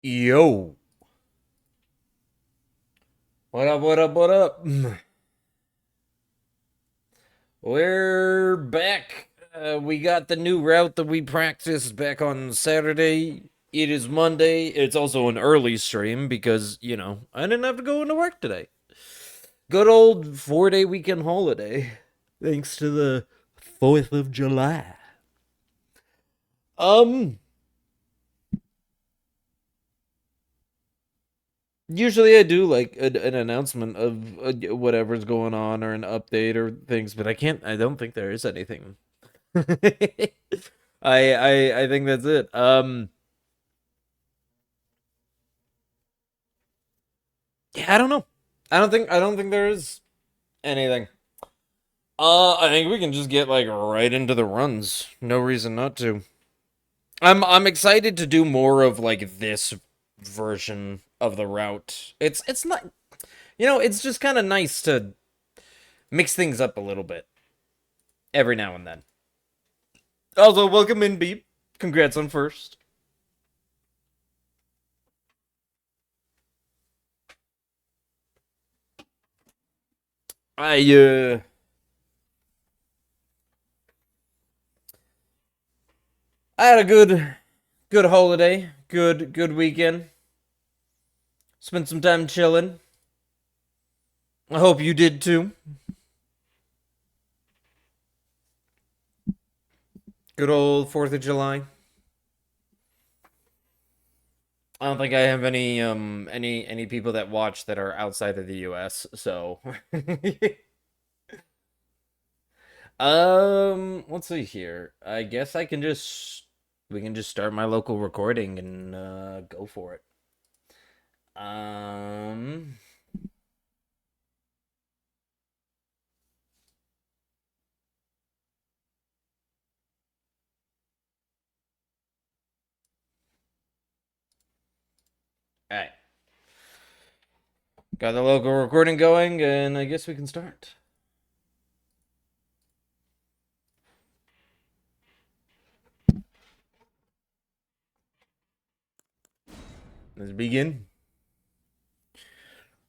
Yo, what up, what up, what up? We're back. We got the new route that we practiced back on Saturday. It is Monday. It's also an early stream because, I didn't have to go into work today. Good old 4-day weekend holiday. Thanks to the 4th of July. Um, Usually I do like an announcement of whatever's going on or an update or things, but I don't think there is anything. I think that's it. Yeah, I don't know. I don't think there is anything. I think we can just get like right into the runs. No reason not to. I'm excited to do more of like this version of the route. It's not, it's just kind of nice to mix things up a little bit every now and then. Also, welcome in, Beep. Congrats on first. I I had a good holiday, good weekend. Spent some time chilling. I hope you did too. Good old 4th of July. I don't think I have any people that watch that are outside of the US, so let's see here. I guess I can just we can just start my local recording and go for it. Um all right. Got the local recording going and I guess we can start. Let's begin.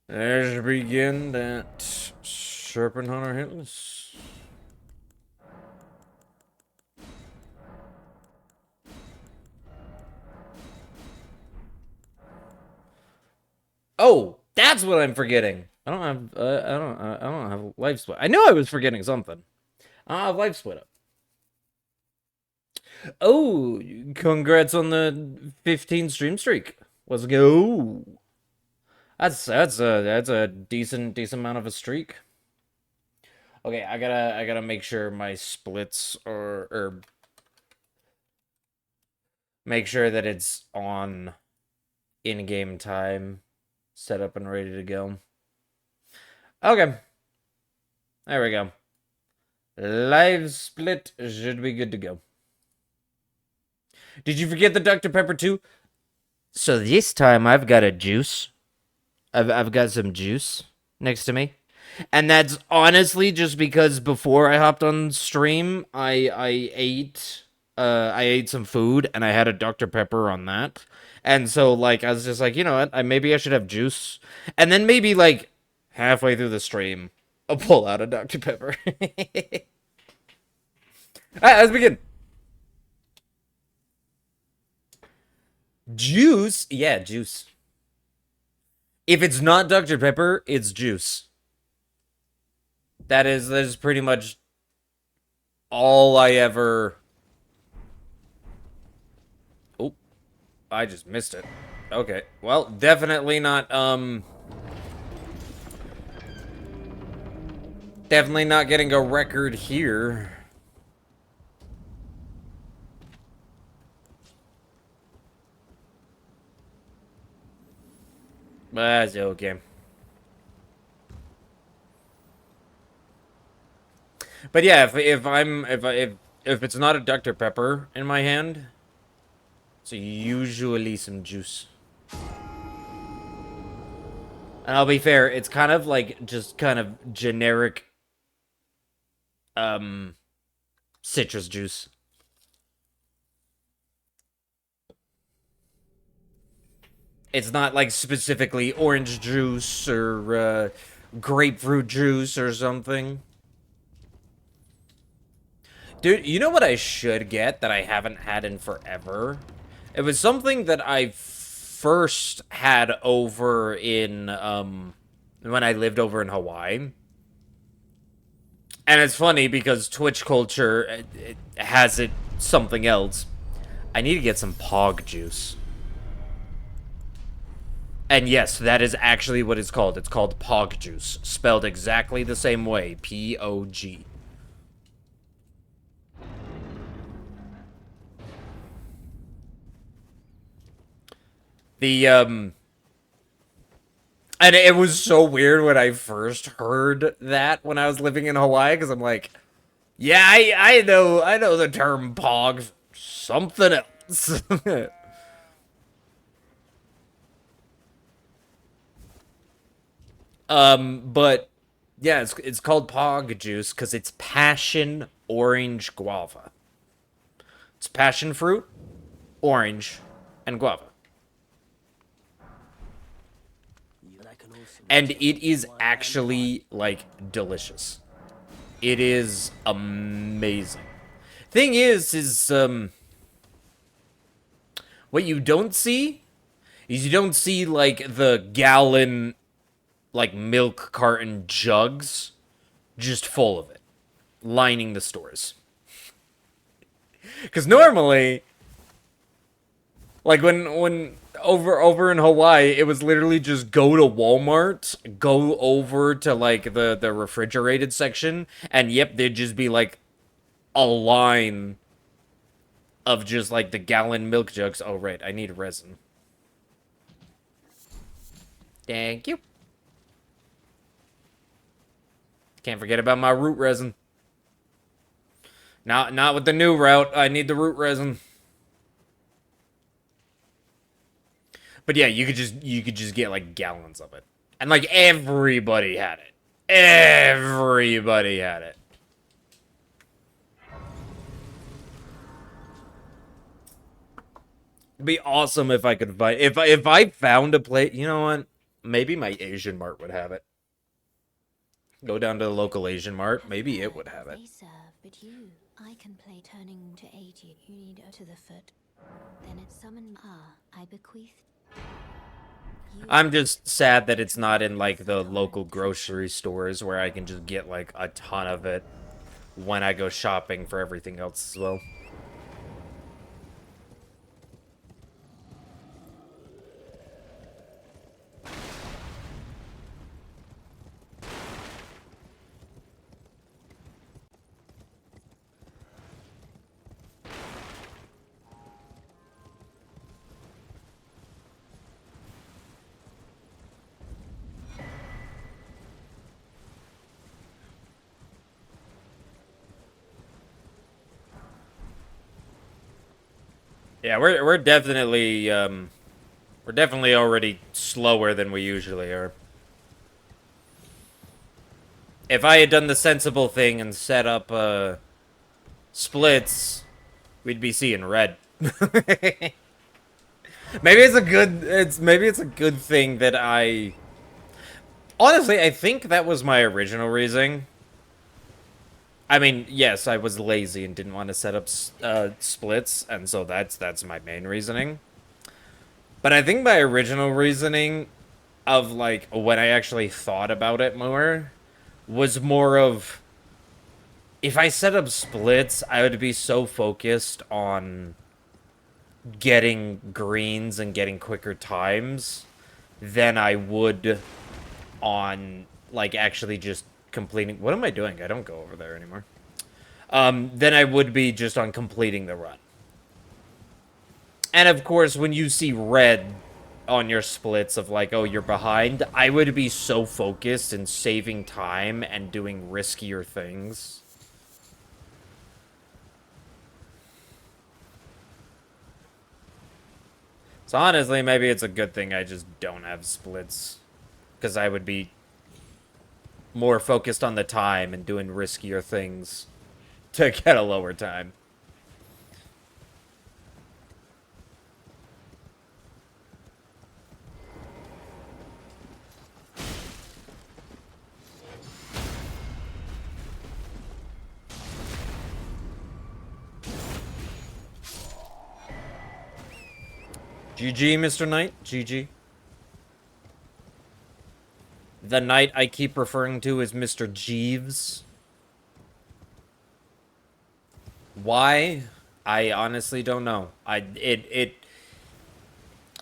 Let's begin that Serpent Hunter Hitless. Oh, that's what I'm forgetting. I don't have life split. I knew I was forgetting something. I don't have life split up. Oh, congrats on the 15 stream streak. Let's go. That's a decent amount of a streak. Okay, I gotta make sure my splits are or make sure that it's on in-game time, set up and ready to go. Okay, there we go. Live split should be good to go. Did you forget the Dr. Pepper too? So this time I've got a juice. I've got some juice next to me. And that's honestly just because before I hopped on stream, I ate some food and I had a Dr. Pepper on that. And so like I was just like, you know what? Maybe I should have juice. And then maybe like halfway through the stream, I'll pull out a Dr. Pepper. All right, let's begin. Juice? Yeah, juice. If it's not Dr. Pepper, it's juice. That is pretty much all I ever. Oh, I just missed it. Okay. Well, definitely not getting a record here. But that's okay. But yeah, if it's not a Dr. Pepper in my hand, it's usually some juice. And I'll be fair, it's kind of like just kind of generic um citrus juice. It's not like specifically orange juice or grapefruit juice or something. Dude, you know what I should get that I haven't had in forever? It was something that I first had over in, when I lived over in Hawaii. And it's funny because Twitch culture it has it something else. I need to get some Pog juice. And yes, that is actually what it's called. It's called Pog juice, spelled exactly the same way, P-O-G. The and it was so weird when I first heard that when I was living in Hawaii, because I'm like, yeah, I know the term Pog, something else. But yeah, it's called Pog juice because it's passion orange guava. It's passion fruit, orange, and guava. And it is actually, like, delicious. It is amazing. Thing is, what you don't see is you don't see, like, the gallon, like, milk carton jugs just full of it, lining the stores. Because normally, like, when over in Hawaii, it was literally just go to Walmart, go over to, like, the refrigerated section, and yep, there'd just be, like, a line of just, like, the gallon milk jugs. Oh, right, I need resin. Thank you. Can't forget about my root resin. Not with the new route. I need the root resin. But yeah, you could just get like gallons of it. And like everybody had it. Everybody had it. It'd be awesome if I could find if I found a place, you know what? Maybe my Asian Mart would have it. Go down to the local Asian Mart, maybe it would have it. They serve, but you, I can play turning to 80. You need to the foot. Then it's summoned. I bequeath. I'm just sad that it's not in like the local grocery stores where I can just get like a ton of it when I go shopping for everything else as well. Yeah, we're definitely already slower than we usually are. If I had done the sensible thing and set up splits, we'd be seeing red. Maybe it's a good thing that I honestly I think that was my original reasoning. I mean, yes, I was lazy and didn't want to set up splits, and so that's my main reasoning. But I think my original reasoning of like when I actually thought about it more was more of if I set up splits, I would be so focused on getting greens and getting quicker times than I would on like actually just completing. What am I doing? I don't go over there anymore. Than I would be just on completing the run. And of course, when you see red on your splits of like, oh, you're behind, I would be so focused in saving time and doing riskier things. So honestly, maybe it's a good thing I just don't have splits. Because I would be more focused on the time and doing riskier things to get a lower time. GG, Mr. Knight. GG. The knight I keep referring to as Mr. Jeeves. Why? I honestly don't know.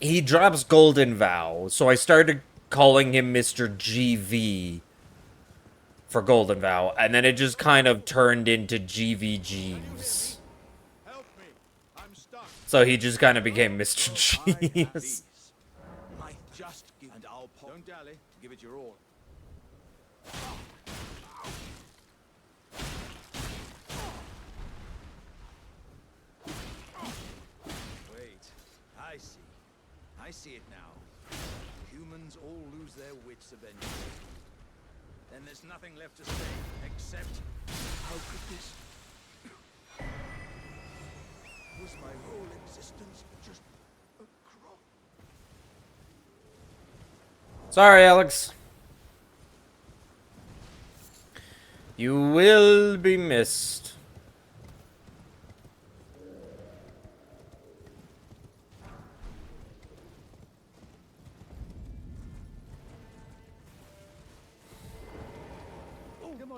He drops Golden Vow, so I started calling him Mr. GV for Golden Vow, and then it just kind of turned into GV Jeeves. So he just kind of became Mr. Jeeves. Don't dally. Give it your all. Wait. I see it now. Humans all lose their wits eventually. Then there's nothing left to say except, how could this? Was my whole existence just a crop? Sorry, Alex. You will be missed.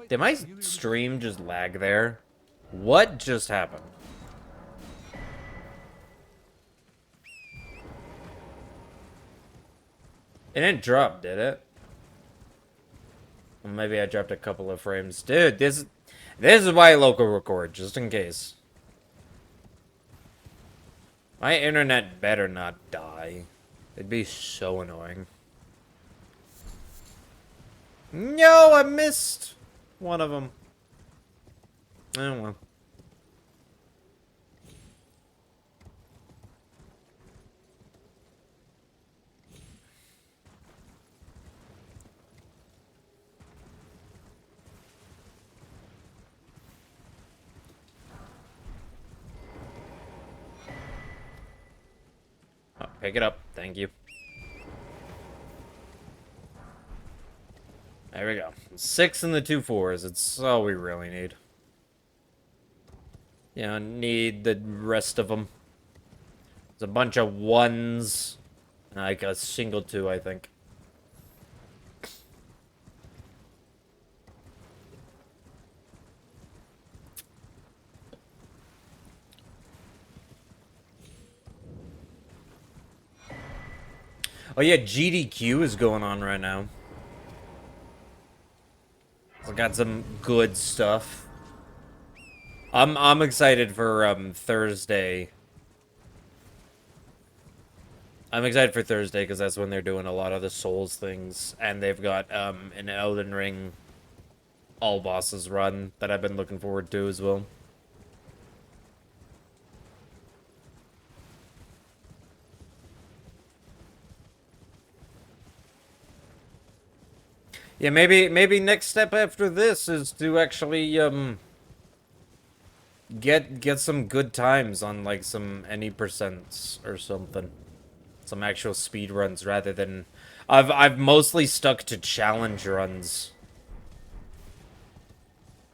Did my stream just lag there? What just happened? It didn't drop, did it? Well, maybe I dropped a couple of frames. Dude, this is why I local record, just in case. My internet better not die. It'd be so annoying. No, I missed one of them. Oh well. Oh, pick it up. Thank you. There we go. 6 and the 2 4s. It's all we really need. Yeah, need the rest of them. There's a bunch of 1s. And like a single 2, I think. Oh yeah, GDQ is going on right now. I got some good stuff. I'm excited for Thursday. I'm excited for Thursday because that's when they're doing a lot of the Souls things, and they've got an Elden Ring all bosses run that I've been looking forward to as well. Yeah, maybe next step after this is to actually get some good times on like some any percents or something. Some actual speed runs rather than I've mostly stuck to challenge runs.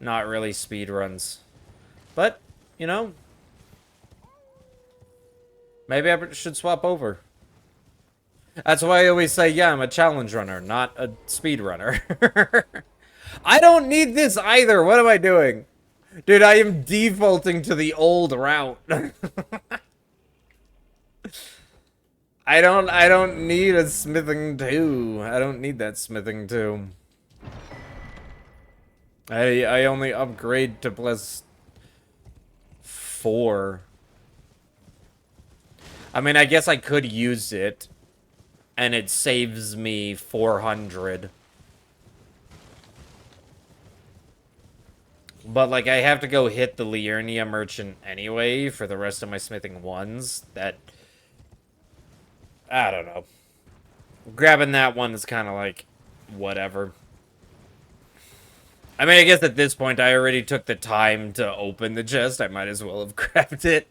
Not really speed runs. But, you know, maybe I should swap over. That's why I always say, yeah, I'm a challenge runner, not a speed runner. I don't need this either. What am I doing? Dude, I am defaulting to the old route. I don't need a smithing 2. I don't need that smithing 2. I only upgrade to +4. I mean, I guess I could use it, and it saves me 400. But, like, I have to go hit the Liurnia merchant anyway for the rest of my smithing 1s. That, I don't know. Grabbing that one is kind of like, whatever. I mean, I guess at this point, I already took the time to open the chest. I might as well have grabbed it.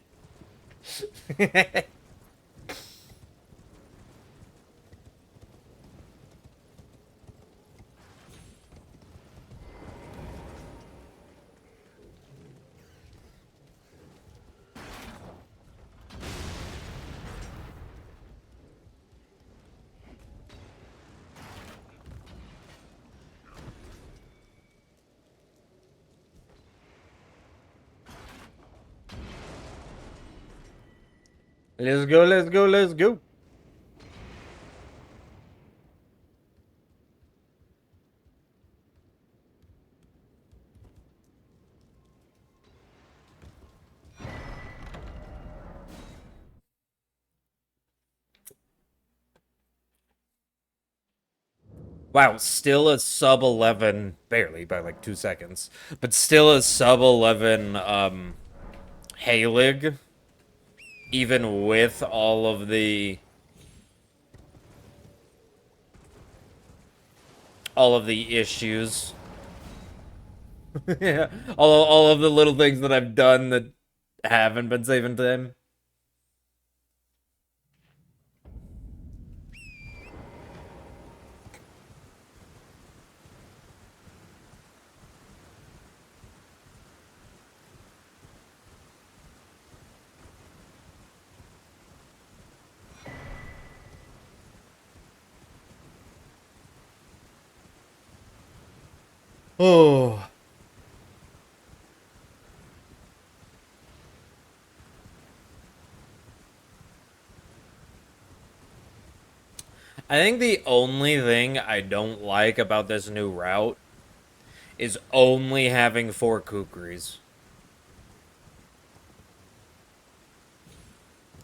Let's go, let's go, let's go. Wow, still a sub 11, barely by like 2 seconds, but still a sub 11 Halig, even with all of the issues. Yeah, all of the little things that I've done that haven't been saving time. Oh. I think the only thing I don't like about this new route is only having 4 kukris.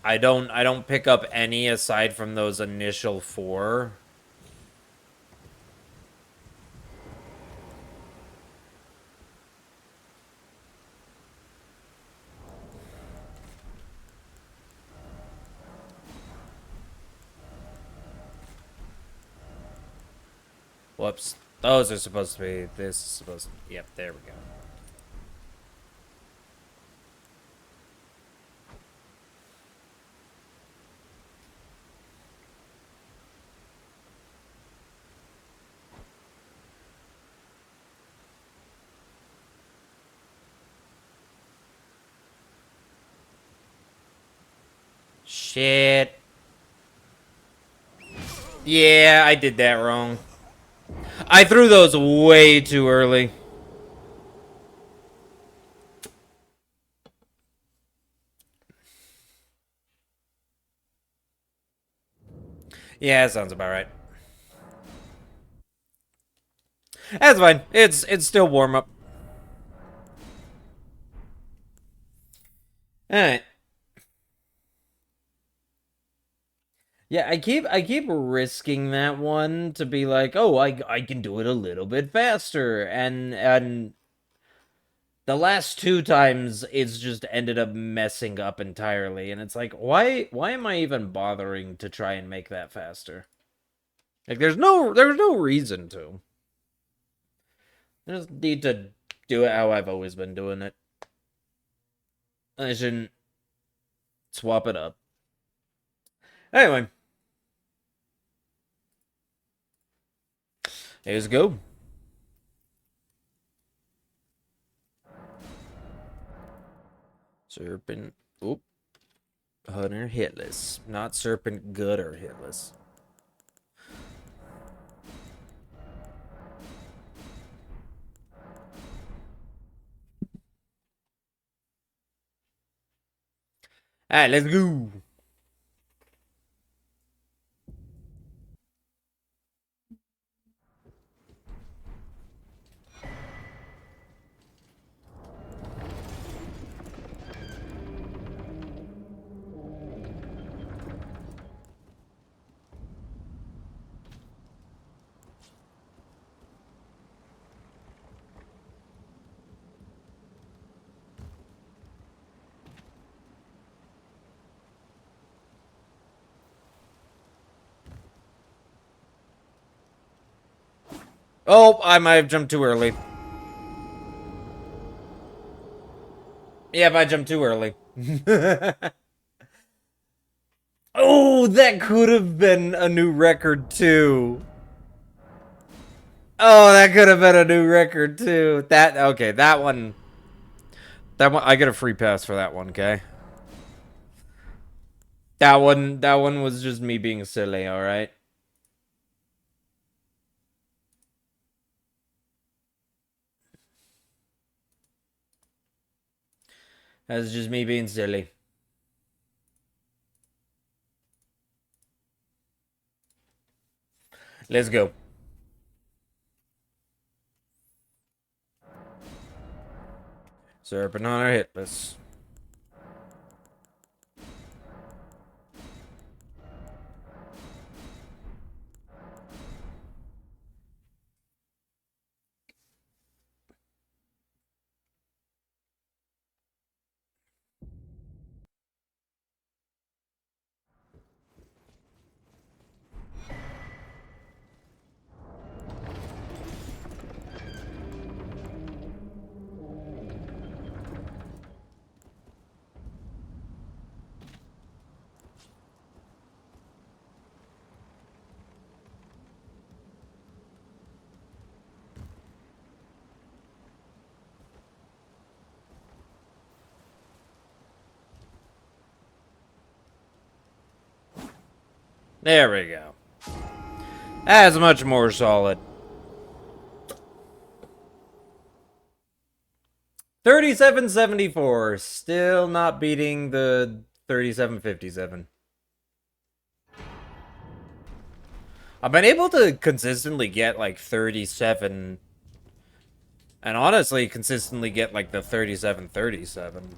I don't pick up any aside from those initial 4. Whoops. Those are supposed to be. This is supposed to. Yep, there we go. Shit. Yeah, I did that wrong. I threw those way too early. Yeah, that sounds about right. That's fine. It's still warm up. All right. Yeah, I keep risking that one to be like, oh, I can do it a little bit faster, and the last 2 times it's just ended up messing up entirely, and it's like, why am I even bothering to try and make that faster? Like, there's no reason to. I just need to do it how I've always been doing it. I shouldn't swap it up. Anyway, let's go. Serpent. Oop. Hunter Hitless. Not Serpent Good or Hitless. Alright, let's go. Oh, I might have jumped too early. Yep, I jumped too early. Oh, that could have been a new record too. Oh, that could have been a new record too. Okay, that one I get a free pass for that one, okay? That one was just me being silly, all right? That's just me being silly. Let's go. Serpent on our Hitless. There we go. That's much more solid. 3774. Still not beating the 3757. I've been able to consistently get like 37. And honestly, consistently get like the 3737.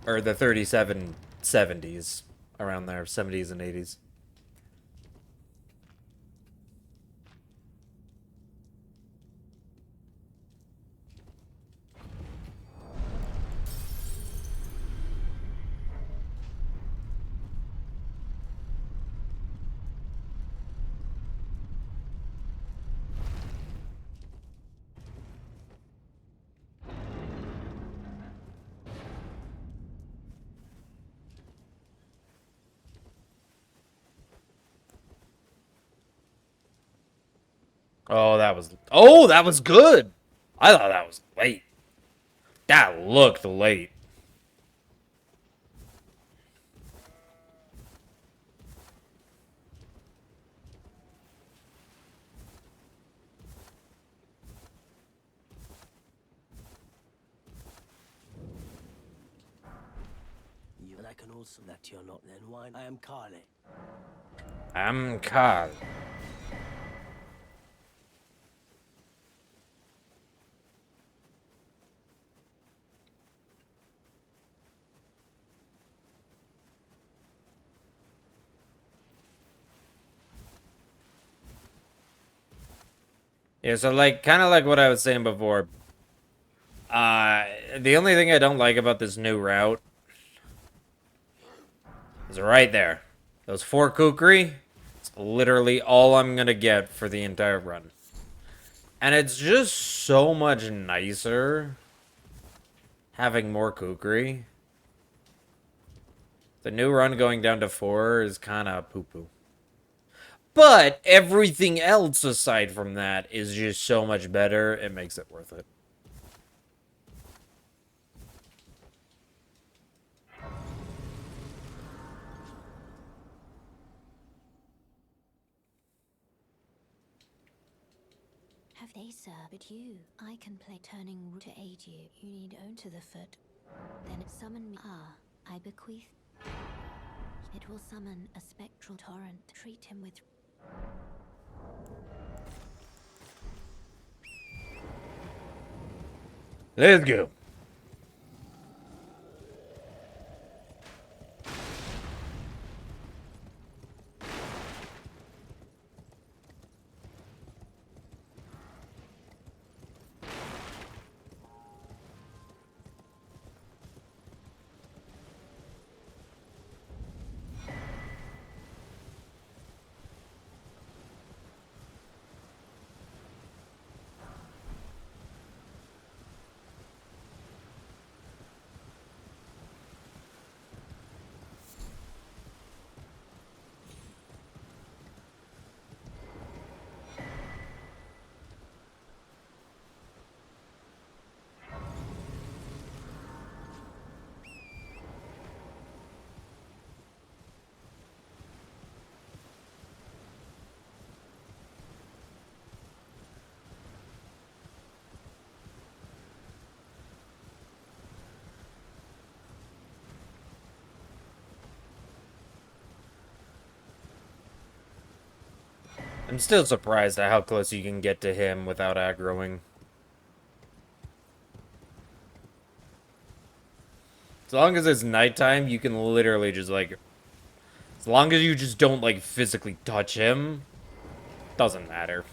Or the 3770s. Around there. 70s and 80s. Oh, that was... Oh, that was good! I thought that was late. That looked late. And I can also that you're not then wine. I am Carly. I'm Carl. Yeah, so like, kind of like what I was saying before. The only thing I don't like about this new route is right there. Those 4 kukri, it's literally all I'm gonna get for the entire run. And it's just so much nicer having more kukri. The new run going down to 4 is kind of poo-poo. But everything else aside from that is just so much better, it makes it worth it. Have they, sir? But you, I can play turning to aid you. You need own to the foot. Then summon me. Ah, I bequeath. It will summon a spectral torrent. Treat him with. Let's go. I'm still surprised at how close you can get to him without aggroing. As long as it's nighttime, you can literally just, like... As long as you just don't, like, physically touch him, doesn't matter.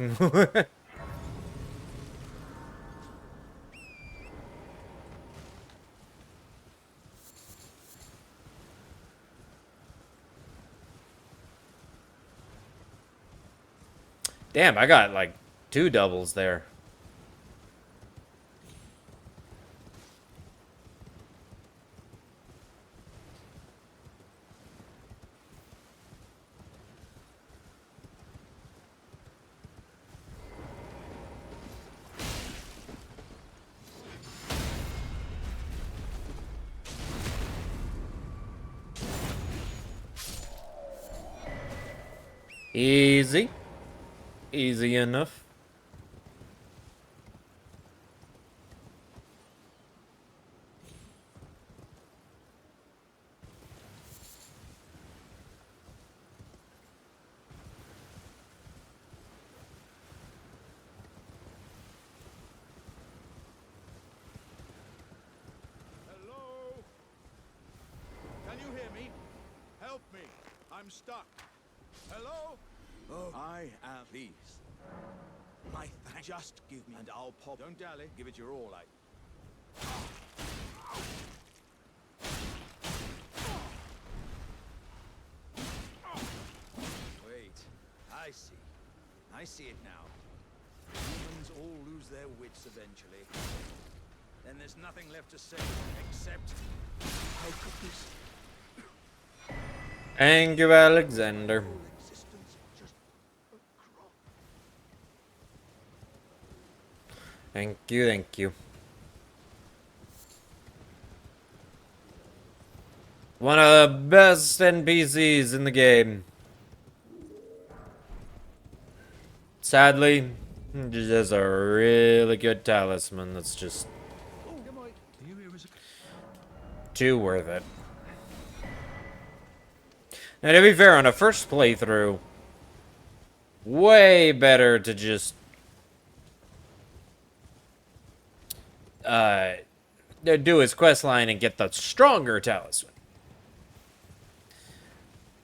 Damn, I got, like, 2 doubles there. Easy. Easy enough. Hello? Can you hear me? Help me. I'm stuck. Hello? Oh, I am pleased. My thanks. Just give me and I'll pop. Don't dally. Give it your all, Wait. I see. I see it now. Humans all lose their wits eventually. Then there's nothing left to say except... How could this Thank you, Alexander. whole existence just cross? Thank you, thank you. One of the best NPCs in the game. Sadly, just has a really good talisman that's just too worth it. Now, to be fair, on a first playthrough, way better to just do his quest line and get the stronger talisman.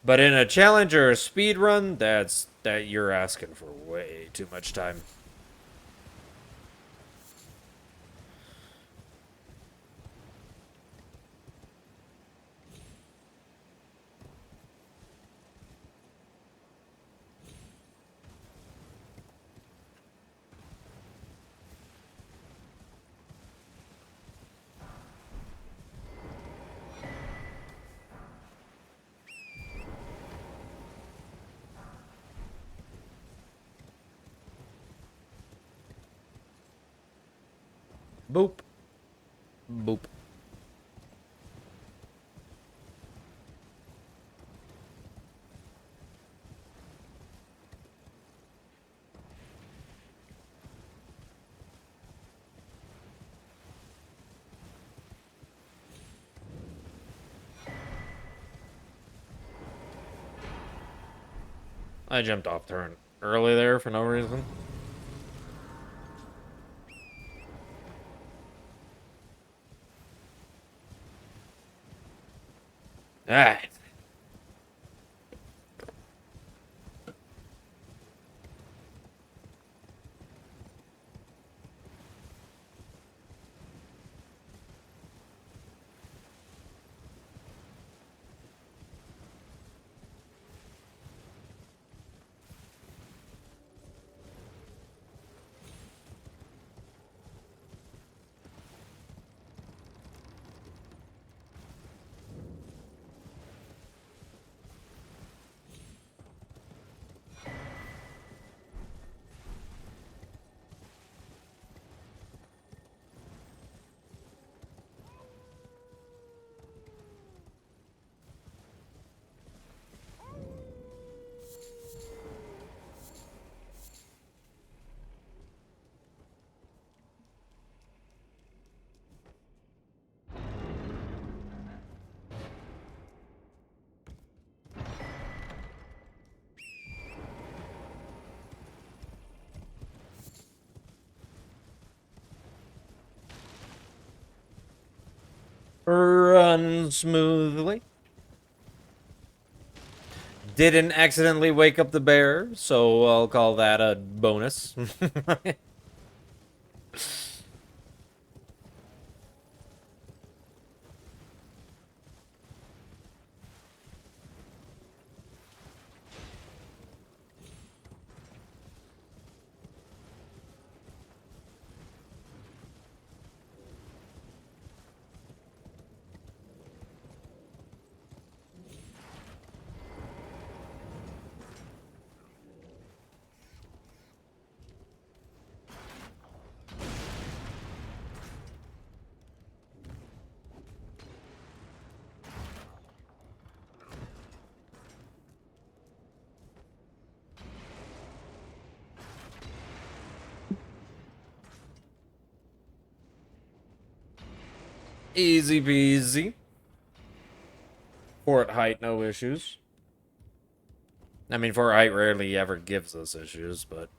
But in a challenge or a speed run, that you're asking for way too much time. Boop. Boop. I jumped off turn early there for no reason. Alright. run smoothly. Didn't accidentally wake up the bear, so I'll call that a bonus. Easy peasy. Fort height, no issues. I mean, Fort height rarely ever gives us issues, but...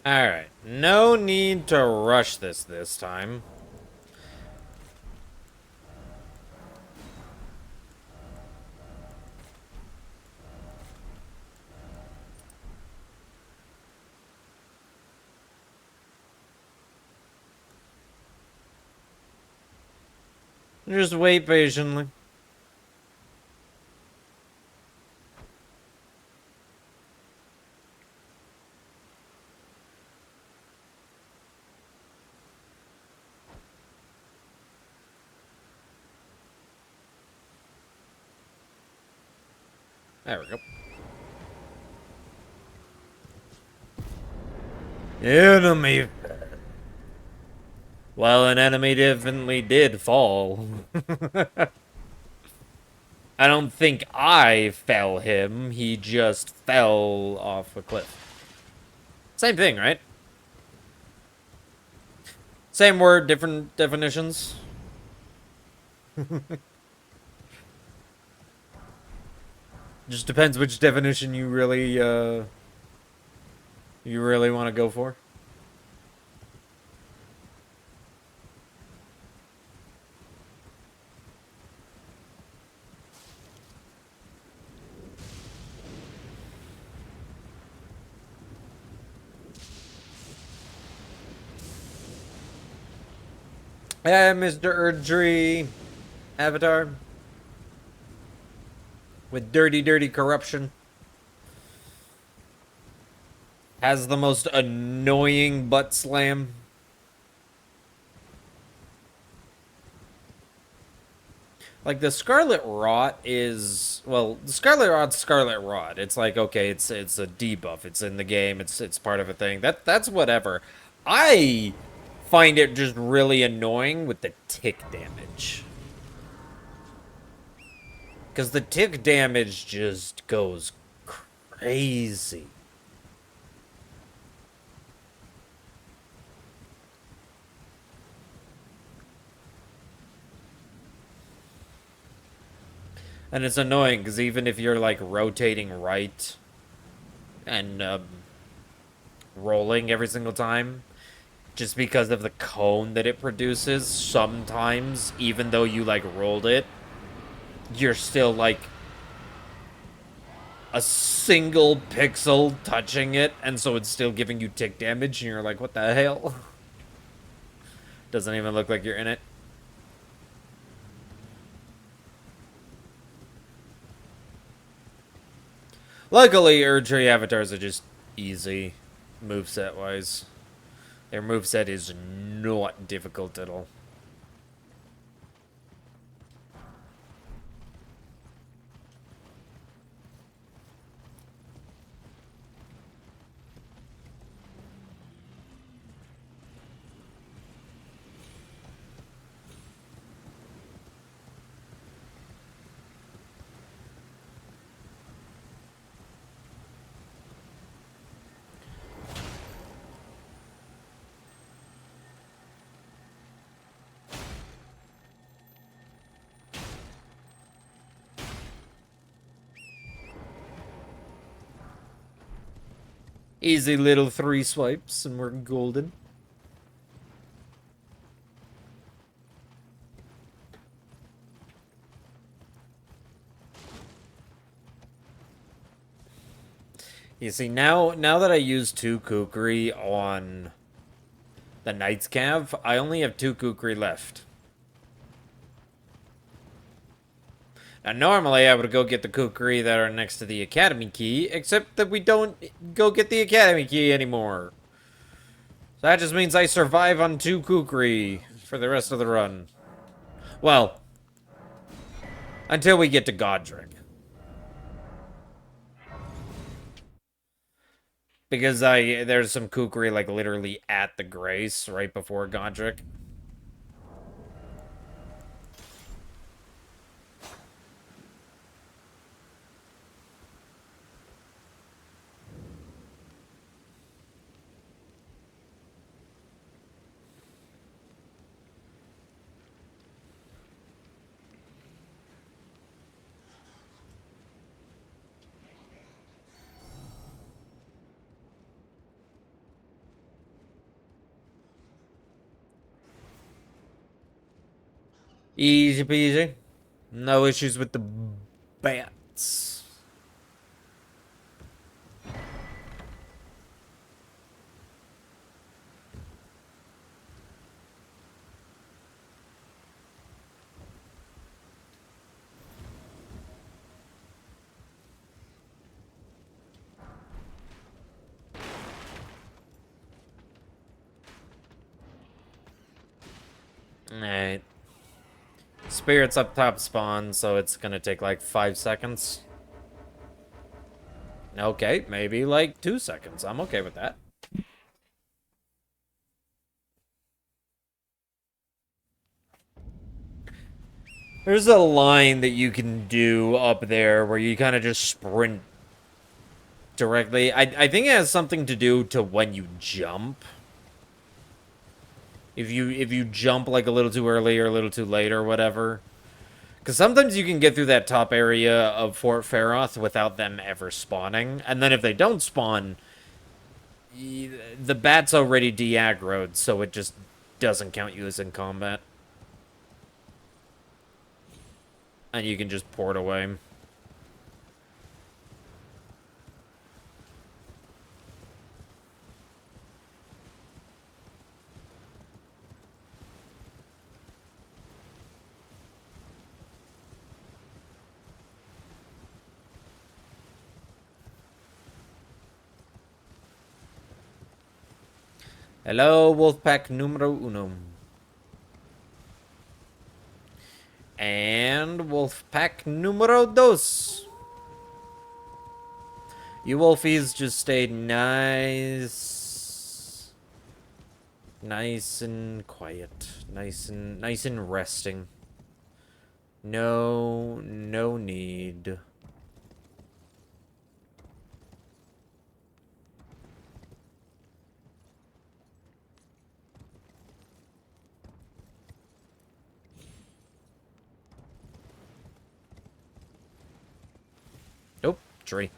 Alright, no need to rush this time. Just wait patiently. There we go. Enemy. Well, an enemy definitely did fall. I don't think I fell him. He just fell off a cliff. Same thing, right? Same word, different definitions. Just depends which definition you really want to go for. Yeah, Mr. Erdtree Avatar. With dirty corruption. Has the most annoying butt slam. Like, the Scarlet Rot is... Well, the Scarlet Rot's Scarlet Rot. It's like, okay, it's a debuff. It's in the game. It's part of a thing. That's whatever. I find it just really annoying with the tick damage. Because the tick damage just goes crazy. And it's annoying because even if you're like rotating right and rolling every single time. Just because of the cone that it produces, sometimes, even though you, like, rolled it, you're still, like, a single pixel touching it, and so it's still giving you tick damage, and you're like, what the hell? Doesn't even look like you're in it. Luckily, Erdtree avatars are just easy, moveset-wise. Their moveset is not difficult at all. Easy little 3 swipes, and we're golden. You see, now that I use 2 Kukri on the Knight's Cav, I only have 2 Kukri left. Now, normally I would go get the Kukri that are next to the Academy Key, except that we don't go get the Academy Key anymore. So that just means I survive on 2 Kukri for the rest of the run. Well, until we get to Godric. Because there's some Kukri, like, literally at the Grace right before Godric. Easy peasy. No issues with the bats. Alright. Spirit's up top spawn, so it's gonna take like 5 seconds. Okay, maybe like 2 seconds. I'm okay with that. There's a line that you can do up there where you kind of just sprint directly. I think it has something to do to when you jump. If you jump like a little too early or a little too late or whatever. Because sometimes you can get through that top area of Fort Feroth without them ever spawning. And then if they don't spawn, the bat's already de-aggroed, so it just doesn't count you as in combat. And you can just port away. Hello, Wolfpack numero uno. And Wolfpack numero dos. You Wolfies just stayed nice. Nice and quiet. Nice and resting. No need. Nope, tree.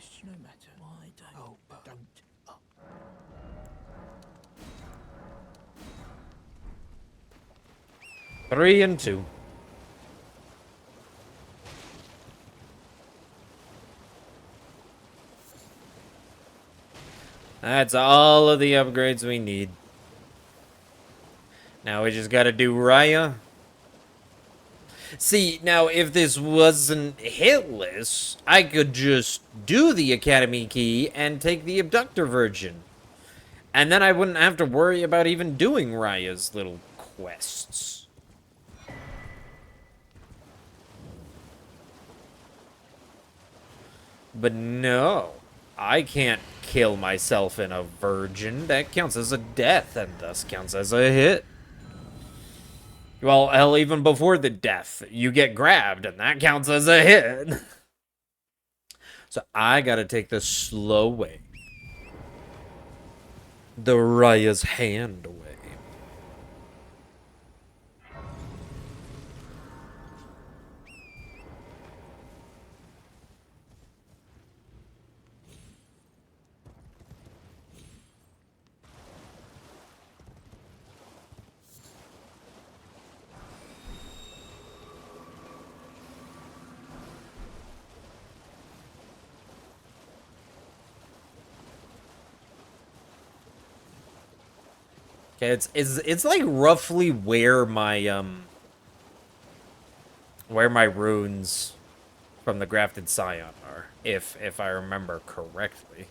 Question no matter. Why don't? Oh, don't. Oh. 3 and 2. That's all of the upgrades we need. Now we just gotta do Raya. See, now if this wasn't Hitless, I could just do the Academy Key and take the Abductor Virgin. And then I wouldn't have to worry about even doing Raya's little quests. But no, I can't kill myself in a virgin. That counts as a death and thus counts as a hit. Well, hell, even before the death, you get grabbed and that counts as a hit. So I gotta take the slow way. The Raya's hand way. Okay, it's like roughly where my runes from the grafted scion are, if I remember correctly.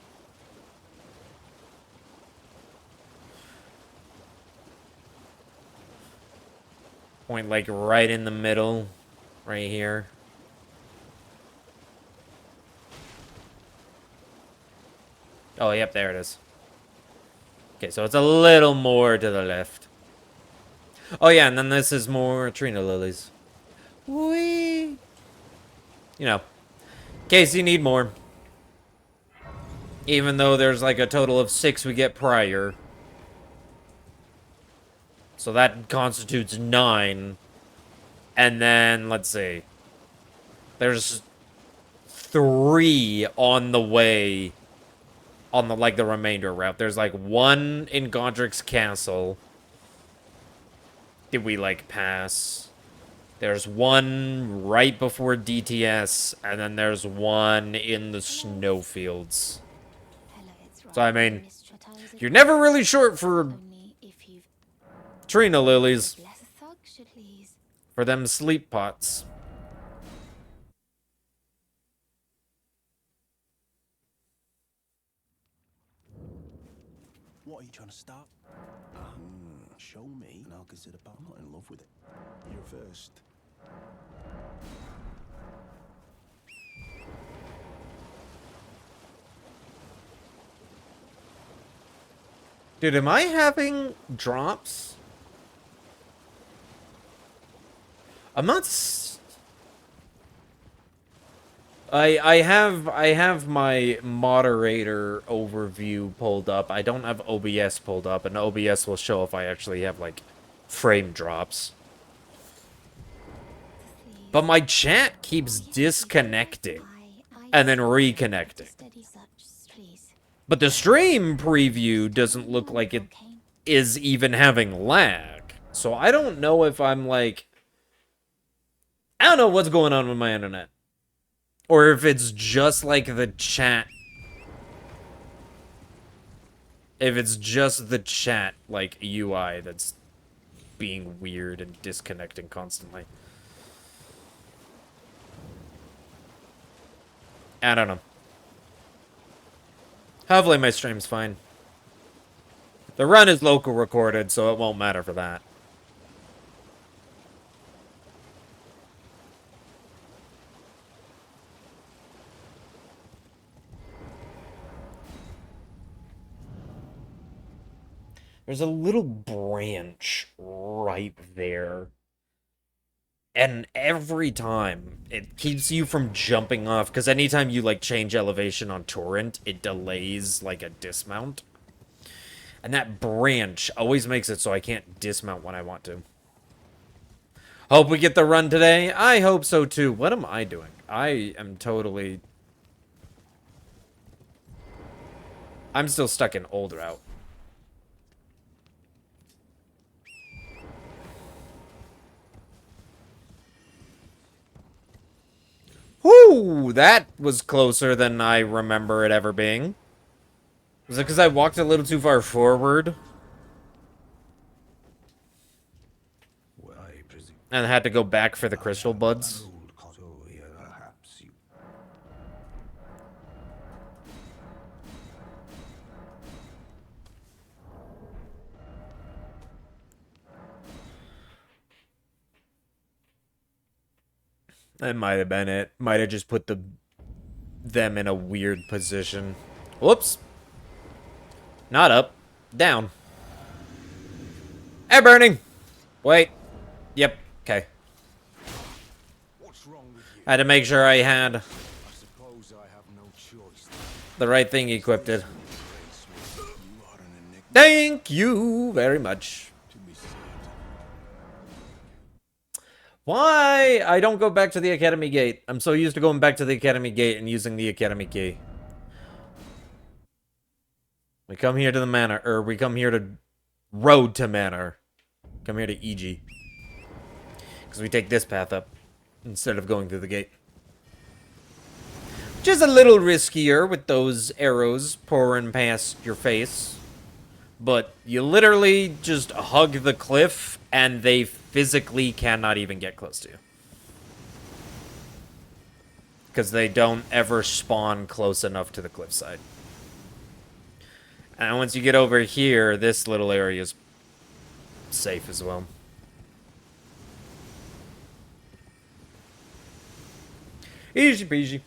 Point like right in the middle, right here. Oh, yep, there it is. Okay, so it's a little more to the left. Oh yeah, and then this is more Trina lilies. Whee! You know, in case you need more. Even though there's like a total of 6 we get prior. So that constitutes 9. And then, let's see. There's 3 on the way. On the, like, the remainder route. There's, like, 1 in Godric's Castle. Did we, like, pass? There's 1 right before DTS. And then there's 1 in the snowfields. So, I mean, you're never really short for Trina lilies. For them sleep pots. What are you trying to start? Show me, and I'll consider. But I'm not in love with it. You're first. Dude, am I having drops? I'm not. I have my moderator overview pulled up. I don't have OBS pulled up, and OBS will show if I actually have like frame drops. But my chat keeps disconnecting and then reconnecting. But the stream preview doesn't look like it is even having lag. So I don't know if I'm like... I don't know what's going on with my internet. Or if it's just like the chat. If it's just the chat, like, UI that's being weird and disconnecting constantly. I don't know. Hopefully my stream's fine. The run is local recorded, so it won't matter for that. There's a little branch right there. And every time, it keeps you from jumping off, because anytime you, like, change elevation on Torrent, it delays, like, a dismount. And that branch always makes it so I can't dismount when I want to. Hope we get the run today. I hope so, too. What am I doing? I am totally... I'm still stuck in old route. Whoo! That was closer than I remember it ever being. Was it because I walked a little too far forward? Well, I presume And had to go back for the crystal an buds? old cotto here, perhaps you. That might have been it. Might have just put them in a weird position. Whoops. Not up. Down. Air burning! Wait. Yep. Okay. What's wrong with you? I had to make sure I had I suppose I have no choice. the right thing equipped. You are an enigma Thank you very much. to be said. Why? I don't go back to the Academy Gate. I'm so used to going back to the Academy Gate and using the Academy Key. We come here to the Manor, or we come here to Road to Manor. Come here to EG. Because we take this path up instead of going through the gate. Which is a little riskier with those arrows pouring past your face. But you literally just hug the cliff and they physically cannot even get close to you. Because they don't ever spawn close enough to the cliffside. And once you get over here, this little area is safe as well. Easy peasy.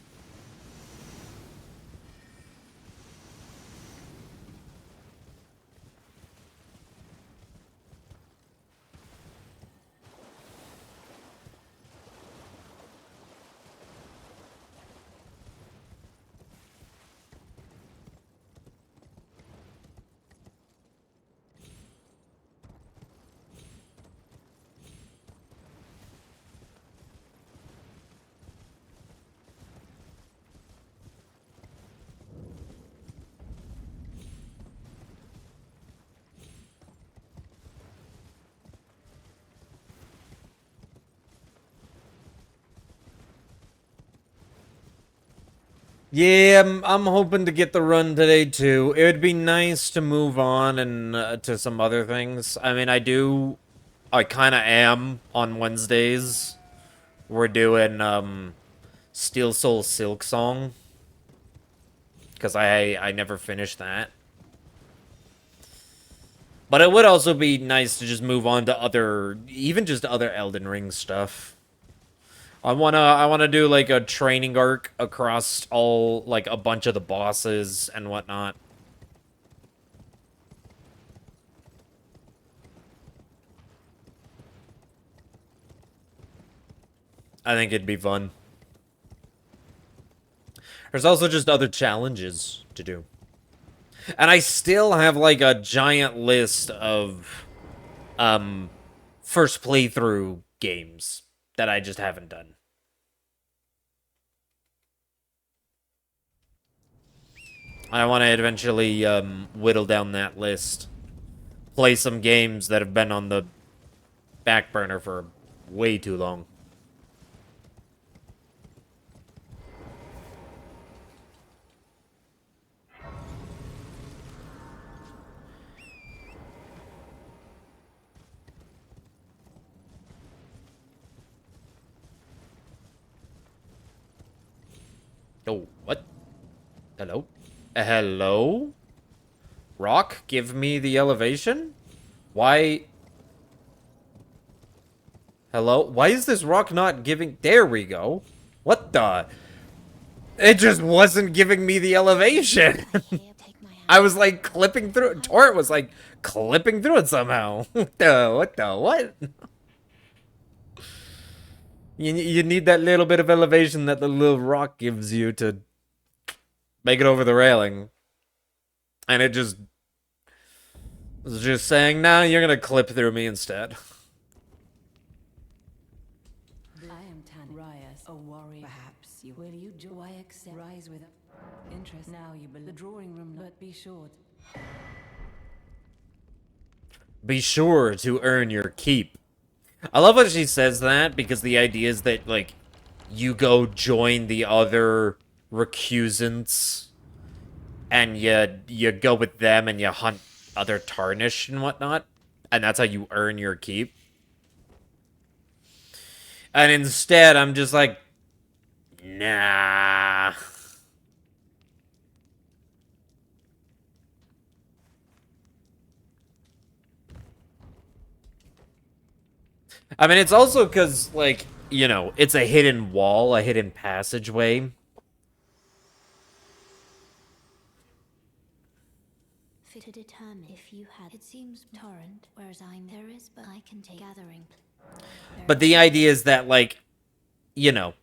Yeah, I'm hoping to get the run today too. It would be nice to move on and to some other things. I mean, I kind of am on Wednesdays. We're doing Steel Soul Silk Song because I never finished that. But it would also be nice to just move on to other, even just other Elden Ring stuff. I wanna do like a training arc across all like a bunch of the bosses and whatnot. I think it'd be fun. There's also just other challenges to do. And I still have like a giant list of first playthrough games that I just haven't done. I want to eventually whittle down that list. Play some games that have been on the back burner for way too long. Oh, what? Hello? Hello? Rock, give me the elevation? Why? Hello? Why is this rock not giving... There we go. What the... It just wasn't giving me the elevation. Here, take my hand. I was like clipping through it. Torrent was like clipping through it somehow. What the what? You need that little bit of elevation that the little rock gives you to make it over the railing. And it just was just saying, nah, you're gonna clip through me instead. I am Tan Rias, a warrior. Perhaps you will you do I accept rise with Interest now you the drawing room, but be sure. Be sure to earn your keep. I love how she says that, because the idea is that, like, you go join the other recusants, and you go with them and you hunt other tarnished and whatnot, and that's how you earn your keep. And instead, I'm just like, nah. I mean, it's also because, like, you know, it's a hidden wall, a hidden passageway. To determine if you had, it seems torrent, whereas there is, but I can take gathering. But the idea is that, like, you know,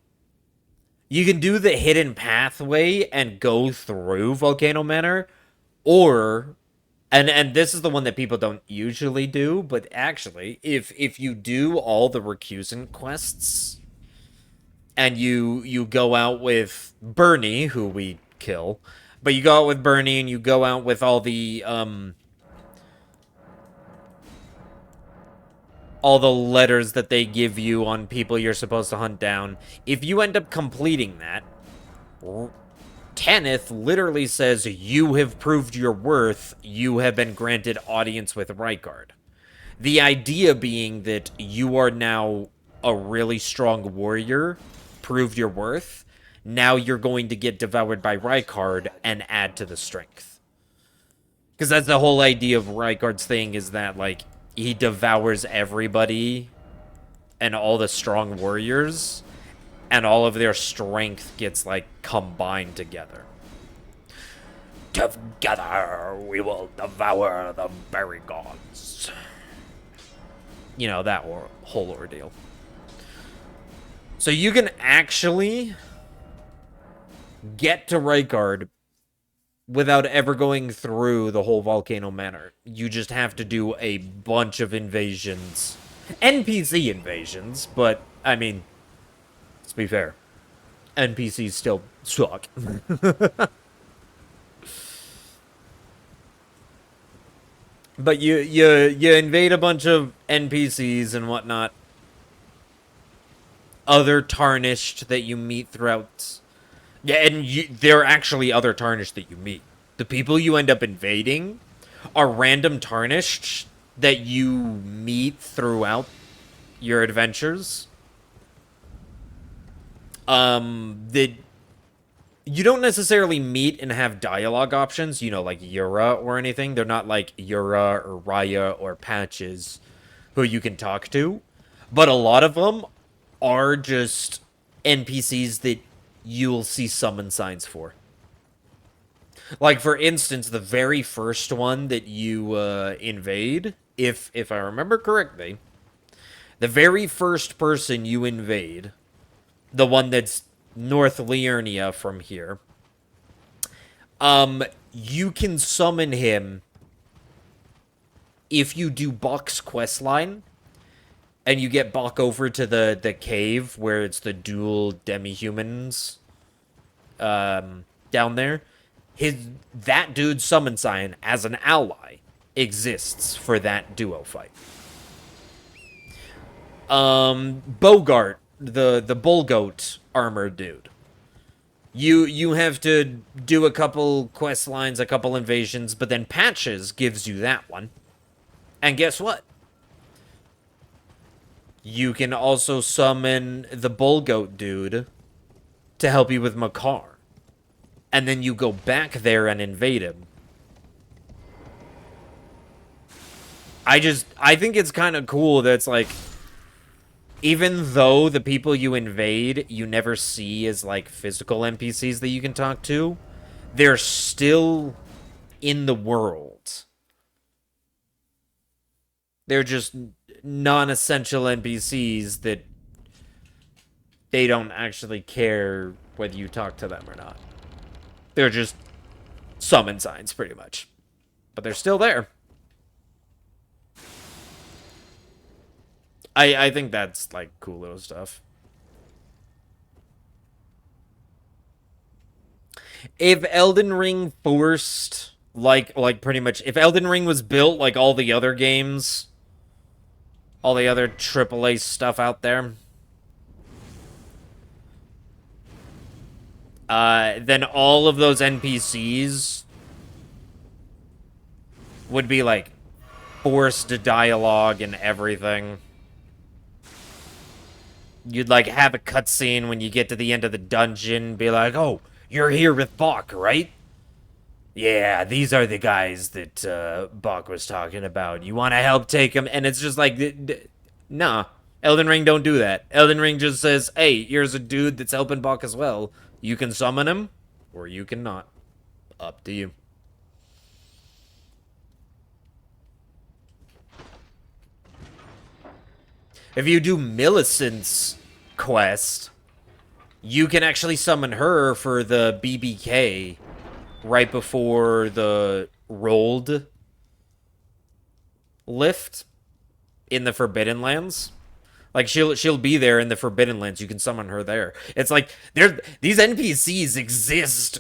you can do the hidden pathway and go through Volcano Manor, or and this is the one that people don't usually do, but actually, if you do all the recusant quests and you go out with Bernie, who we kill, but you go out with Bernie and you go out with all the letters that they give you on people you're supposed to hunt down. If you end up completing that, Tanith literally says, you have proved your worth, you have been granted audience with Rykard. The idea being that you are now a really strong warrior, proved your worth, now you're going to get devoured by Rykard and add to the strength. Because that's the whole idea of Rykard's thing, is that, like, he devours everybody and all the strong warriors, and all of their strength gets, like, combined together. Together we will devour the very gods. You know, that whole ordeal. So you can actually get to Rykard without ever going through the whole Volcano Manor. You just have to do a bunch of invasions. NPC invasions, but, I mean, let's be fair. NPCs still suck. But you invade a bunch of NPCs and whatnot. Other tarnished that you meet throughout. Yeah, and there are actually other tarnished that you meet. The people you end up invading are random tarnished that you meet throughout your adventures. That you don't necessarily meet and have dialogue options, you know, like Yura or anything. They're not like Yura or Raya or Patches who you can talk to. But a lot of them are just NPCs that you'll see summon signs for. Like, for instance, the very first one that you invade, if I remember correctly, the very first person you invade, the one that's North Liurnia from here, you can summon him if you do Buck's questline, and you get Buck over to the cave where it's the dual demi-humans down there. That dude's summon sign as an ally exists for that duo fight. Bogart, the bull goat armor dude. You have to do a couple quest lines, a couple invasions, but then Patches gives you that one. And guess what? You can also summon the bull goat dude to help you with Makar. And then you go back there and invade him. I think it's kind of cool that it's like, even though the people you invade you never see as, like, physical NPCs that you can talk to, they're still in the world. They're just non-essential NPCs that they don't actually care whether you talk to them or not. They're just summon signs, pretty much. But they're still there. I think that's, like, cool little stuff. If Elden Ring forced like pretty much if Elden Ring was built like all the other games, all the other AAA stuff out there, then all of those NPCs would be like forced dialogue and everything. You'd like have a cutscene when you get to the end of the dungeon, be like, "Oh, you're here with Bach, right? Yeah, these are the guys that Bach was talking about. You want to help take him?" And it's just like, nah. Elden Ring don't do that. Elden Ring just says, "Hey, here's a dude that's helping Bach as well. You can summon him, or you cannot. Up to you." If you do Millicent's quest, you can actually summon her for the BBK right before the rolled lift in the Forbidden Lands. Like she'll be there in the Forbidden Lands. You can summon her there. It's like these NPCs exist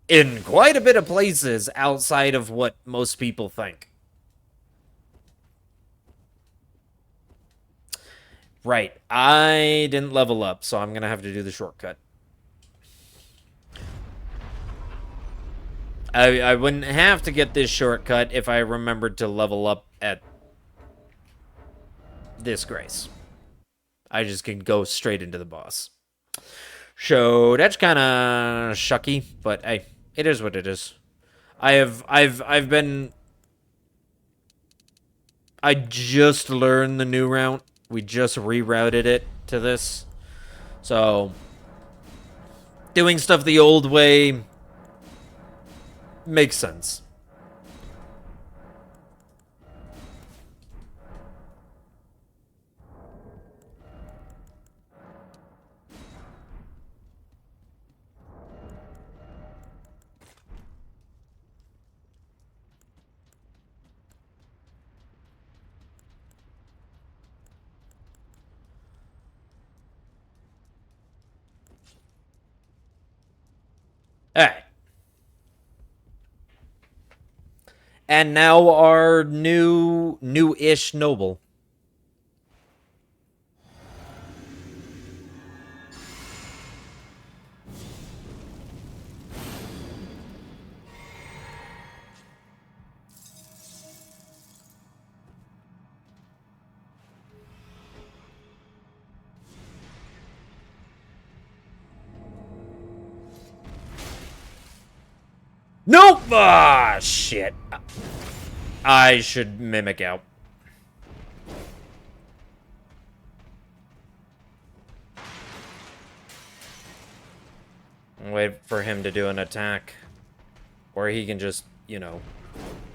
in quite a bit of places outside of what most people think. Right. I didn't level up, so I'm gonna have to do the shortcut. I wouldn't have to get this shortcut if I remembered to level up at this grace. I just can go straight into the boss. So that's kind of shucky, but hey, it is what it is. I've been. I just learned the new route. We just rerouted it to this, so doing stuff the old way makes sense. Alright. And now our new-ish noble. Nope! Ah, shit. I should mimic out. Wait for him to do an attack. Or he can just, you know...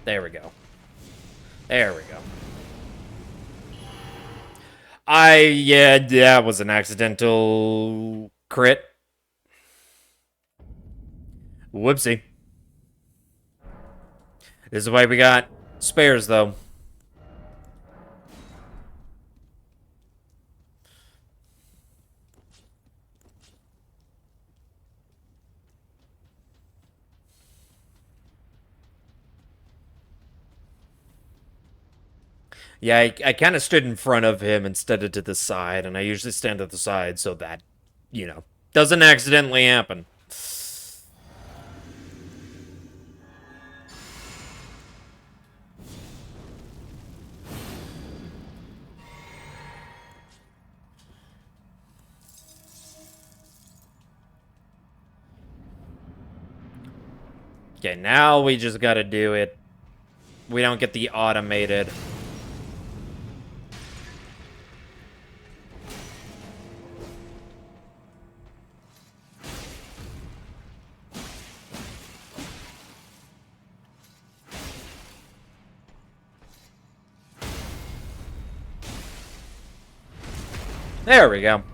There we go. There we go. Yeah, that was an accidental crit. Whoopsie. This is why we got spares, though. Yeah, I kind of stood in front of him instead of to the side, and I usually stand at the side so that, you know, doesn't accidentally happen. Okay, now we just gotta do it. We don't get the automated. There we go.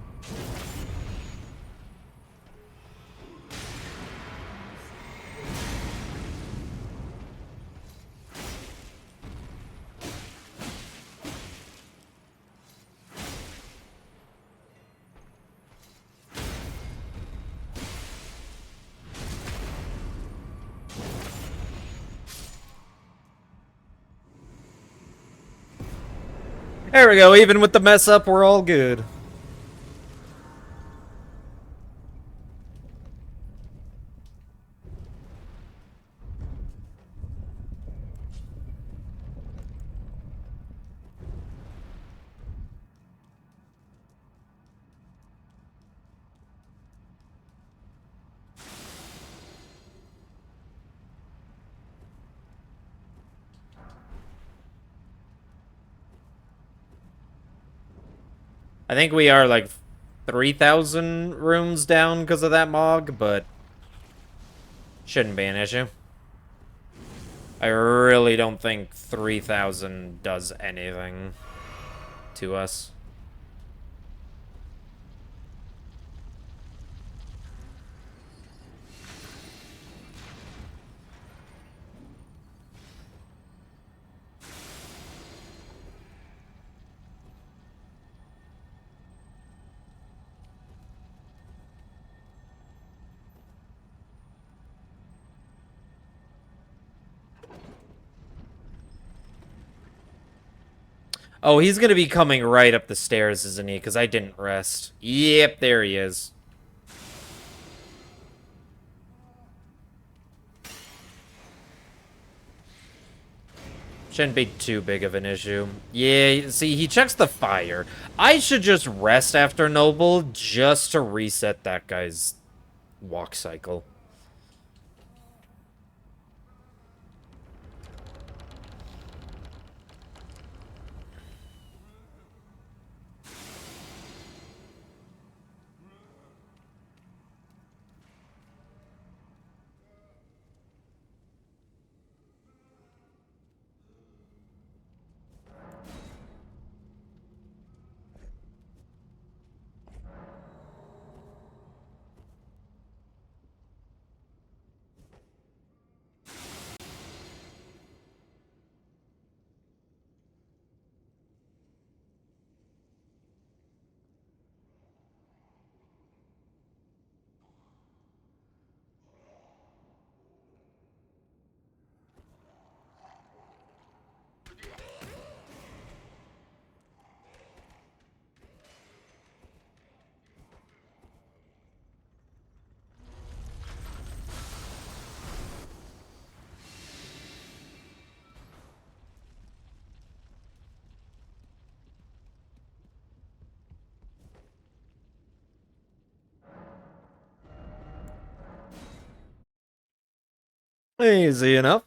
There we go. Even with the mess up, we're all good. I think we are like 3,000 rooms down because of that Mog, but shouldn't be an issue. I really don't think 3,000 does anything to us. Oh, he's gonna be coming right up the stairs, isn't he? Because I didn't rest. Yep, there he is. Shouldn't be too big of an issue. Yeah, see, he checks the fire. I should just rest after Noble just to reset that guy's walk cycle. Easy enough.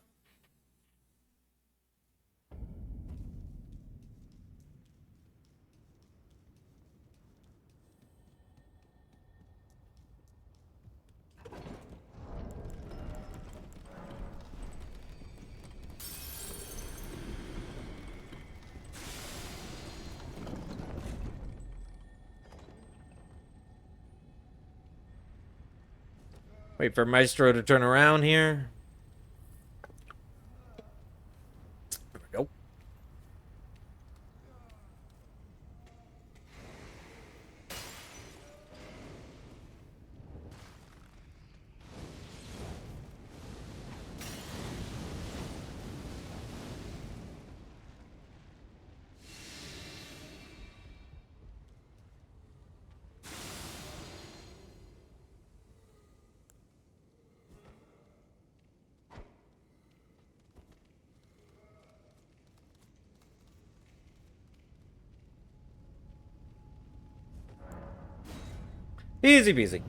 Wait for Maestro to turn around here. There we go. Easy peasy.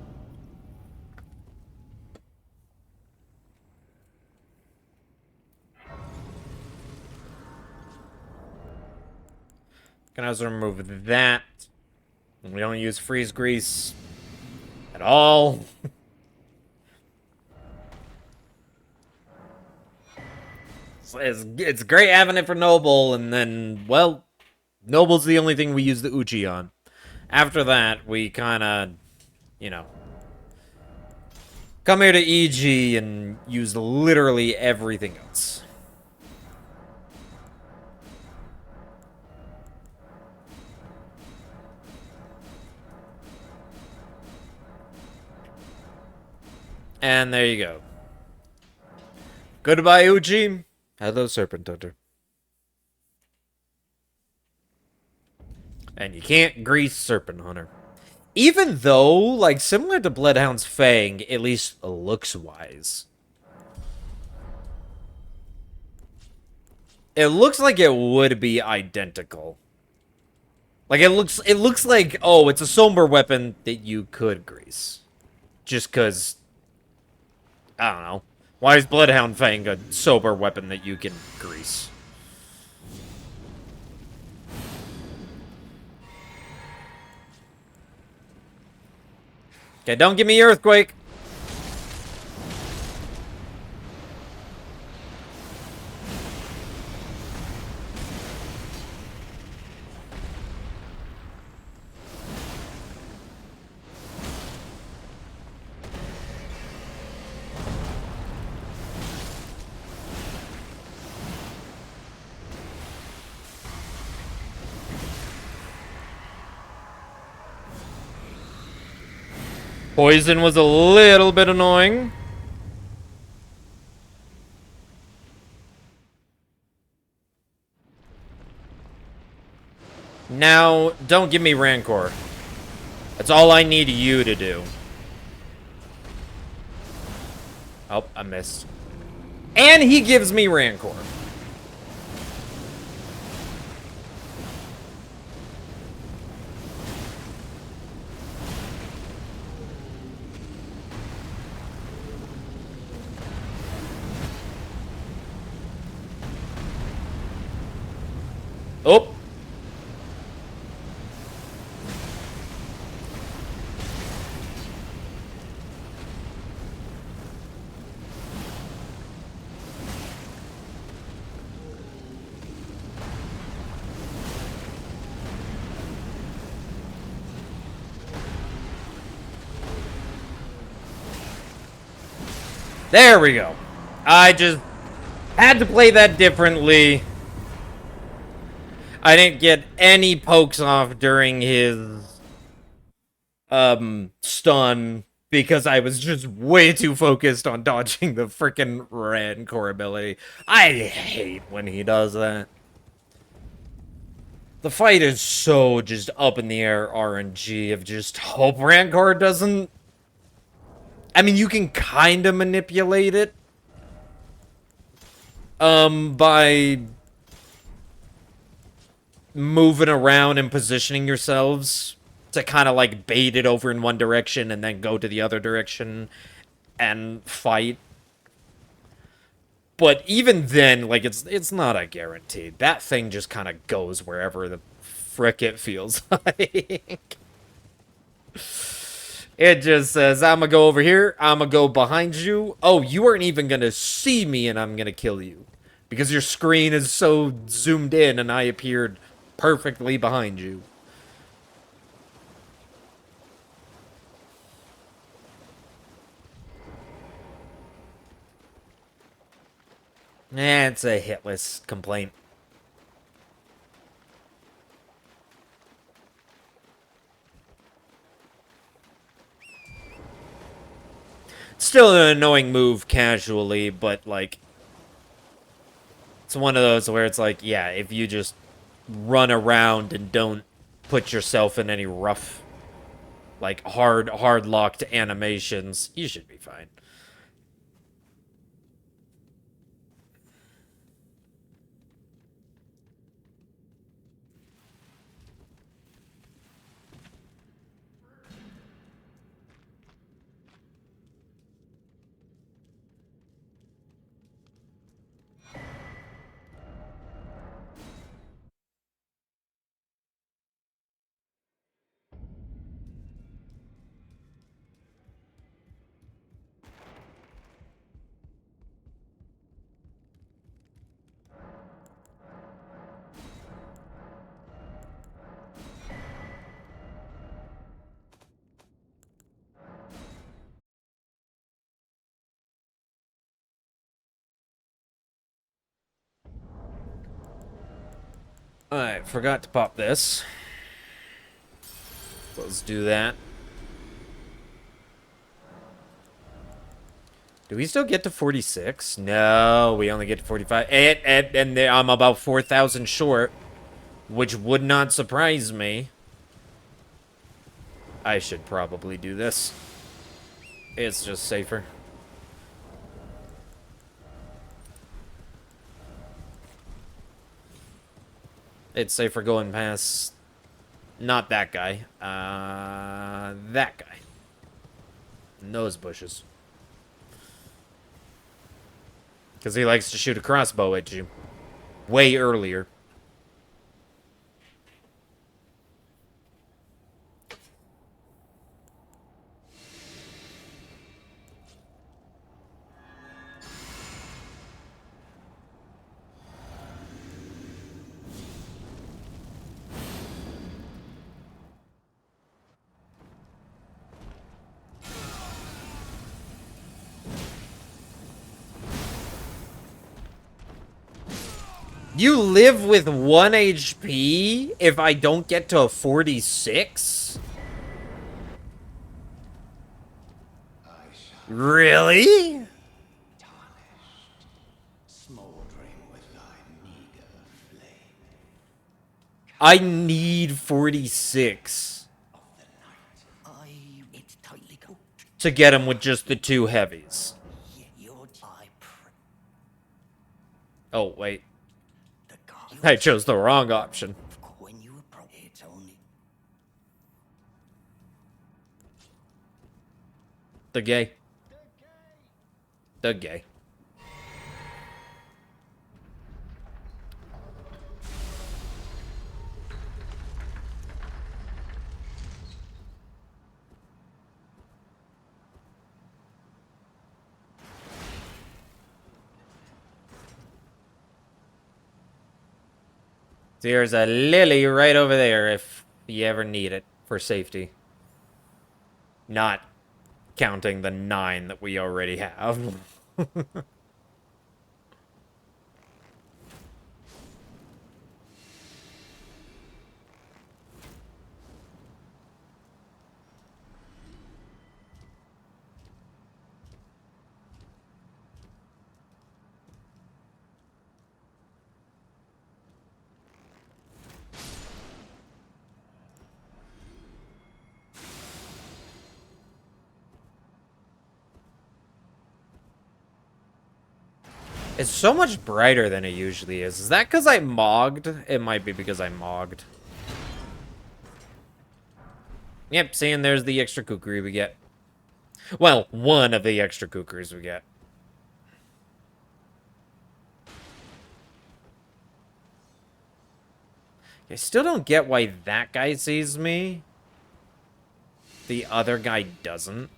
Can also remove that. We don't use freeze grease at all. It's great having it for Noble, and then, well, Noble's the only thing we use the Uchi on. After that, we kind of, you know, come here to EG and use literally everything else. And there you go. Goodbye, Uchi. Hello, Serpent Hunter. And you can't grease Serpent Hunter. Even though, like, similar to Bloodhound's Fang, at least looks-wise. It looks like it would be identical. Like, it looks like, oh, it's a somber weapon that you could grease. Just because, I don't know. Why is Bloodhound Fang a sober weapon that you can grease? Okay, don't give me Earthquake. Poison was a little bit annoying. Now, don't give me Rancor. That's all I need you to do. Oh, I missed. And he gives me Rancor. Oh. There we go. I just had to play that differently. I didn't get any pokes off during his stun because I was just way too focused on dodging the freaking Rancor ability. I hate when he does that. The fight is so just up in the air RNG of just hope Rancor doesn't. I mean, you can kind of manipulate it. By moving around and positioning yourselves to kind of like bait it over in one direction and then go to the other direction and fight. But even then, like, it's not a guarantee. That thing just kind of goes wherever the frick it feels like. It just says, I'm gonna go over here, I'm gonna go behind you. Oh, you aren't even gonna see me and I'm gonna kill you. Because your screen is so zoomed in and I appeared perfectly behind you. It's a hitless complaint. Still an annoying move casually, but like, it's one of those where it's like, yeah, if you just run around and don't put yourself in any rough, like, hard locked animations, you should be fine. Alright, forgot to pop this. Let's do that. Do we still get to 46? No, we only get to 45. And I'm about 4,000 short. which would not surprise me. I should probably do this. It's just safer. It's safer going past... Not that guy. That guy. And those bushes. Because he likes to shoot a crossbow at you. Way earlier. You live with 1 HP if I don't get to 46? Really? I need 46 to get him with just the 2 heavies. Oh, wait. I chose the wrong option. The gay. The gay. There's a lily right over there if you ever need it for safety. Not counting the 9 that we already have. It's so much brighter than it usually is. Is that because I mogged? It might be because I mogged. Yep, seeing there's the extra kukri we get. Well, one of the extra kukris we get. I still don't get why that guy sees me. The other guy doesn't.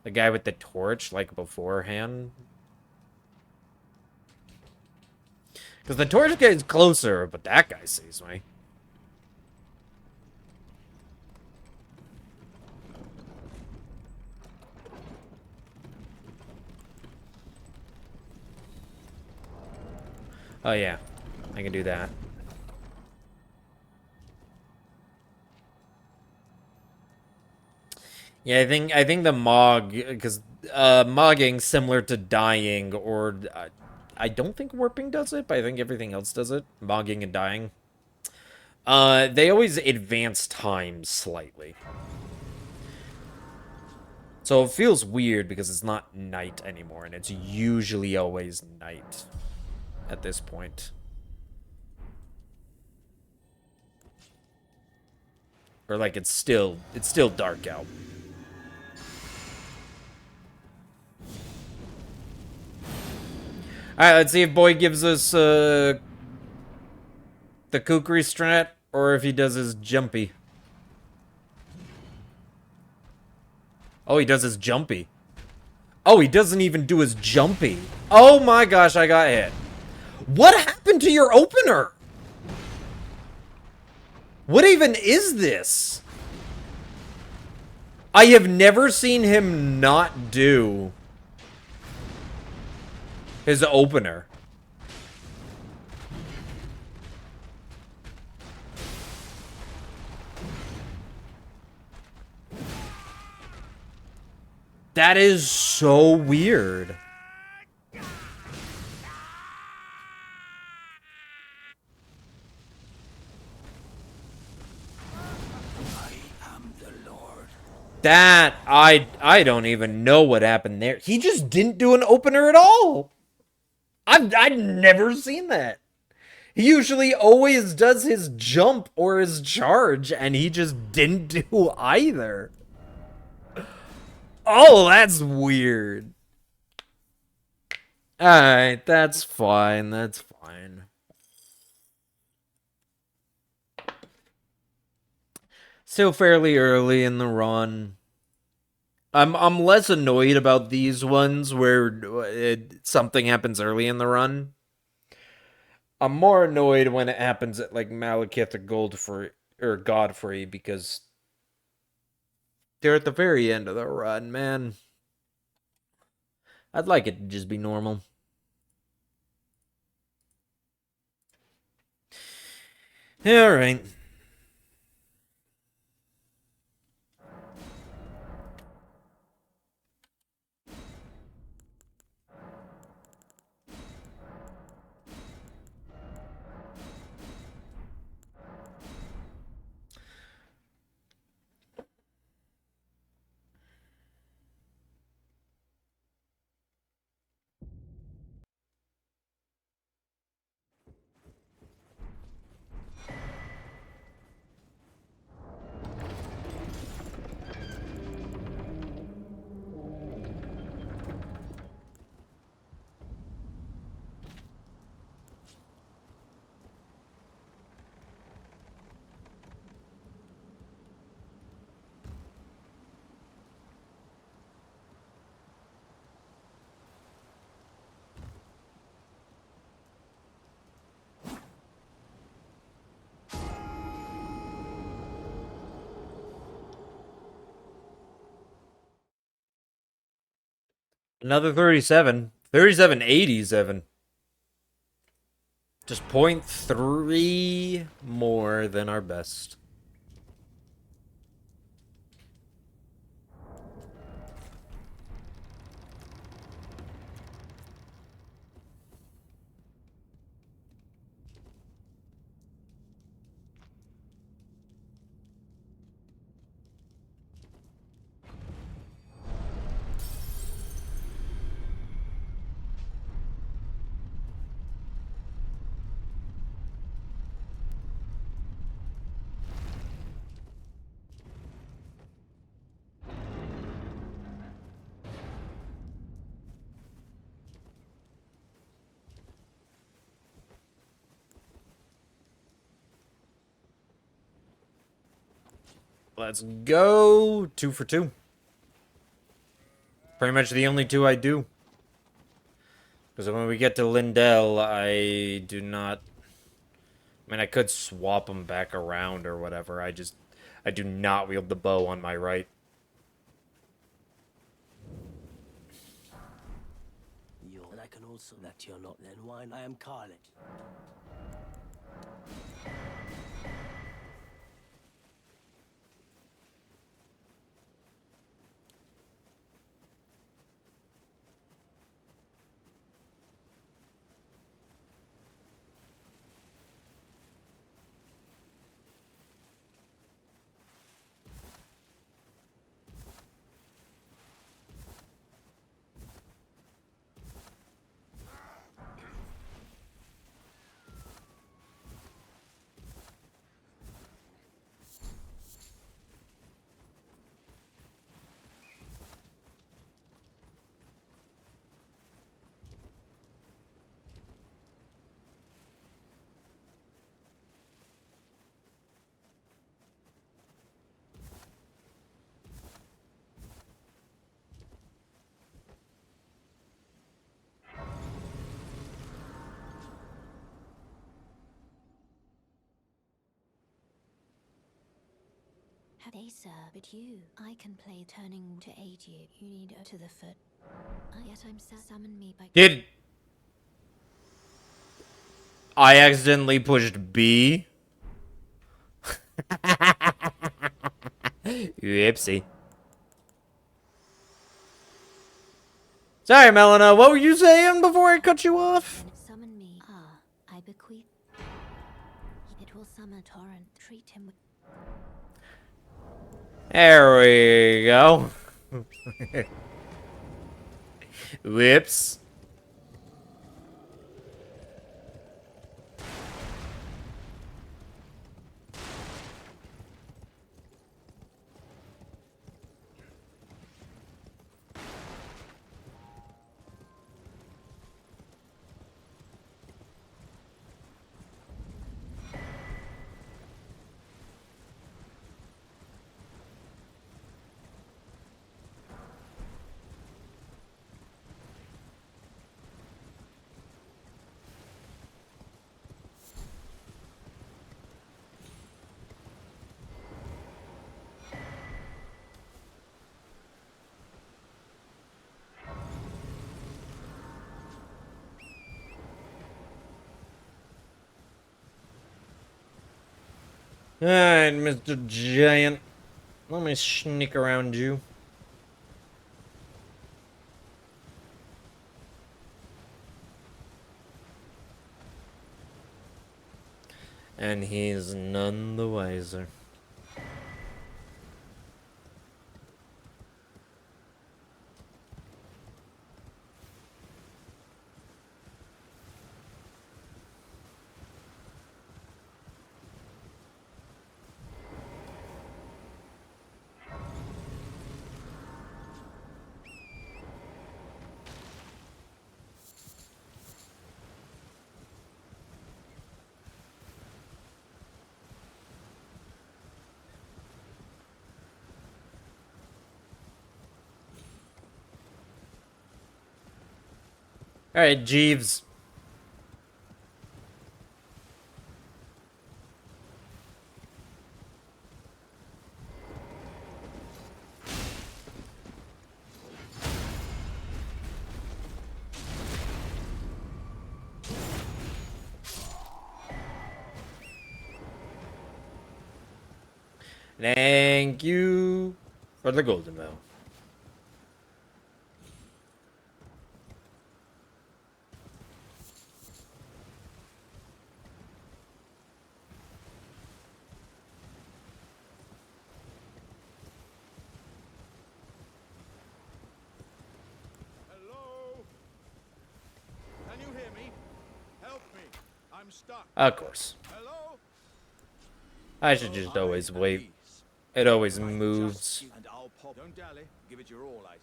The guy with the torch, like, beforehand. Because the torch guy's closer, but that guy sees me. Oh, yeah. I can do that. Yeah, I think the Mog, because mogging similar to dying, or I don't think warping does it, but I think everything else does it. Mogging and dying. They always advance time slightly. So it feels weird because it's not night anymore, and it's usually always night at this point. Or like it's still dark out. Alright, let's see if Boy gives us the kukri strat, or if he does his jumpy. Oh, he does his jumpy. Oh, he doesn't even do his jumpy. Oh my gosh, I got hit. What happened to your opener? What even is this? I have never seen him not do his opener. That is so weird. That I don't even know what happened there. He just didn't do an opener at all. I've never seen that. He usually always does his jump or his charge, and he just didn't do either. Oh, that's weird. Alright, that's fine. That's fine. Still fairly early in the run. I'm less annoyed about these ones where something happens early in the run. I'm more annoyed when it happens at like Malekith or Godfrey because they're at the very end of the run, man. I'd like it to just be normal. All right. Another 37. 3787. Just 0.3 more than our best. Let's go. 2 for 2. Pretty much the only 2 I do. Because when we get to Lindell, I do not... I mean, I could swap them back around or whatever. I do not wield the bow on my right. And I can also that you're not then wine. I am Carlet. Have they, sir, but you. I can play turning to aid you. You need to the foot. Yet I'm summon me by... Did I accidentally pushed B? Whoopsie. Sorry, Melina. What were you saying before I cut you off? Summon me. I bequeath. It will summon torrent. Treat him with... There we go. Whoops. Alright, Mr. Giant. Let me sneak around you. And he's none the wiser. Alright, Jeeves. Thank you for the golden bell. Hello? Can you hear me? Help me. I'm stuck. Of course. Hello? I should just always wait. It always moves. And I'll pop. Don't dally. Give it your all, I.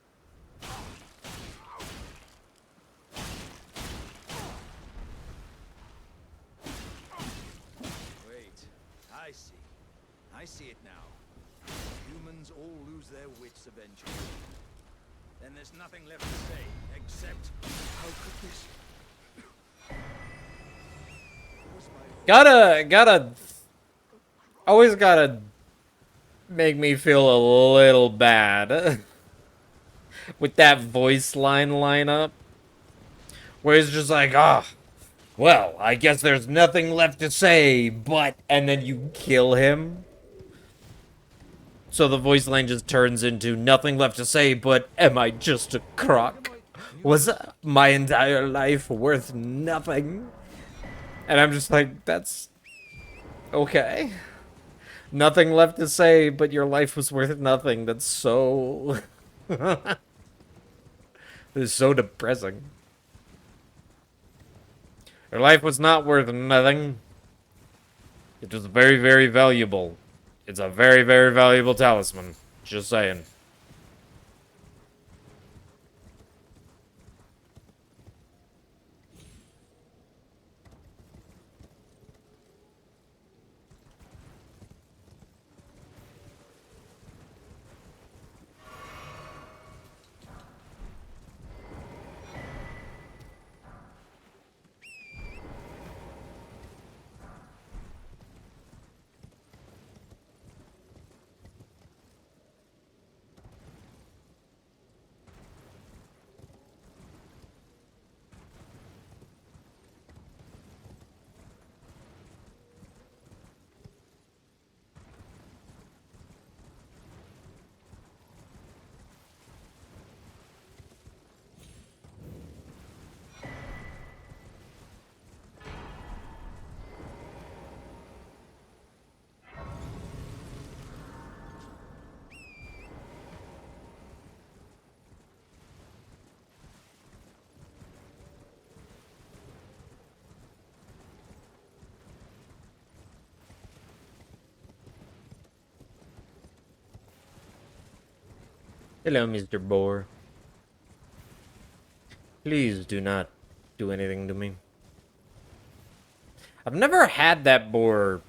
Wait. I see. I see it now. Humans all lose their wits eventually. Then there's nothing left to say, except, how could this... Was my Always gotta make me feel a little bad with that voice line up, where he's just like, ah, oh, well, I guess there's nothing left to say, but, and then you kill him. So the voice line just turns into nothing left to say, but am I just a crock? Was my entire life worth nothing? And I'm just like, that's okay. Nothing left to say, but your life was worth nothing. That's so... It's so depressing. Your life was not worth nothing. It was very, very valuable. It's a very, very valuable talisman. Just saying. Hello, Mr. Boar. Please do not do anything to me. I've never had that boar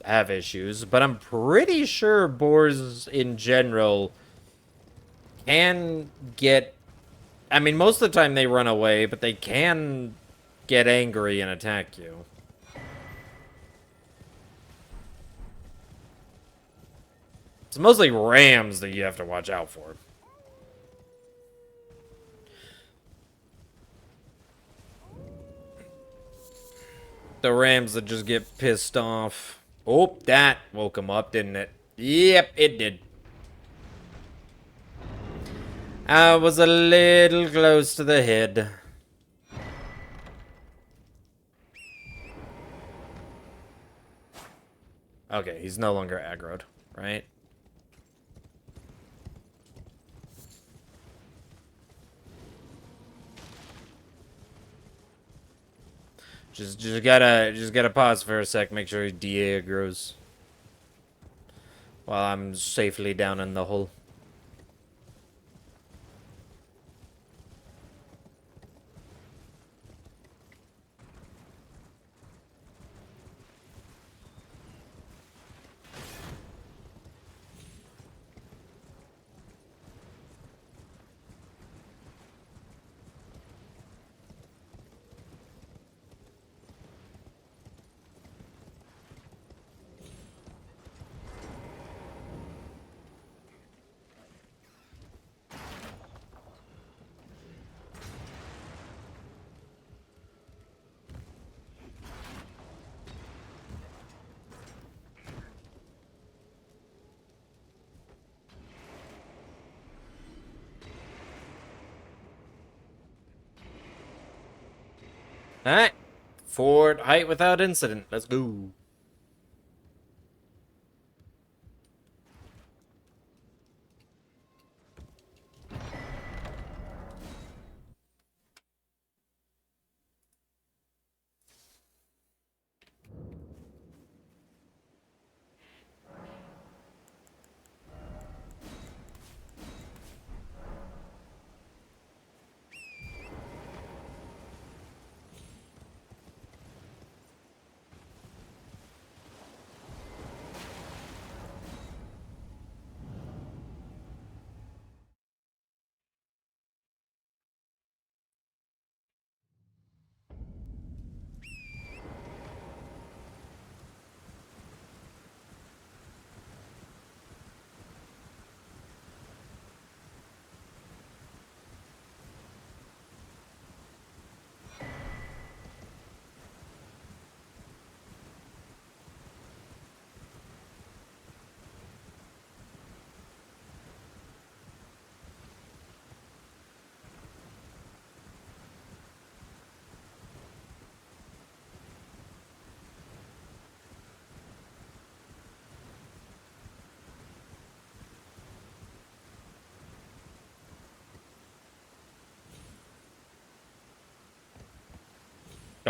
have issues, but I'm pretty sure boars in general can get... I mean, most of the time they run away, but they can get angry and attack you. It's mostly rams that you have to watch out for. The rams that just get pissed off. Oh, that woke him up, didn't it? Yep, it did. I was a little close to the head. Okay, he's no longer aggroed, right? Just gotta pause for a sec, make sure he de-aggroes. While I'm safely down in the hole. Alright. Fort height without incident. Let's go.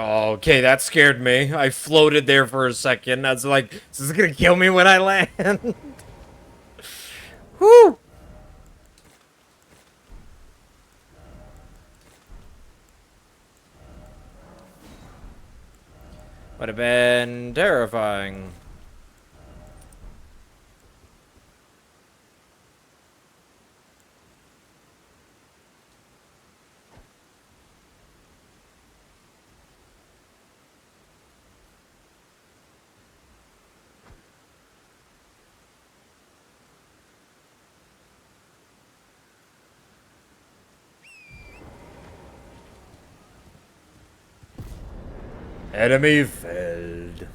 Oh, okay, that scared me. I floated there for a second. I was like, is this gonna kill me when I land? Whew! Would have been terrifying. Enemy felled.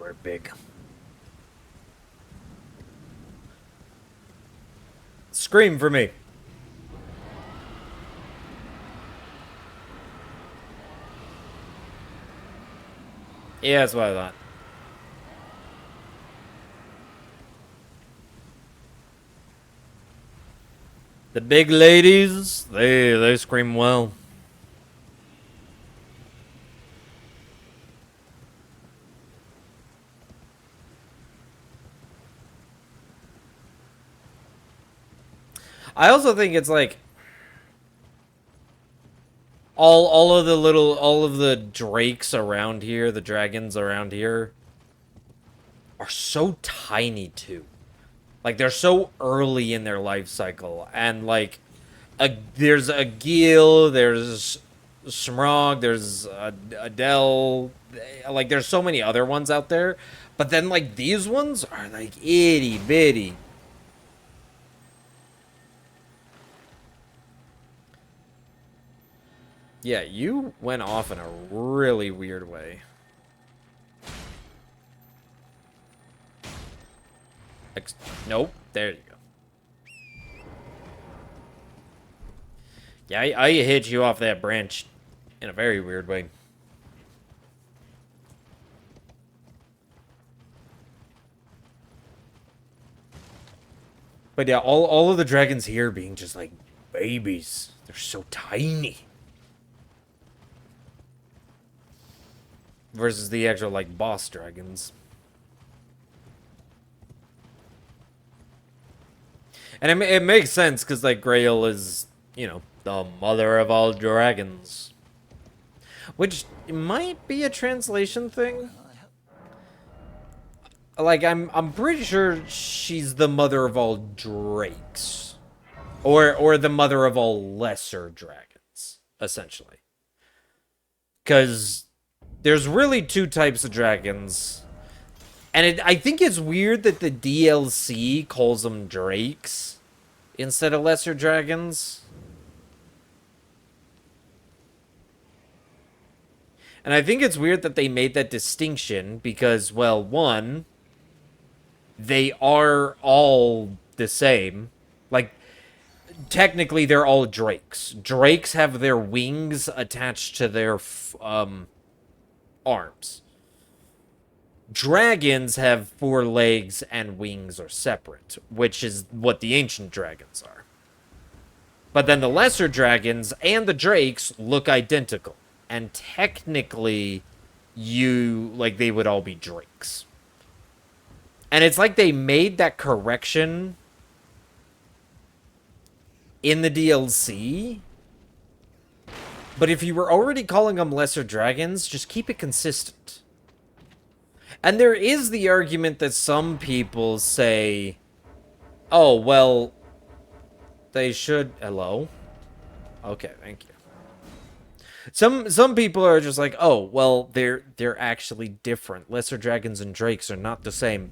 we're big. Scream for me. Yeah, that's what I thought. The big ladies, they scream well. I also think it's like all of the drakes around here, the dragons around here are so tiny too. Like they're so early in their life cycle, and like there's a Gil, there's Smrog, there's Adele, like there's so many other ones out there, but then like these ones are like itty bitty. Yeah, you went off in a really weird way. Nope, there you go. Yeah, I hit you off that branch in a very weird way. But yeah, all of the dragons here being just like babies. They're so tiny. Versus the actual like boss dragons. And it makes sense because like Grail is, you know, the mother of all dragons. Which might be a translation thing. Like I'm pretty sure she's the mother of all drakes. Or the mother of all lesser dragons, essentially. Cuz there's really two types of dragons. And I think it's weird that the DLC calls them drakes instead of lesser dragons. And I think it's weird that they made that distinction because, well, one, they are all the same. Like, technically, they're all drakes. Drakes have their wings attached to their arms. Dragons have 4 legs and wings are separate, which is what the ancient dragons are. But then the lesser dragons and the drakes look identical. And technically, they would all be drakes. And it's like they made that correction in the DLC. But if you were already calling them lesser dragons, just keep it consistent. And there is the argument that some people say, oh, well, they should... Hello? Okay, thank you. Some people are just like, oh, well, they're actually different. Lesser dragons and drakes are not the same.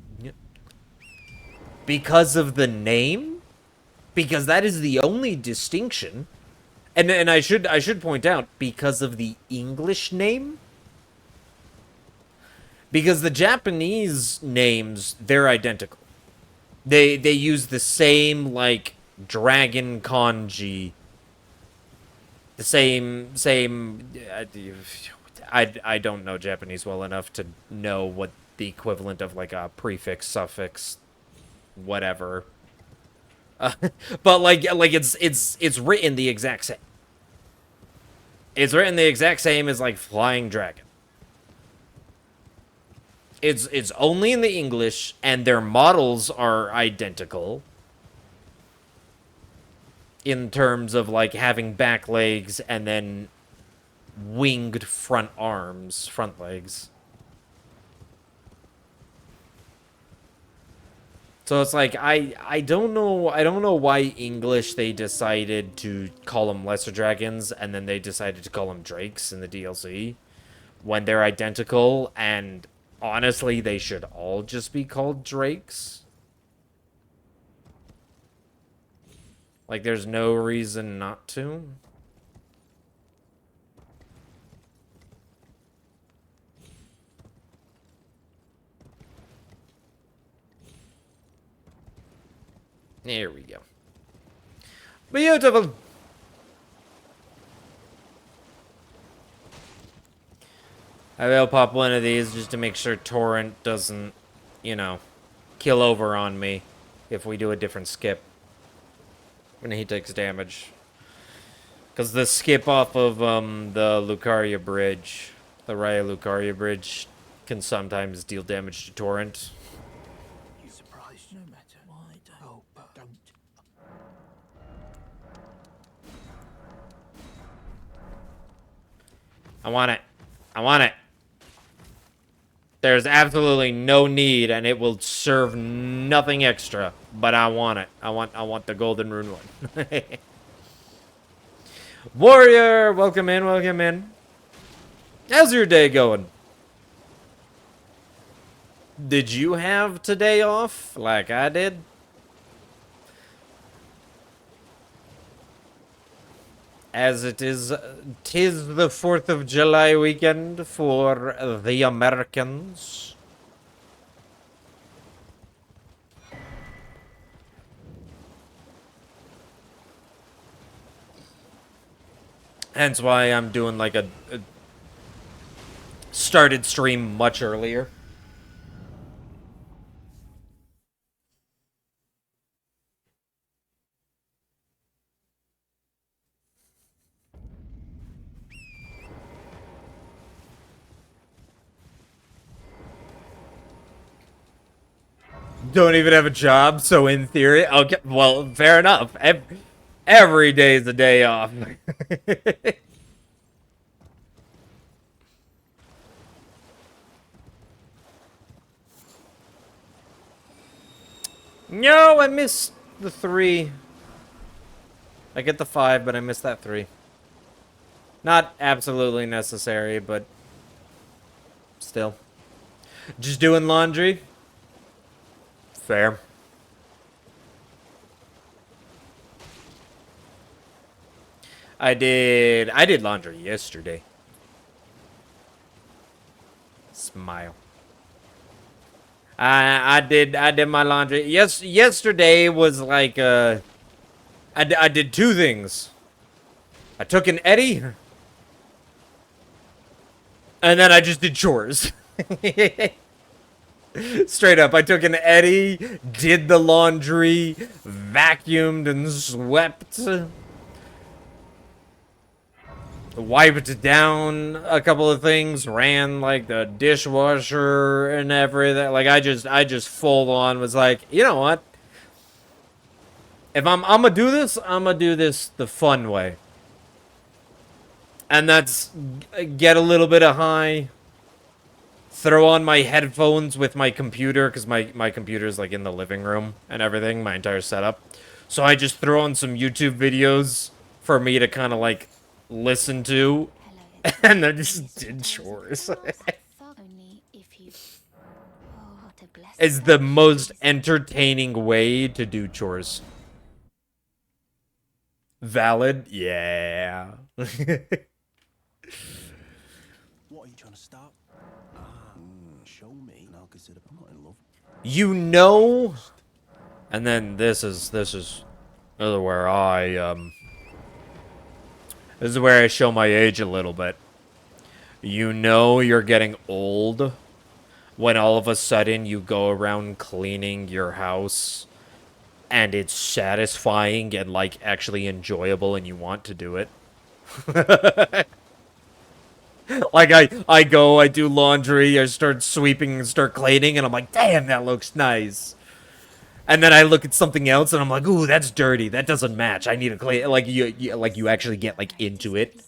Because of the name? Because that is the only distinction. And I should point out, because of the English name? Because the Japanese names, they're identical. They use the same, like, dragon kanji. The same I don't know Japanese well enough to know what the equivalent of like a prefix, suffix, whatever. But like it's written the exact same. It's written the exact same as like flying dragon. It's only in the English and their models are identical. In terms of like having back legs and then winged front arms, front legs. So it's like I don't know why English they decided to call them lesser dragons and then they decided to call them drakes in the DLC when they're identical, and honestly they should all just be called drakes. Like, there's no reason not to. There we go. Beautiful. I will pop one of these just to make sure Torrent doesn't, you know, kill over on me if we do a different skip when he takes damage. Because the skip off of the Lucaria Bridge, the Raya Lucaria Bridge, can sometimes deal damage to Torrent. You surprised no matter why don't. Oh, don't. I want it. I want it. There's absolutely no need, and it will serve nothing extra. But I want it. I want the Golden Rune one. Warrior, welcome in, welcome in. How's your day going? Did you have today off like I did? As it is, 'tis the 4th of July weekend for the Americans. Hence why I'm doing like a started stream much earlier. Don't even have a job, so in theory, okay, well, fair enough. Every day is a day off. No, I missed the 3. I get the 5, but I missed that 3. Not absolutely necessary, but still. Just doing laundry. Fair. I did laundry yesterday. Smile. I did my laundry. Yesterday was like I did 2 things. I took an Eddie, and then I just did chores. Straight up, I took an Eddie, did the laundry, vacuumed and swept, wiped down a couple of things, ran like the dishwasher and everything. Like I just full on was like, you know what? If I'm gonna do this, I'm gonna do this the fun way. And that's get a little bit of high, throw on my headphones with my computer, because my computer's like in the living room and everything, my entire setup. So I just throw on some YouTube videos for me to kind of like listen to, and then just did chores. It's the most entertaining way to do chores. Valid? Yeah. What are you trying to start? Show me, and I'll consider. I'm not in love. You know, and then this is where this is where I show my age a little bit. You know you're getting old when all of a sudden you go around cleaning your house and it's satisfying and like actually enjoyable and you want to do it. Like I go, I do laundry, I start sweeping and start cleaning, and I'm like, damn, that looks nice. And then I look at something else, and I'm like, ooh, that's dirty. That doesn't match. I need to clean. Like you actually get like into it.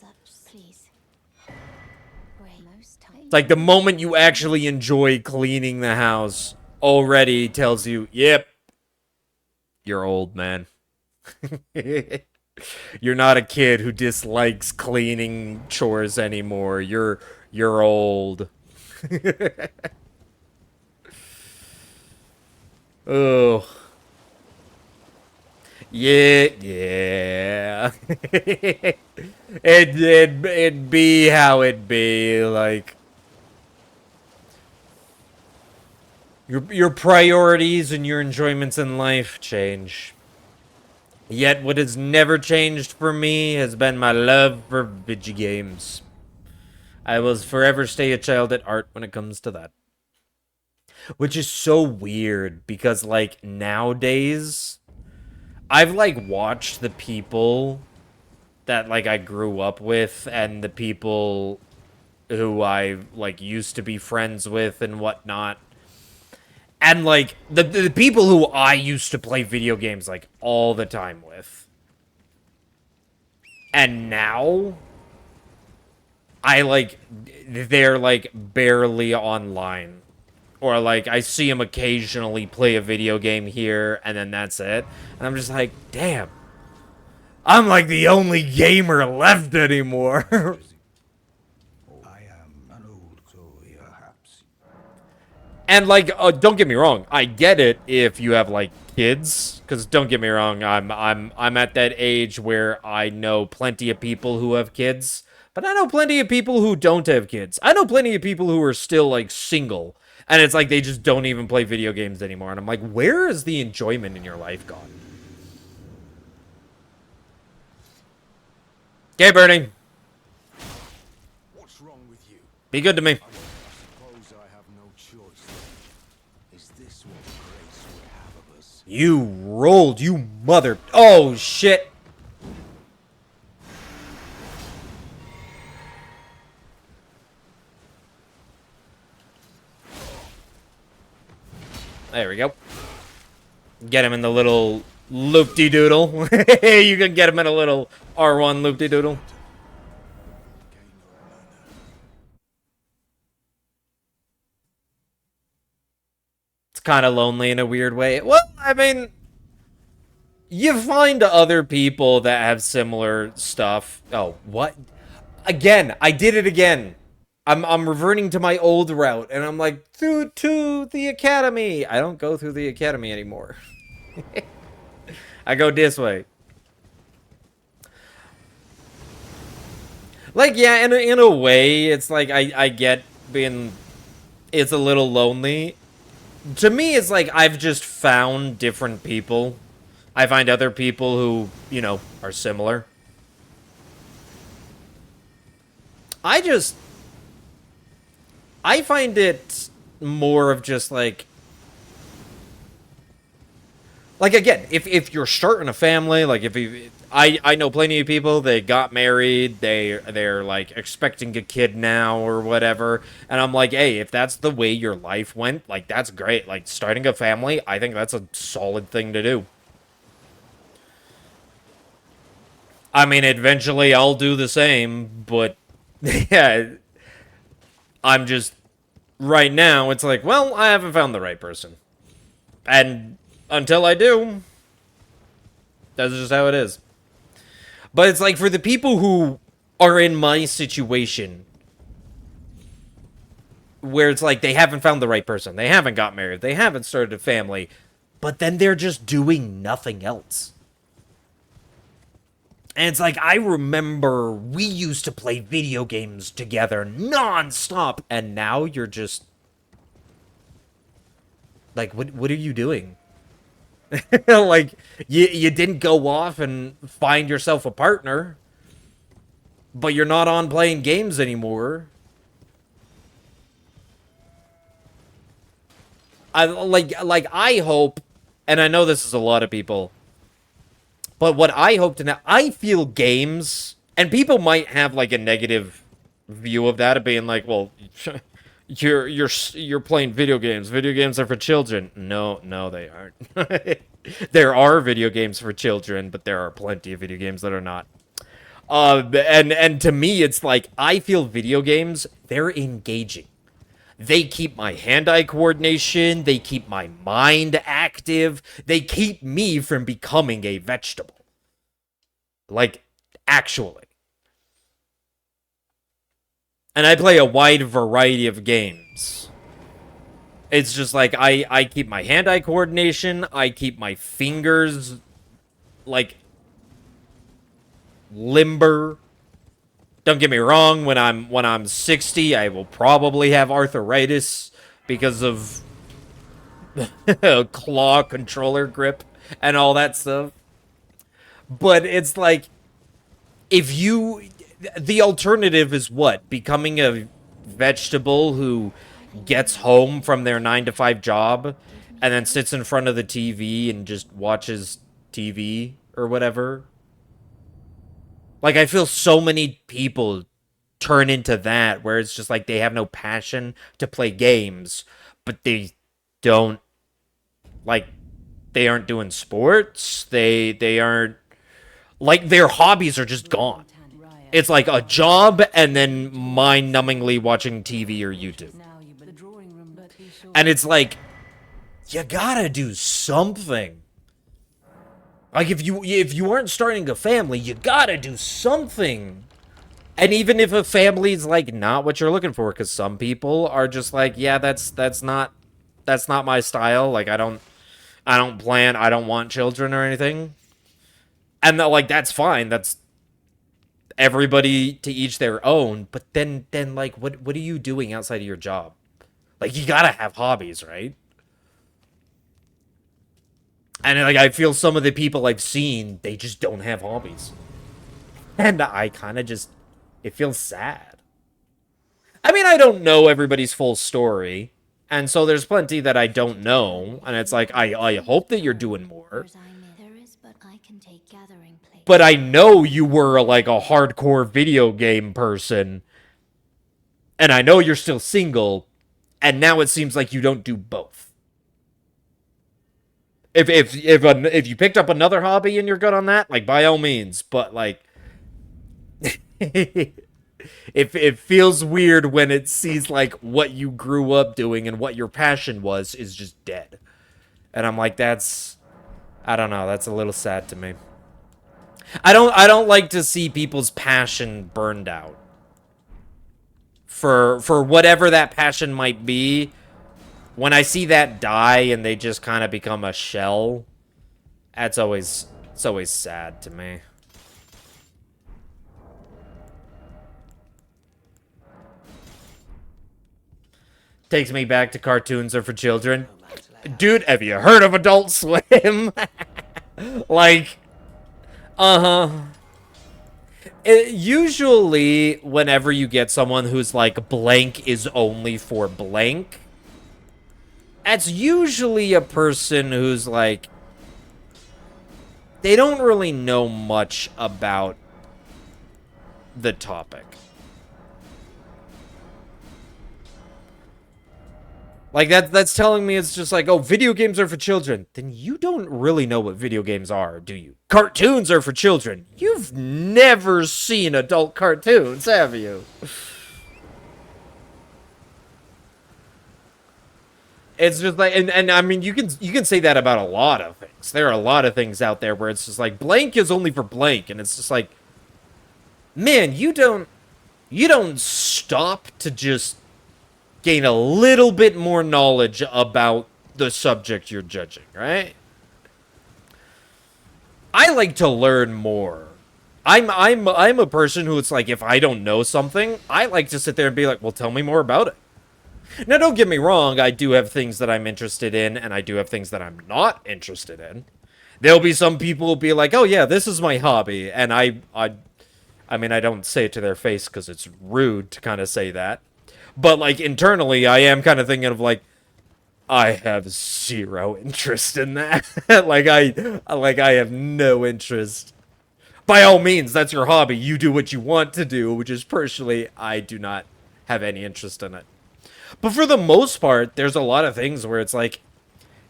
It's like the moment you actually enjoy cleaning the house already tells you, yep, you're old, man. You're not a kid who dislikes cleaning chores anymore. You're old. Oh. Yeah. It'd be how it be, like your priorities and your enjoyments in life change. Yet what has never changed for me has been my love for video games. I will forever stay a child at art when it comes to that. Which is so weird because, like, nowadays, I've, like, watched the people that, like, I grew up with and the people who I, like, used to be friends with and whatnot. And, like, the people who I used to play video games, like, all the time with. And now, they're, like, barely online. Or, like, I see them occasionally play a video game here, and then that's it. And I'm just like, damn. I'm, like, the only gamer left anymore. I am an old toy, perhaps. And, like, don't get me wrong. I get it if you have, like, kids. Because, don't get me wrong, I'm at that age where I know plenty of people who have kids. But I know plenty of people who don't have kids. I know plenty of people who are still, like, single. And it's like they just don't even play video games anymore. And I'm like, where is the enjoyment in your life gone? Okay, Bernie. What's wrong with you? Be good to me. I suppose I have no choice. Is this what grace would have of us? You rolled, you mother. Oh, shit. There we go. Get him in the little loop-de-doodle. You can get him in a little R1 loop-de-doodle. It's kind of lonely in a weird way. Well, I mean, you find other people that have similar stuff. Oh, what? Again, I did it again. I'm reverting to my old route, and I'm like, through to the academy. I don't go through the academy anymore. I go this way. Like, yeah, in a way, it's like, I get being, it's a little lonely. To me, it's like, I've just found different people. I find other people who, you know, are similar. I find it more of just like again, if you're starting a family, like if you, I know plenty of people, they got married, they're like expecting a kid now or whatever, and I'm like, hey, if that's the way your life went, like that's great. Like starting a family, I think that's a solid thing to do. I mean, eventually I'll do the same, but yeah, I'm just right now, it's like, well, I haven't found the right person. And until I do, that's just how it is. But it's like for the people who are in my situation, where it's like they haven't found the right person, they haven't got married, they haven't started a family, but then they're just doing nothing else. And it's like, I remember we used to play video games together non-stop, and now you're just... Like, what are you doing? Like, you didn't go off and find yourself a partner, but you're not on playing games anymore. I hope, and I know this is a lot of people, but what I hope to now, I feel games, and people might have like a negative view of that, of being like, well, you're playing video games. Video games are for children. No, they aren't. There are video games for children, but there are plenty of video games that are not. And to me, it's like, I feel video games, they're engaging. They keep my hand-eye coordination. They keep my mind active. They keep me from becoming a vegetable. Like, actually. And I play a wide variety of games. It's just like, I keep my hand-eye coordination. I keep my fingers, like, limber. Don't get me wrong, when I'm 60, I will probably have arthritis because of claw controller grip and all that stuff. But it's like, if you, the alternative is what? Becoming a vegetable who gets home from their 9 to 5 job and then sits in front of the TV and just watches TV or whatever. Like, I feel so many people turn into that, where it's just like they have no passion to play games, but don't, like, they aren't doing sports. They aren't, like, their hobbies are just gone. It's like a job and then mind-numbingly watching TV or YouTube. Now you the drawing room, but be sure. And it's like, you gotta do something. Like, if you aren't starting a family, you gotta do something. And even if a family's like not what you're looking for, because some people are just like, yeah, that's not my style. Like, I don't want children or anything. And they're like, that's fine. That's everybody to each their own. But then like, what are you doing outside of your job? Like, you gotta have hobbies, right? And like, I feel some of the people I've seen, they just don't have hobbies. And I kind of just, it feels sad. I mean, I don't know everybody's full story. And so there's plenty that I don't know. And it's like, I hope that you're doing more. There is, but I can take gathering place. But I know you were like a hardcore video game person. And I know you're still single. And now it seems like you don't do both. If you picked up another hobby and you're good on that, like, by all means. But like, it feels weird when it sees like what you grew up doing and what your passion was is just dead. And I'm like, I don't know, that's a little sad to me. I don't like to see people's passion burned out. For whatever that passion might be, when I see that die and they just kind of become a shell, it's always sad to me. Takes me back to cartoons are for children. Dude, have you heard of Adult Swim? Like, usually, whenever you get someone who's like, blank is only for blank, that's usually a person who's like, they don't really know much about the topic. Like, that's telling me it's just like, oh, video games are for children. Then you don't really know what video games are, do you? Cartoons are for children. You've never seen adult cartoons, have you? It's just like, and I mean, you can say that about a lot of things. There are a lot of things out there where it's just like, blank is only for blank, and it's just like, man, you don't stop to just gain a little bit more knowledge about the subject you're judging, right? I like to learn more. I'm a person who, it's like, if I don't know something, I like to sit there and be like, well, tell me more about it. Now, don't get me wrong, I do have things that I'm interested in, and I do have things that I'm not interested in. There'll be some people who'll be like, oh yeah, this is my hobby, and I mean, I don't say it to their face because it's rude to kind of say that. But, like, internally, I am kind of thinking of, like, I have zero interest in that. like, I have no interest. By all means, that's your hobby. You do what you want to do, which is, personally, I do not have any interest in it. But for the most part, there's a lot of things where it's like,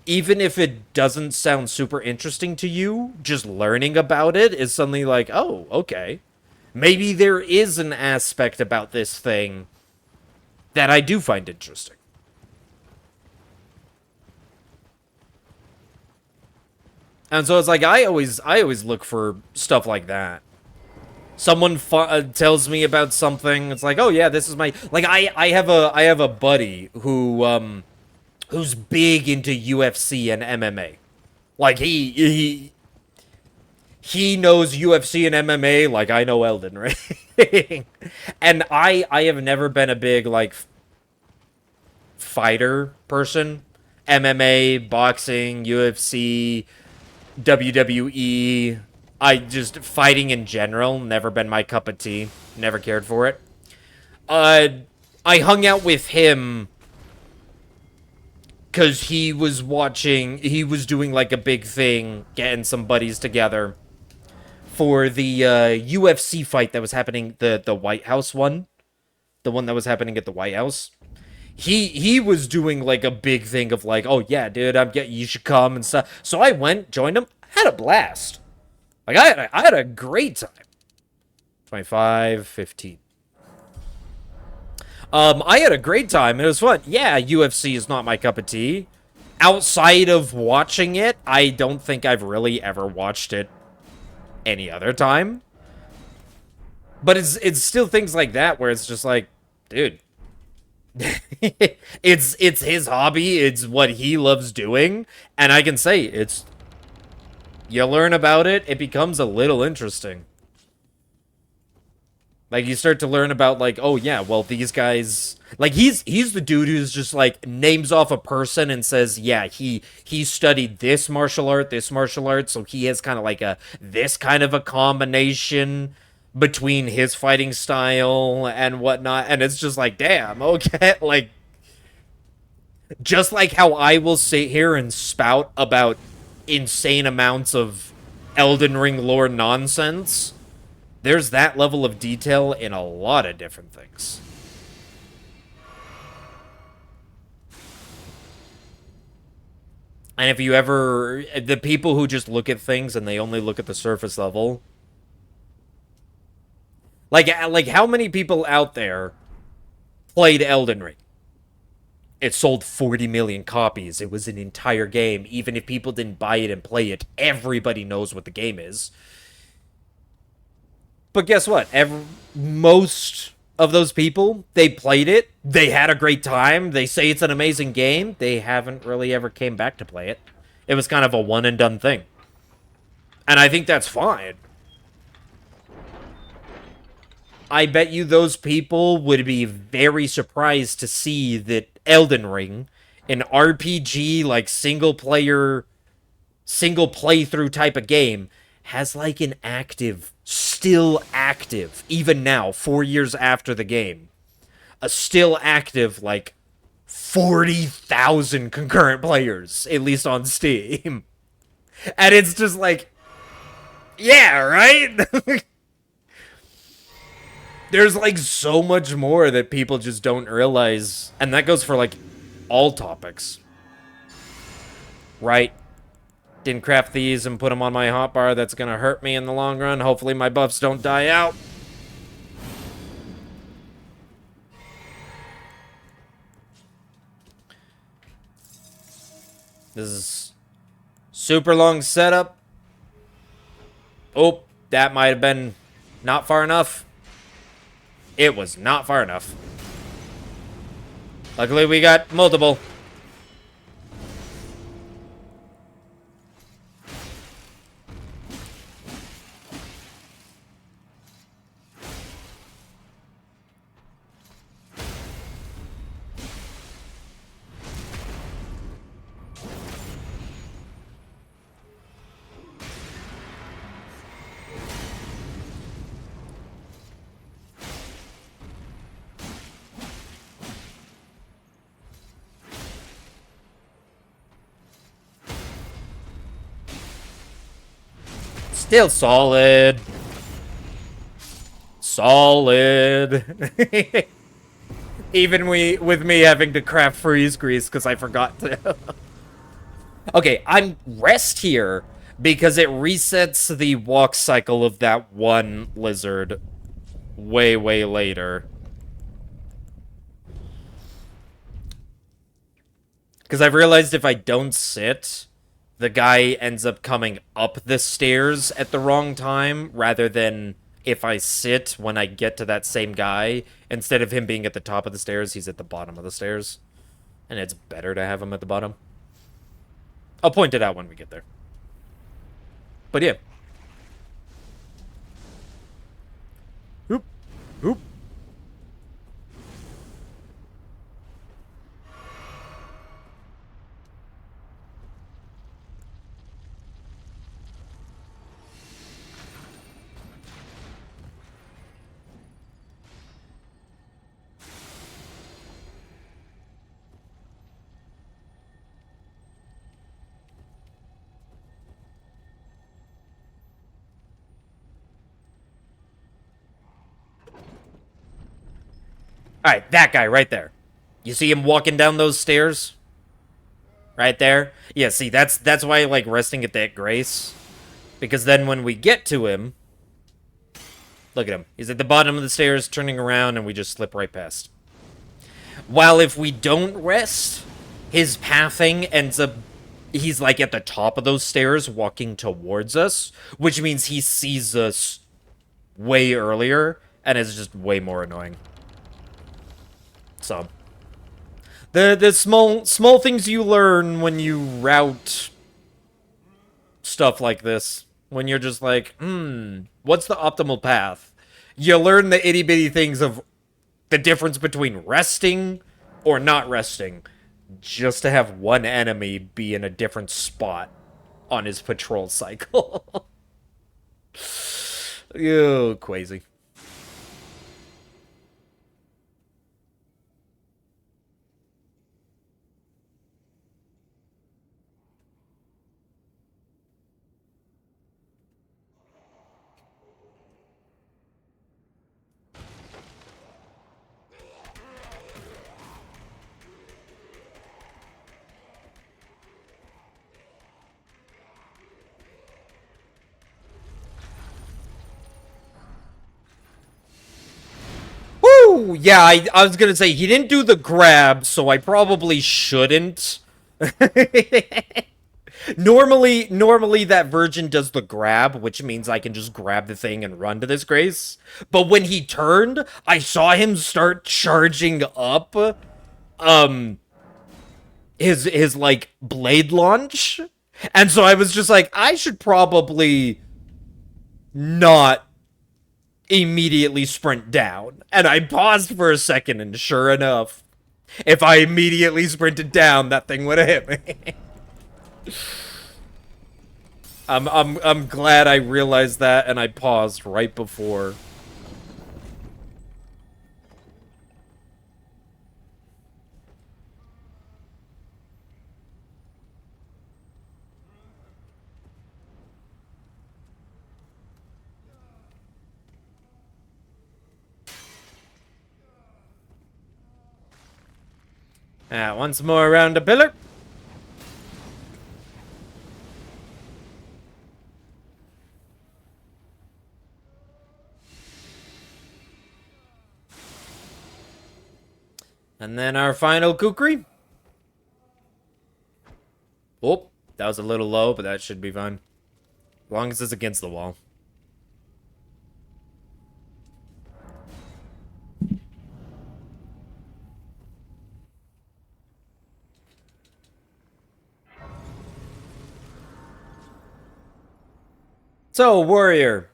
even if it doesn't sound super interesting to you, just learning about it is suddenly like, oh, okay. Maybe there is an aspect about this thing that I do find interesting. And so it's like, I always look for stuff like that. Someone tells me about something, it's like, oh yeah, this is my, like, I have a buddy who who's big into UFC and MMA. Like, he knows UFC and MMA like I know Elden Ring. And I have never been a big, like, fighter person. MMA, boxing, UFC, WWE, I just, fighting in general, never been my cup of tea. Never cared for it. I hung out with him because he was doing like a big thing, getting some buddies together for the UFC fight that was happening, the White House one. The one that was happening at the White House. He was doing like a big thing of like, oh yeah, dude, you should come and stuff. So I went, joined him, had a blast. Like I had a great time. 25, 15. I had a great time. It was fun. Yeah, UFC is not my cup of tea. Outside of watching it, I don't think I've really ever watched it any other time. But it's still things like that where it's just like, dude, it's his hobby, it's what he loves doing, and I can say you learn about it, it becomes a little interesting. Like, you start to learn about, like, oh yeah, well, these guys, like, he's the dude who's just like names off a person and says, yeah, he studied this martial art, so he has kind of like this kind of a combination between his fighting style and whatnot, and it's just like, damn, okay, like, just like how I will sit here and spout about insane amounts of Elden Ring lore nonsense, there's that level of detail in a lot of different things. And if you ever, the people who just look at things and they only look at the surface level, like how many people out there played Elden Ring? It sold 40 million copies. It was an entire game. Even if people didn't buy it and play it, everybody knows what the game is. But guess what? Most of those people, they played it. They had a great time. They say it's an amazing game. They haven't really ever came back to play it. It was kind of a one and done thing. And I think that's fine. I bet you those people would be very surprised to see that Elden Ring, an RPG, like, single playthrough type of game, has, like, an still active, even now, 4 years after the game, a still active, like, 40,000 concurrent players, at least on Steam. And it's just like, yeah, right? There's, like, so much more that people just don't realize. And that goes for, like, all topics. Right? Didn't craft these and put them on my hotbar. That's gonna hurt me in the long run. Hopefully my buffs don't die out. This is super long setup. Oh, that might have been not far enough. It was not far enough. Luckily, we got multiple. Still solid. Solid. Even with me having to craft freeze grease because I forgot to. Okay, I'm rest here because it resets the walk cycle of that one lizard way, way later. Because I've realized if I don't sit, the guy ends up coming up the stairs at the wrong time, rather than if I sit when I get to that same guy, instead of him being at the top of the stairs, he's at the bottom of the stairs. And it's better to have him at the bottom. I'll point it out when we get there. But yeah. Oop. Oop. Alright, that guy right there. You see him walking down those stairs? Right there? Yeah, see, that's why I like resting at that grace. Because then when we get to him... Look at him. He's at the bottom of the stairs, turning around, and we just slip right past. While if we don't rest, his pathing ends up... He's, like, at the top of those stairs, walking towards us, which means he sees us way earlier, and is just way more annoying. So... The small things you learn when you route stuff like this. When you're just like, what's the optimal path? You learn the itty-bitty things of the difference between resting or not resting. Just to have one enemy be in a different spot on his patrol cycle. Ew, crazy. Woo! Yeah, I was gonna say, he didn't do the grab, so I probably shouldn't. Normally that version does the grab, which means I can just grab the thing and run to this grace. But when he turned, I saw him start charging up, his like, blade launch. And so I was just like, I should probably not immediately sprint down. And I paused for a second, and sure enough, if I immediately sprinted down, that thing would have hit me. I'm glad I realized that, and I paused right before. Once more around the pillar. And then our final kukri. Oh, that was a little low, but that should be fine. As long as it's against the wall. So, warrior,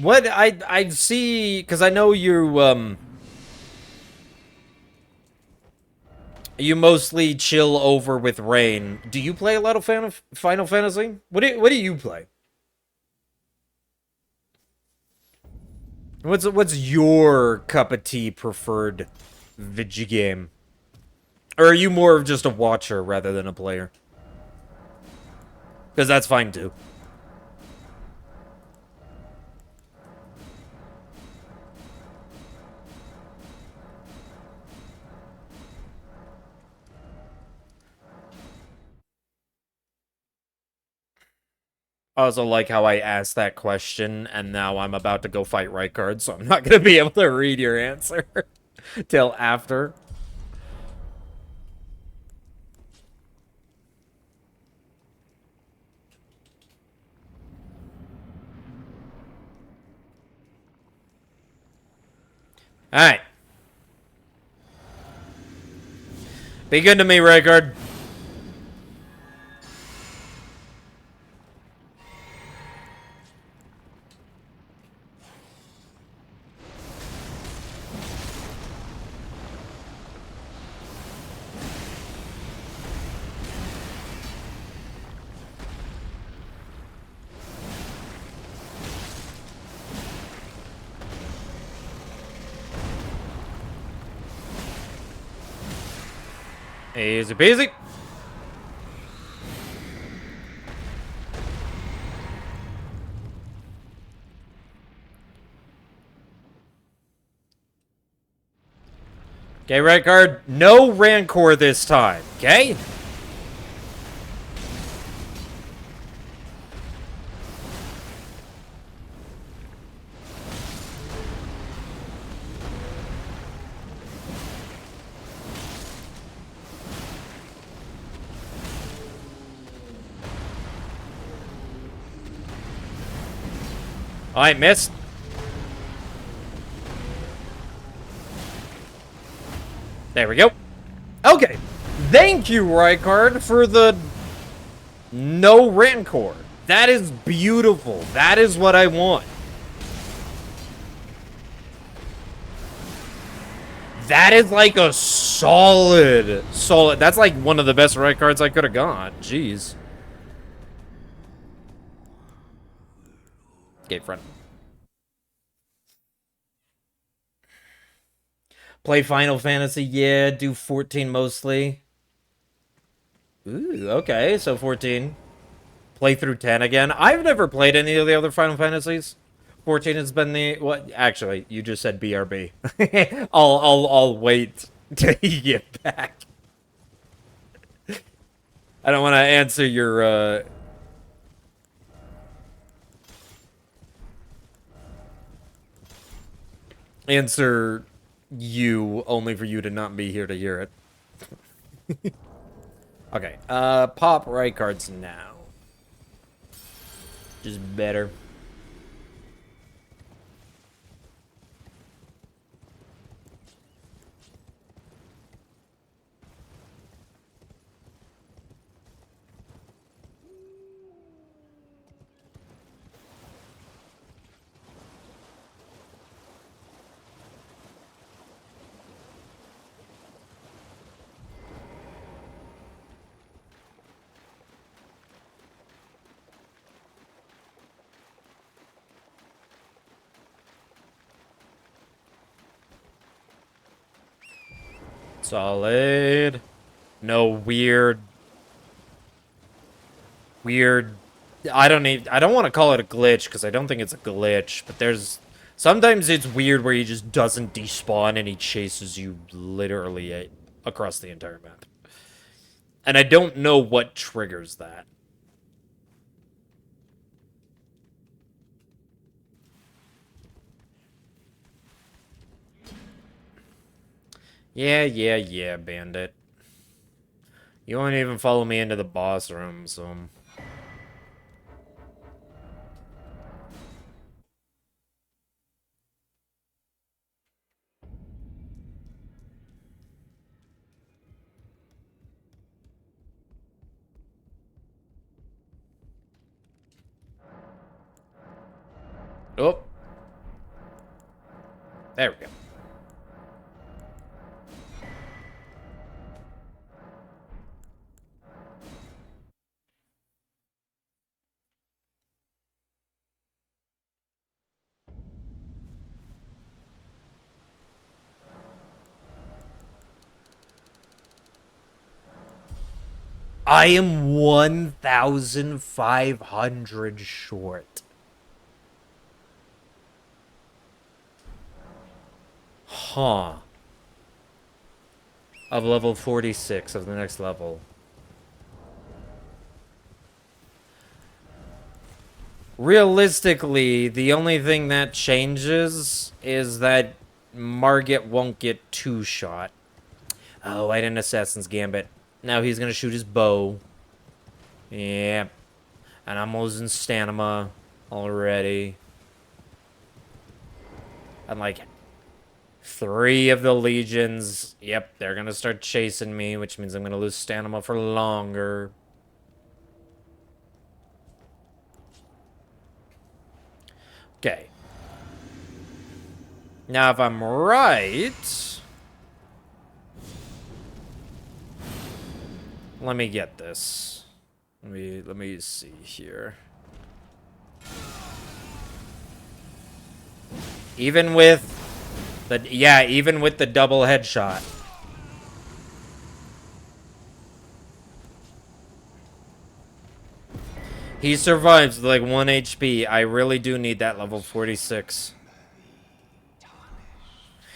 what I see, because I know you mostly chill over with Rain. Do you play a lot of Final Fantasy? What do you play? What's your cup of tea preferred video game? Or are you more of just a watcher rather than a player? Because that's fine too. I also like how I asked that question, and now I'm about to go fight Rykard, so I'm not going to be able to read your answer till after. Alright. Be good to me, Rykard. Easy peasy. Okay, right guard. No Rancor this time, okay? I missed. There we go. Okay. Thank you, Rykard, for the no Rancor. That is beautiful. That is what I want. That is like a solid. That's like one of the best Rykards I could have got. Jeez. Gate front. Play Final Fantasy, yeah. Do 14 mostly. Ooh, okay, so 14. Play through 10 again. I've never played any of the other Final Fantasies. 14 has been the what? Actually, you just said BRB. I'll wait till you get back. I don't want to answer your answer you only for you to not be here to hear it. Okay, pop right cards now. Just better. Solid. No weird. I don't want to call it a glitch because I don't think it's a glitch, but sometimes it's weird where he just doesn't despawn and he chases you literally across the entire map. And I don't know what triggers that. Yeah, bandit. You won't even follow me into the boss room, so... Oh. There we go. I am 1,500 short. Huh. Of level 46 of the next level. Realistically, the only thing that changes is that Margit won't get two-shot. Oh, I did an Assassin's Gambit. Now he's gonna shoot his bow. Yeah. And I'm losing stamina already. And like 3 of the legions, yep, they're gonna start chasing me, which means I'm gonna lose stamina for longer. Okay. Now, if I'm right... Let me get this. Let me see here. Even with the double headshot. He survives with like 1 HP. I really do need that level 46.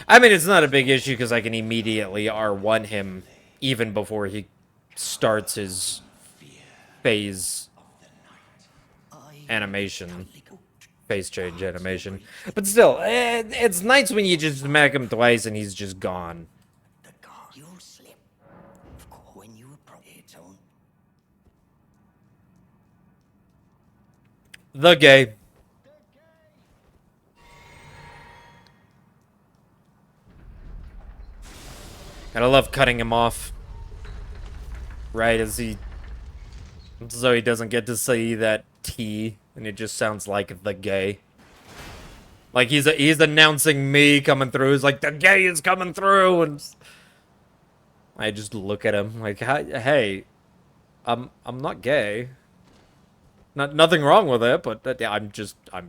I mean, it's not a big issue because I can immediately R1 him even before he starts his phase animation. Face change animation. But still, it's nice when you just smack him twice and he's just gone. The guard. You'll slip. Of course, when you approach its own. The gay. Gotta love cutting him off. Right as he... So he doesn't get to say that T, and it just sounds like the gay. Like he's announcing me coming through. He's like, the gay is coming through, and I just look at him like, hey, I'm not gay. Nothing wrong with it, but I'm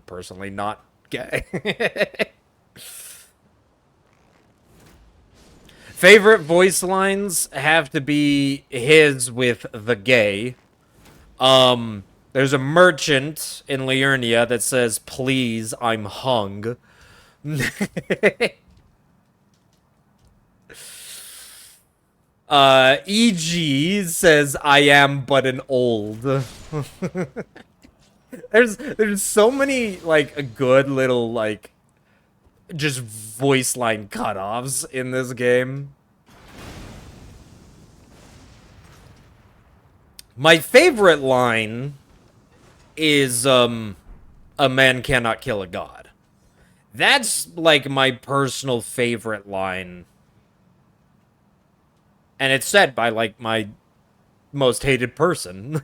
personally not gay. Favorite voice lines have to be his with the gay. There's a merchant in Liurnia that says, please, I'm hung. EG says, I am but an old. There's so many, like, a good little, like, just voice line cutoffs in this game. My favorite line is, a man cannot kill a god. That's, like, my personal favorite line. And it's said by, like, my most hated person.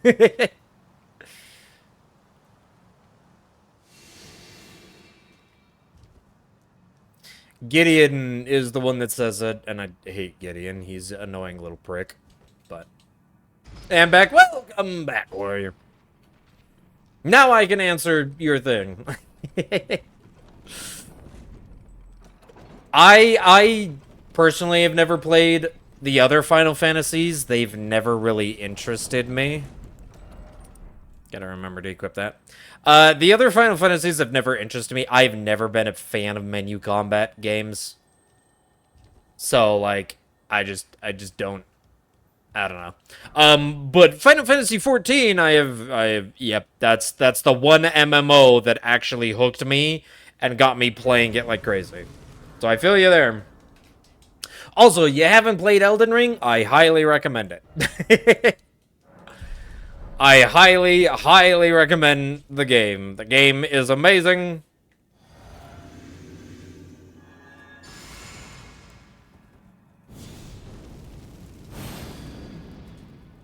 Gideon is the one that says it, and I hate Gideon. He's an annoying little prick. But... And back. Welcome back, warrior. Now I can answer your thing. I personally have never played the other Final Fantasies. They've never really interested me. Gotta remember to equip that. The other Final Fantasies have never interested me. I've never been a fan of menu combat games. So, like, I just don't... I don't know. But Final Fantasy 14, yep, that's the one MMO that actually hooked me and got me playing it like crazy. So I feel you there. Also, you haven't played Elden Ring? I highly recommend it. I highly, highly recommend the game. The game is amazing.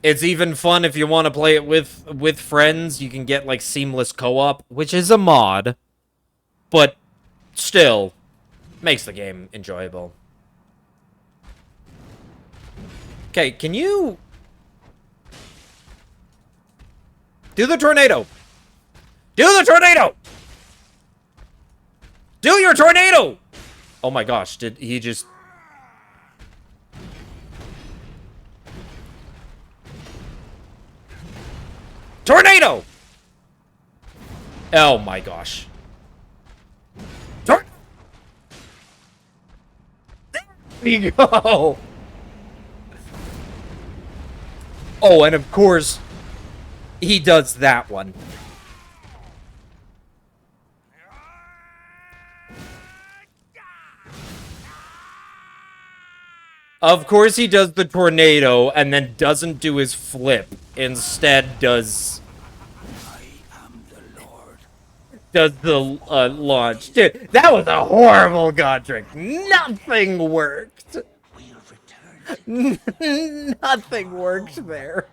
It's even fun if you want to play it with friends. You can get, like, seamless co-op, which is a mod. But still, makes the game enjoyable. Okay, can you... Do the tornado! Do the tornado! Do your tornado! Oh my gosh, did he just... Tornado! Oh my gosh. There you go! Oh, and of course, he does that one. Of course he does the tornado and then doesn't do his flip. Instead does... Does the launch. Dude, that was a horrible god trick. Nothing worked. Nothing worked there.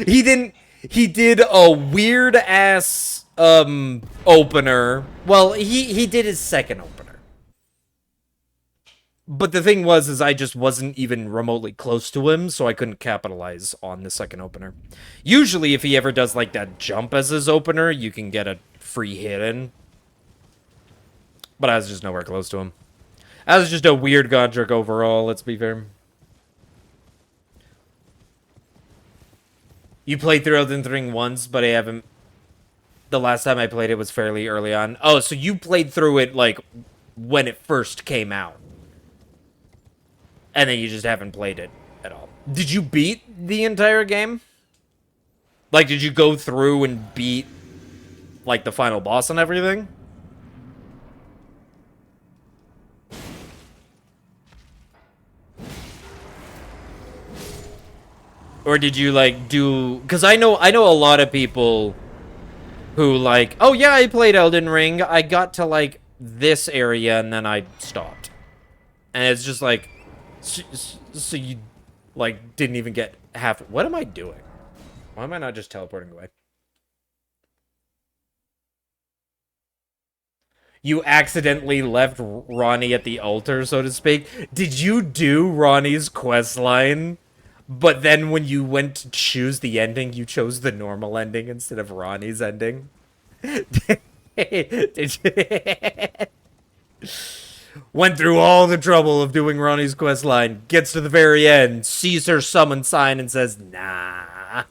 He didn't... He did a weird ass opener. Well, he did his second opener. But the thing was, is I just wasn't even remotely close to him, so I couldn't capitalize on the second opener. Usually, if he ever does, like, that jump as his opener, you can get a free hit in. But I was just nowhere close to him. That was just a weird god trick overall, let's be fair. You played through Elden Ring once, but I haven't The last time I played it was fairly early on. Oh, so you played through it, like, when it first came out. And then you just haven't played it at all. Did you beat the entire game? Like, did you go through and beat, like, the final boss and everything? Or did you, like, do... Because I know a lot of people who, like, oh, yeah, I played Elden Ring. I got to, like, this area, and then I stopped. And it's just, like... So you, like, didn't even get half... What am I doing? Why am I not just teleporting away? You accidentally left Ronnie at the altar, so to speak. Did you do Ronnie's quest line? But then when you went to choose the ending, you chose the normal ending instead of Ronnie's ending? Did you... Went through all the trouble of doing Ronnie's quest line, gets to the very end, sees her summon sign and says, nah.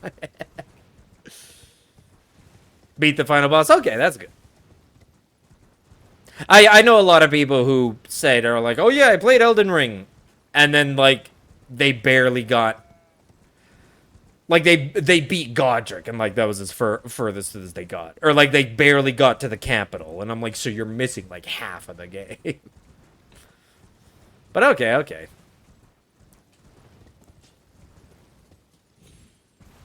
Beat the final boss? Okay, that's good. I know a lot of people who say, they're like, oh yeah, I played Elden Ring. And then, like, they barely got... Like, they beat Godric, and, like, that was as furthest as they got. Or, like, they barely got to the capital. And I'm like, so you're missing, like, half of the game. But okay, okay.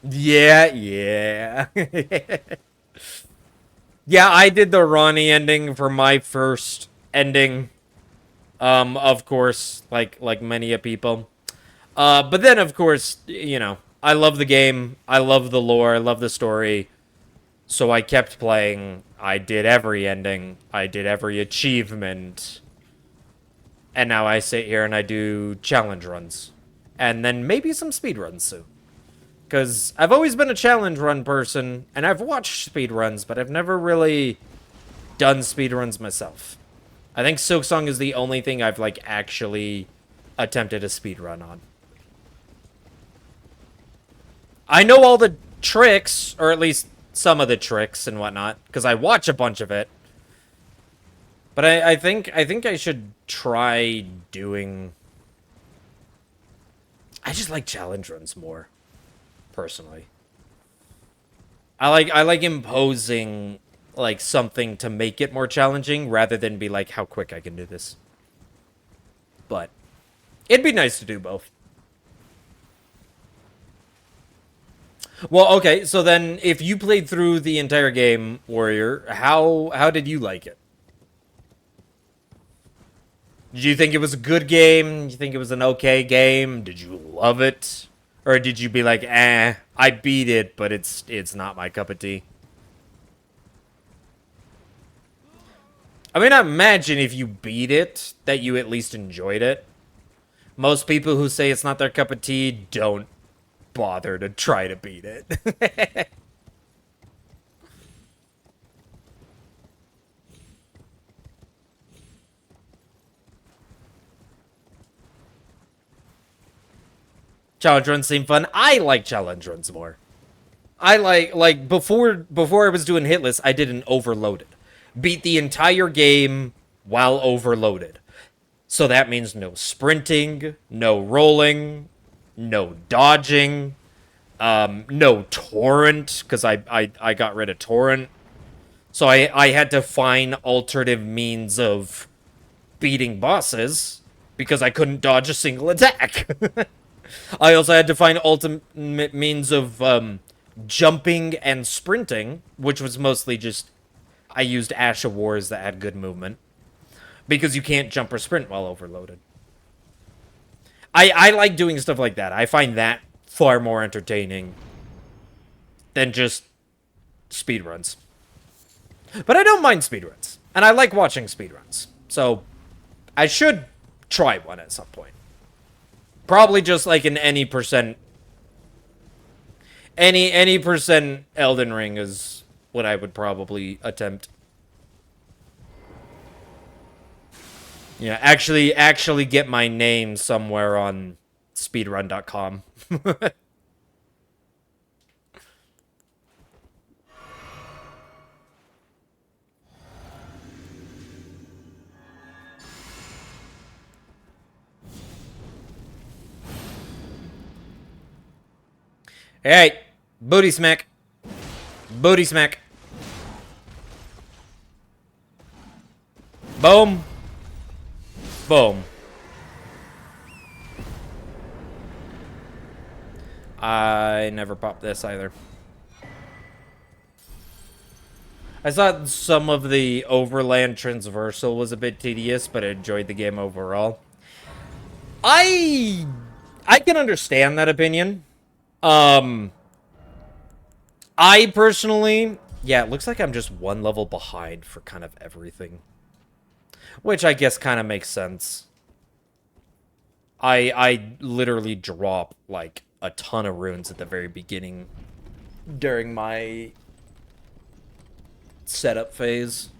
Yeah, yeah. Yeah, I did the Ronnie ending for my first ending. Of course, like many a people. But then, of course, you know, I love the game. I love the lore. I love the story. So I kept playing. I did every ending. I did every achievement. And now I sit here and I do challenge runs. And then maybe some speed runs soon. Because I've always been a challenge run person, and I've watched speed runs, but I've never really done speed runs myself. I think Silksong is the only thing I've, like, actually attempted a speed run on. I know all the tricks, or at least some of the tricks and whatnot, because I watch a bunch of it. But I think I should try doing... I just like challenge runs more. Personally, I like imposing, like, something to make it more challenging rather than be like how quick I can do this. But it'd be nice to do both. Well, okay, so then if you played through the entire game, Warrior, how did you like it? Did you think it was a good game? Did you think it was an okay game? Did you love it? Or did you be like, eh, I beat it, but it's not my cup of tea? I mean, I imagine if you beat it, that you at least enjoyed it. Most people who say it's not their cup of tea don't bother to try to beat it. Challenge runs seem fun. I like challenge runs more. I like before I was doing Hitless, I did an overloaded. Beat the entire game while overloaded. So that means no sprinting, no rolling, no dodging, no torrent, because I got rid of torrent. So I had to find alternative means of beating bosses because I couldn't dodge a single attack. I also had to find ultimate means of jumping and sprinting, which was mostly just... I used Ash of Wars that had good movement. Because you can't jump or sprint while overloaded. I like doing stuff like that. I find that far more entertaining than just speedruns. But I don't mind speedruns. And I like watching speedruns. So I should try one at some point. Probably just like an any percent Elden Ring is what I would probably attempt. Yeah, actually get my name somewhere on speedrun.com. Hey, booty smack. Booty smack. Boom. Boom. I never popped this either. I thought some of the overland transversal was a bit tedious, but I enjoyed the game overall. I can understand that opinion. I personally, yeah, it looks like I'm just one level behind for kind of everything. Which I guess kind of makes sense. I literally drop like a ton of runes at the very beginning during my setup phase.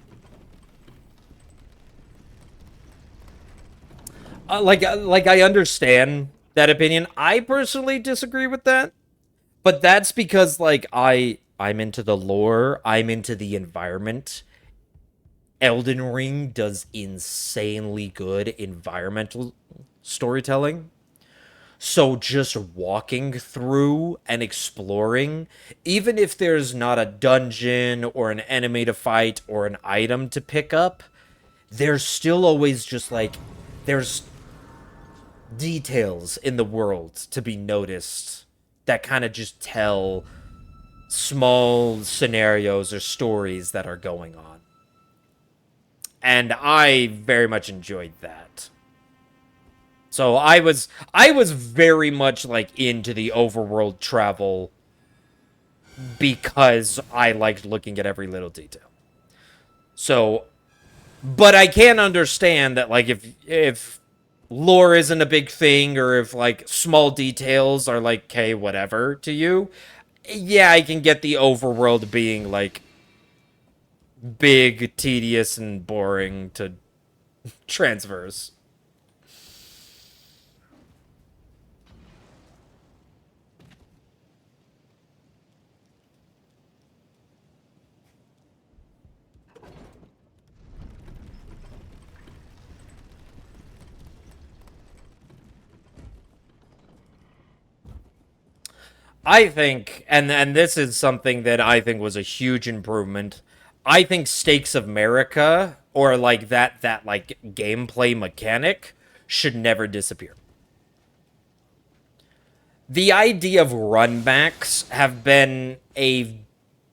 Like I understand that opinion. I personally disagree with that, but that's because like I'm into the lore, I'm into the environment. Elden Ring does insanely good environmental storytelling. So just walking through and exploring, even if there's not a dungeon or an enemy to fight or an item to pick up, there's still always just like, there's details in the world to be noticed that kind of just tell small scenarios or stories that are going on. And I very much enjoyed that. So I was very much like into the overworld travel because I liked looking at every little detail. So, but I can understand that like if lore isn't a big thing or if like small details are like okay whatever to you, yeah, I can get the overworld being like big, tedious, and boring to transverse. I think, and this is something that I think was a huge improvement. I think Stakes of America or like that like gameplay mechanic should never disappear. The idea of runbacks have been a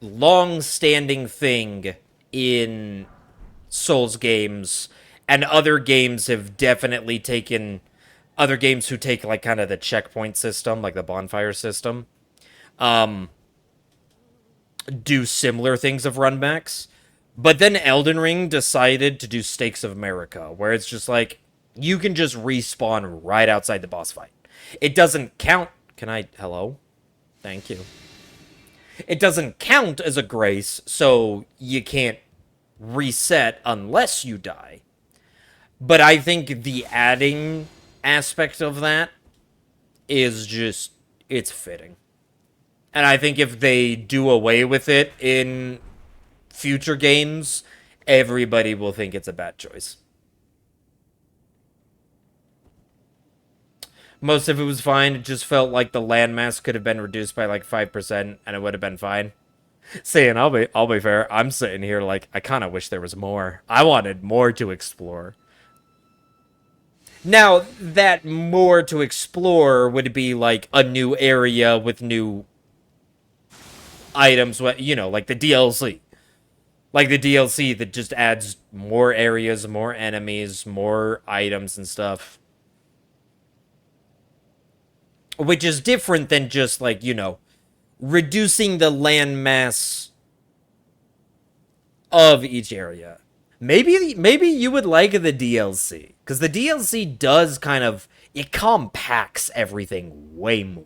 long-standing thing in Souls games, and other games have definitely taken other games who take like kind of the checkpoint system, like the bonfire system, um, do similar things of runbacks. But then Elden Ring decided to do Stakes of America, where it's just like you can just respawn right outside the boss fight. It doesn't count. Can I? Hello? Thank you. It doesn't count as a grace, so you can't reset unless you die. But I think the adding aspect of that is just, it's fitting. And I think if they do away with it in future games, everybody will think it's a bad choice. Most of it was fine. It just felt like the landmass could have been reduced by like 5% and it would have been fine. Saying I'll be fair, I'm sitting here like I kind of wish there was more. I wanted more to explore. Now, that more to explore would be like a new area with new items, you know, like the DLC. Like the DLC that just adds more areas, more enemies, more items and stuff. Which is different than just like, you know, reducing the landmass of each area. Maybe you would like the DLC, because the DLC does kind of, it compacts everything way more.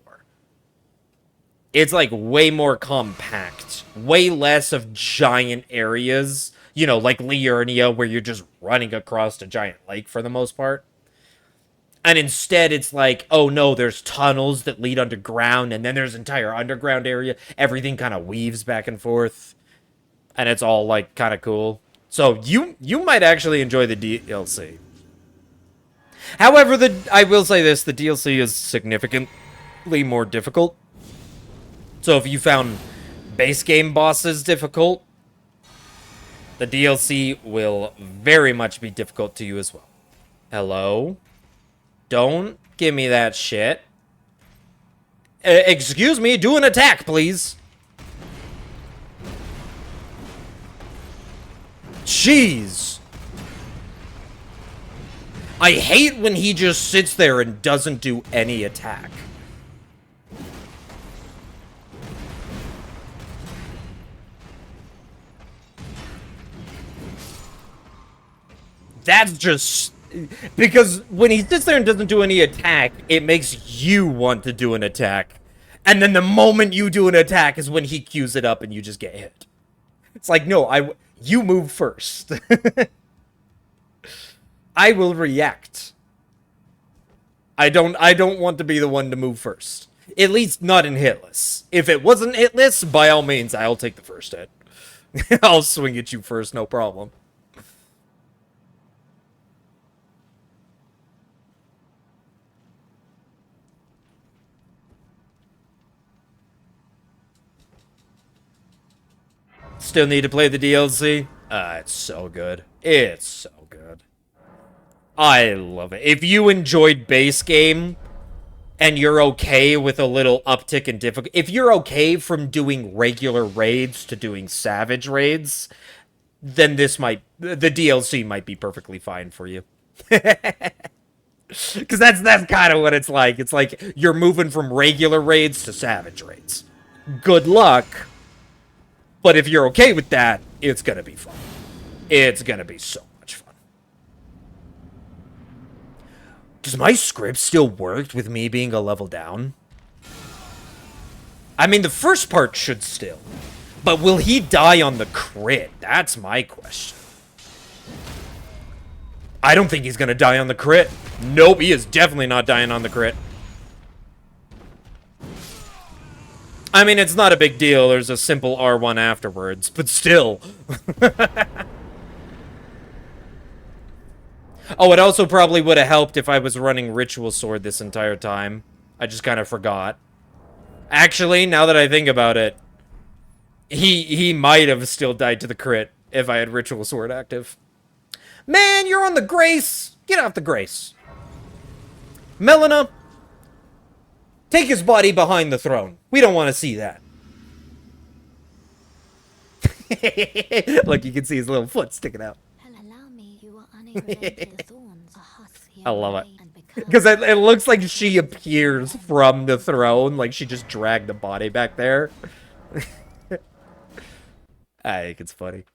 It's like way more compact, way less of giant areas, you know, like Liurnia, where you're just running across a giant lake for the most part. And instead, it's like, oh no, there's tunnels that lead underground, and then there's entire underground area. Everything kind of weaves back and forth, and it's all like kind of cool. So you might actually enjoy the DLC. However, I will say this: the DLC is significantly more difficult. So if you found base game bosses difficult, the DLC will very much be difficult to you as well. Hello? Don't give me that shit. Excuse me, do an attack, please. Jeez. I hate when he just sits there and doesn't do any attack. That's just... Because when he sits there and doesn't do any attack, it makes you want to do an attack. And then the moment you do an attack is when he queues it up and you just get hit. It's like, no, you move first. I will react. I don't want to be the one to move first. At least not in Hitless. If it wasn't Hitless, by all means, I'll take the first hit. I'll swing at you first, no problem. Still need to play the DLC? It's so good. It's so good. I love it. If you enjoyed base game, and you're okay with a little uptick in difficulty, if you're okay from doing regular raids to doing savage raids, then the DLC might be perfectly fine for you. Because that's kind of what it's like. It's like you're moving from regular raids to savage raids. Good luck. But if you're okay with that, it's gonna be fun. It's gonna be so much fun. Does my script still work with me being a level down? I mean, the first part should still. But will he die on the crit? That's my question. I don't think he's gonna die on the crit. Nope, he is definitely not dying on the crit. I mean, it's not a big deal. There's a simple R1 afterwards, but still. Oh, it also probably would have helped if I was running Ritual Sword this entire time. I just kind of forgot. Actually, now that I think about it, he might have still died to the crit if I had Ritual Sword active. Man, you're on the Grace! Get off the Grace. Melina, take his body behind the throne. We don't want to see that. Look, you can see his little foot sticking out. Allow me, you are unable to enter the thorns. A husk I love it. and Because it looks like she appears from the throne, like she just dragged the body back there. I think it's funny.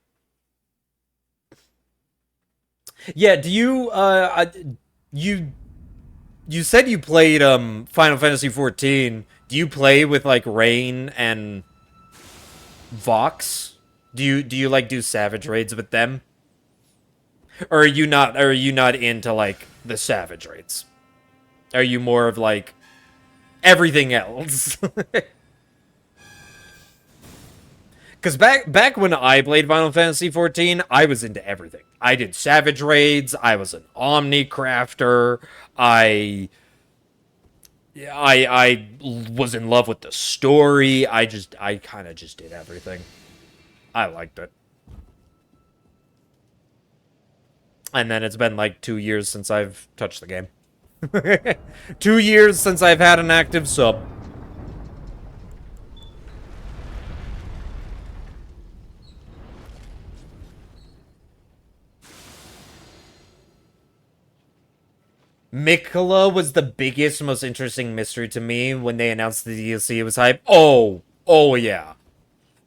Yeah, do you, you said you played, Final Fantasy XIV. Do you play with, like, Rain and Vox? Do you, like, do Savage Raids with them? Or are you not into, like, the Savage Raids? Are you more of, like, everything else? Because back when I played Final Fantasy XIV, I was into everything. I did Savage Raids, I was an Omni Crafter, I was in love with the story, I kind of just did everything. I liked it. And then it's been like 2 years since I've touched the game. 2 years since I've had an active sub. Miquella was the biggest, most interesting mystery to me when they announced the DLC. It was hype. Oh yeah.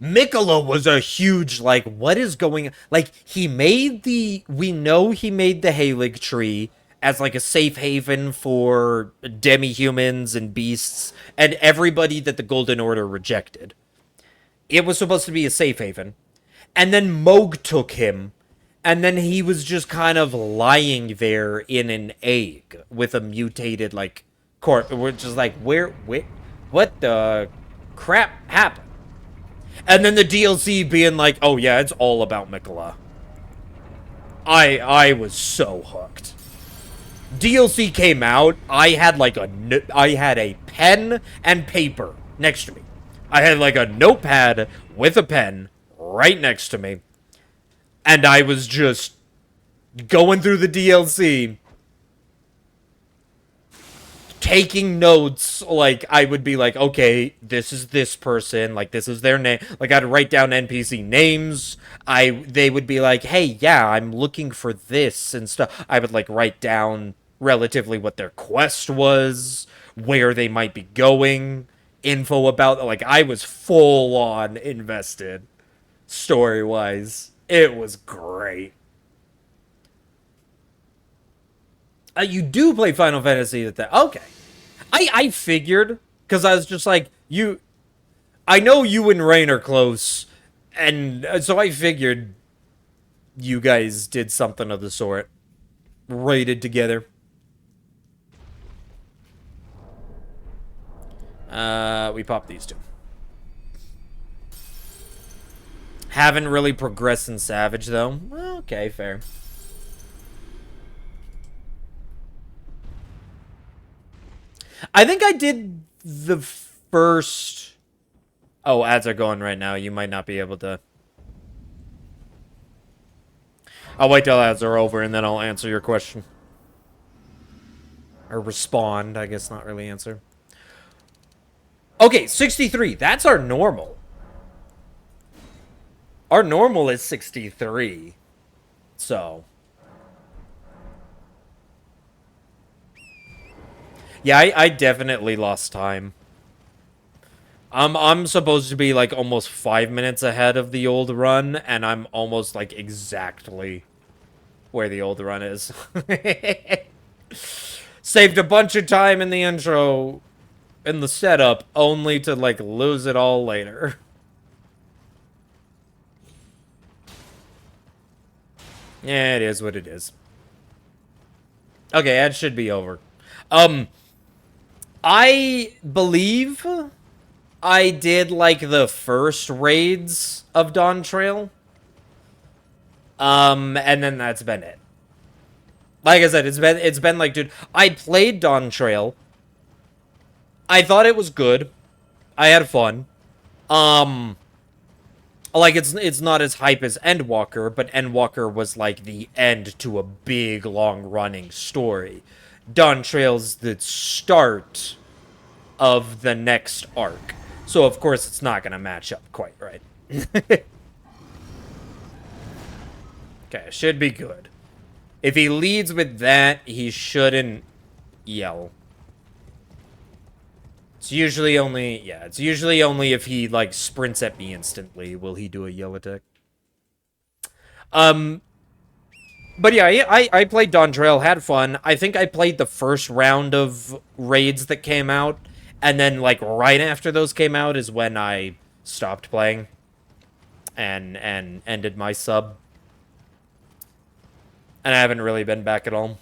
Miquella was a huge, like, what is going... Like, we know he made the Halig tree as, like, a safe haven for demi-humans and beasts and everybody that the Golden Order rejected. It was supposed to be a safe haven. And then Moog took him, and then he was just kind of lying there in an egg with a mutated, like, corpse, which is like, what the crap happened? And then the DLC being like, oh yeah, it's all about Miquella. I was so hooked. DLC came out, I had a pen and paper next to me. I had like a notepad with a pen right next to me. And I was just going through the DLC, taking notes. Like, I would be like, okay, this is this person, like, this is their name. Like, I'd write down NPC names. They would be like, hey, yeah, I'm looking for this and stuff. I would like write down relatively what their quest was, where they might be going, info about, like, I was full on invested story wise. It was great. You do play Final Fantasy at that. Okay. I figured, because I was just like, I know you and Rain are close, and so I figured you guys did something of the sort. Raided together. We popped these two. Haven't really progressed in Savage, though. Okay, fair. I think I did the first... Oh, ads are going right now. You might not be able to... I'll wait till ads are over, and then I'll answer your question. Or respond, I guess, not really answer. Okay, 63. That's our normal. Our normal is 63. So... Yeah, I definitely lost time. I'm supposed to be like almost 5 minutes ahead of the old run, and I'm almost like exactly where the old run is. Saved a bunch of time in the intro, in the setup, only to like lose it all later. Yeah, it is what it is. Okay, that should be over. I believe I did like the first raids of Dawn Trail. And then that's been it. Like I said, it's been like, dude, I played Dawn Trail. I thought it was good. I had fun. Like it's not as hype as Endwalker, but Endwalker was like the end to a big long running story. Dawn Trail's the start of the next arc. So of course it's not gonna match up quite right. Okay, should be good. If he leads with that, he shouldn't yell. It's usually only, yeah, it's usually only if he, like, sprints at me instantly will he do a yell attack. But yeah, I played Dawn Trail, had fun. I think I played the first round of raids that came out, and then, like, right after those came out is when I stopped playing and ended my sub. And I haven't really been back at all.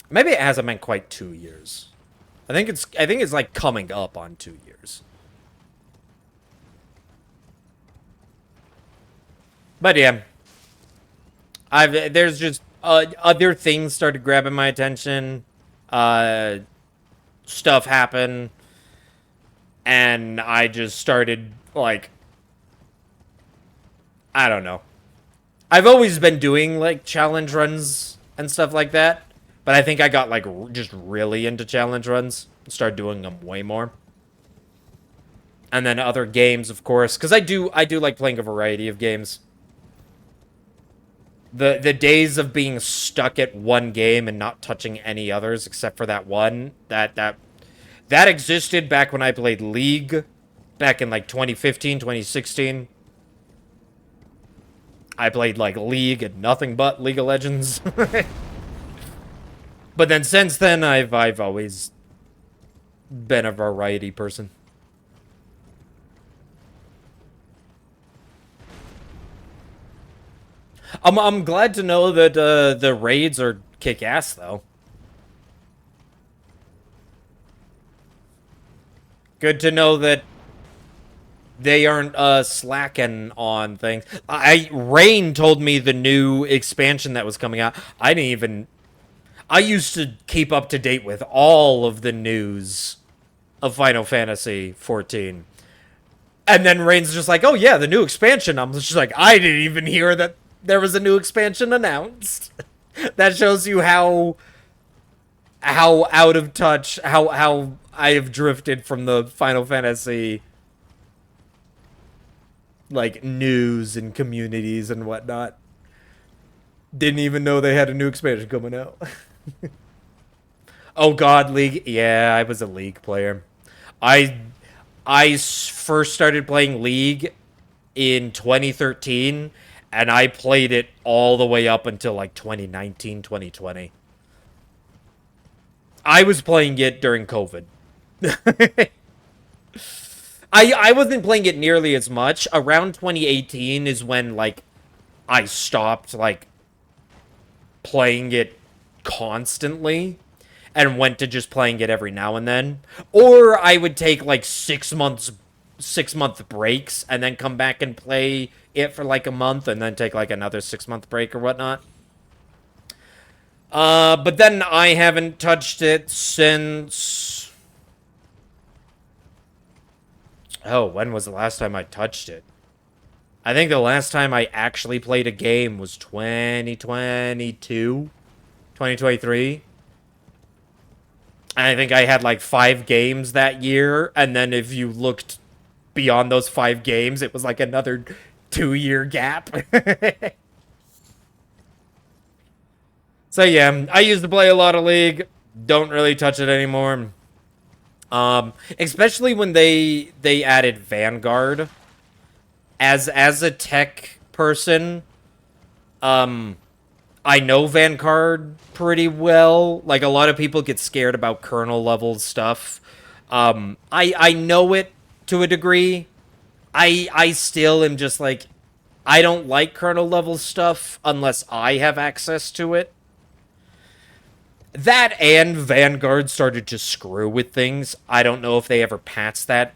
Maybe it hasn't been quite 2 years. I think it's like coming up on 2 years. But yeah. There's just other things started grabbing my attention. Stuff happened. And I just started, like, I don't know. I've always been doing, like, challenge runs and stuff like that. But I think I got, like, just really into challenge runs. Started doing them way more. And then other games, of course. Because I do like playing a variety of games. The days of being stuck at one game and not touching any others except for that one, that existed back when I played League. Back in, like, 2015, 2016. I played, like, League and nothing but League of Legends. But then since then, I've always been a variety person. I'm glad to know that the raids are kick-ass, though. Good to know that they aren't slacking on things. Rain told me the new expansion that was coming out. I used to keep up to date with all of the news of Final Fantasy 14. And then Rain's just like, oh yeah, the new expansion. I'm just like, I didn't even hear that there was a new expansion announced. That shows you how out of touch, how I have drifted from the Final Fantasy like news and communities and whatnot. Didn't even know they had a new expansion coming out. Oh God, League. Yeah, I was a League player. I first started playing League in 2013, and I played it all the way up until like 2019, 2020. I was playing it during COVID. I wasn't playing it nearly as much. Around 2018 is when like I stopped like playing it constantly and went to just playing it every now and then. Or I would take like 6 month breaks and then come back and play it for like a month and then take like another 6 month break or whatnot. But then I haven't touched it since... Oh, when was the last time I touched it? I think the last time I actually played a game was 2022, 2023. And I think I had like 5 games that year, and then if you looked beyond those 5 games, it was like another 2-year gap. So yeah, I used to play a lot of League. Don't really touch it anymore. Especially when they added Vanguard. As a tech person, I know Vanguard pretty well. Like, a lot of people get scared about kernel level stuff. I know it to a degree. I still am just like, I don't like kernel level stuff unless I have access to it. That and Vanguard started to screw with things. I don't know if they ever patched that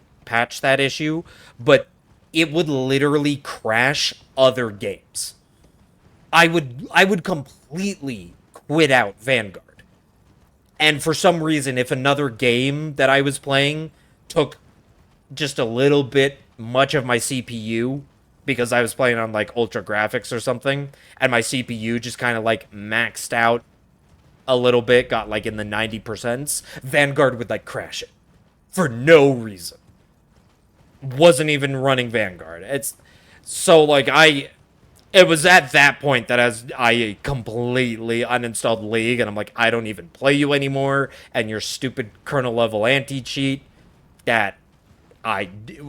issue, but it would literally crash other games. I would completely quit out Vanguard. And for some reason, if another game that I was playing took just a little bit much of my CPU, because I was playing on like ultra graphics or something, and my CPU just kind of like maxed out a little bit, got like in the 90%, Vanguard would like crash it for no reason. Wasn't even running Vanguard. It's so like it was at that point that as I completely uninstalled League, and I'm like, I don't even play you anymore, and your stupid kernel level anti-cheat that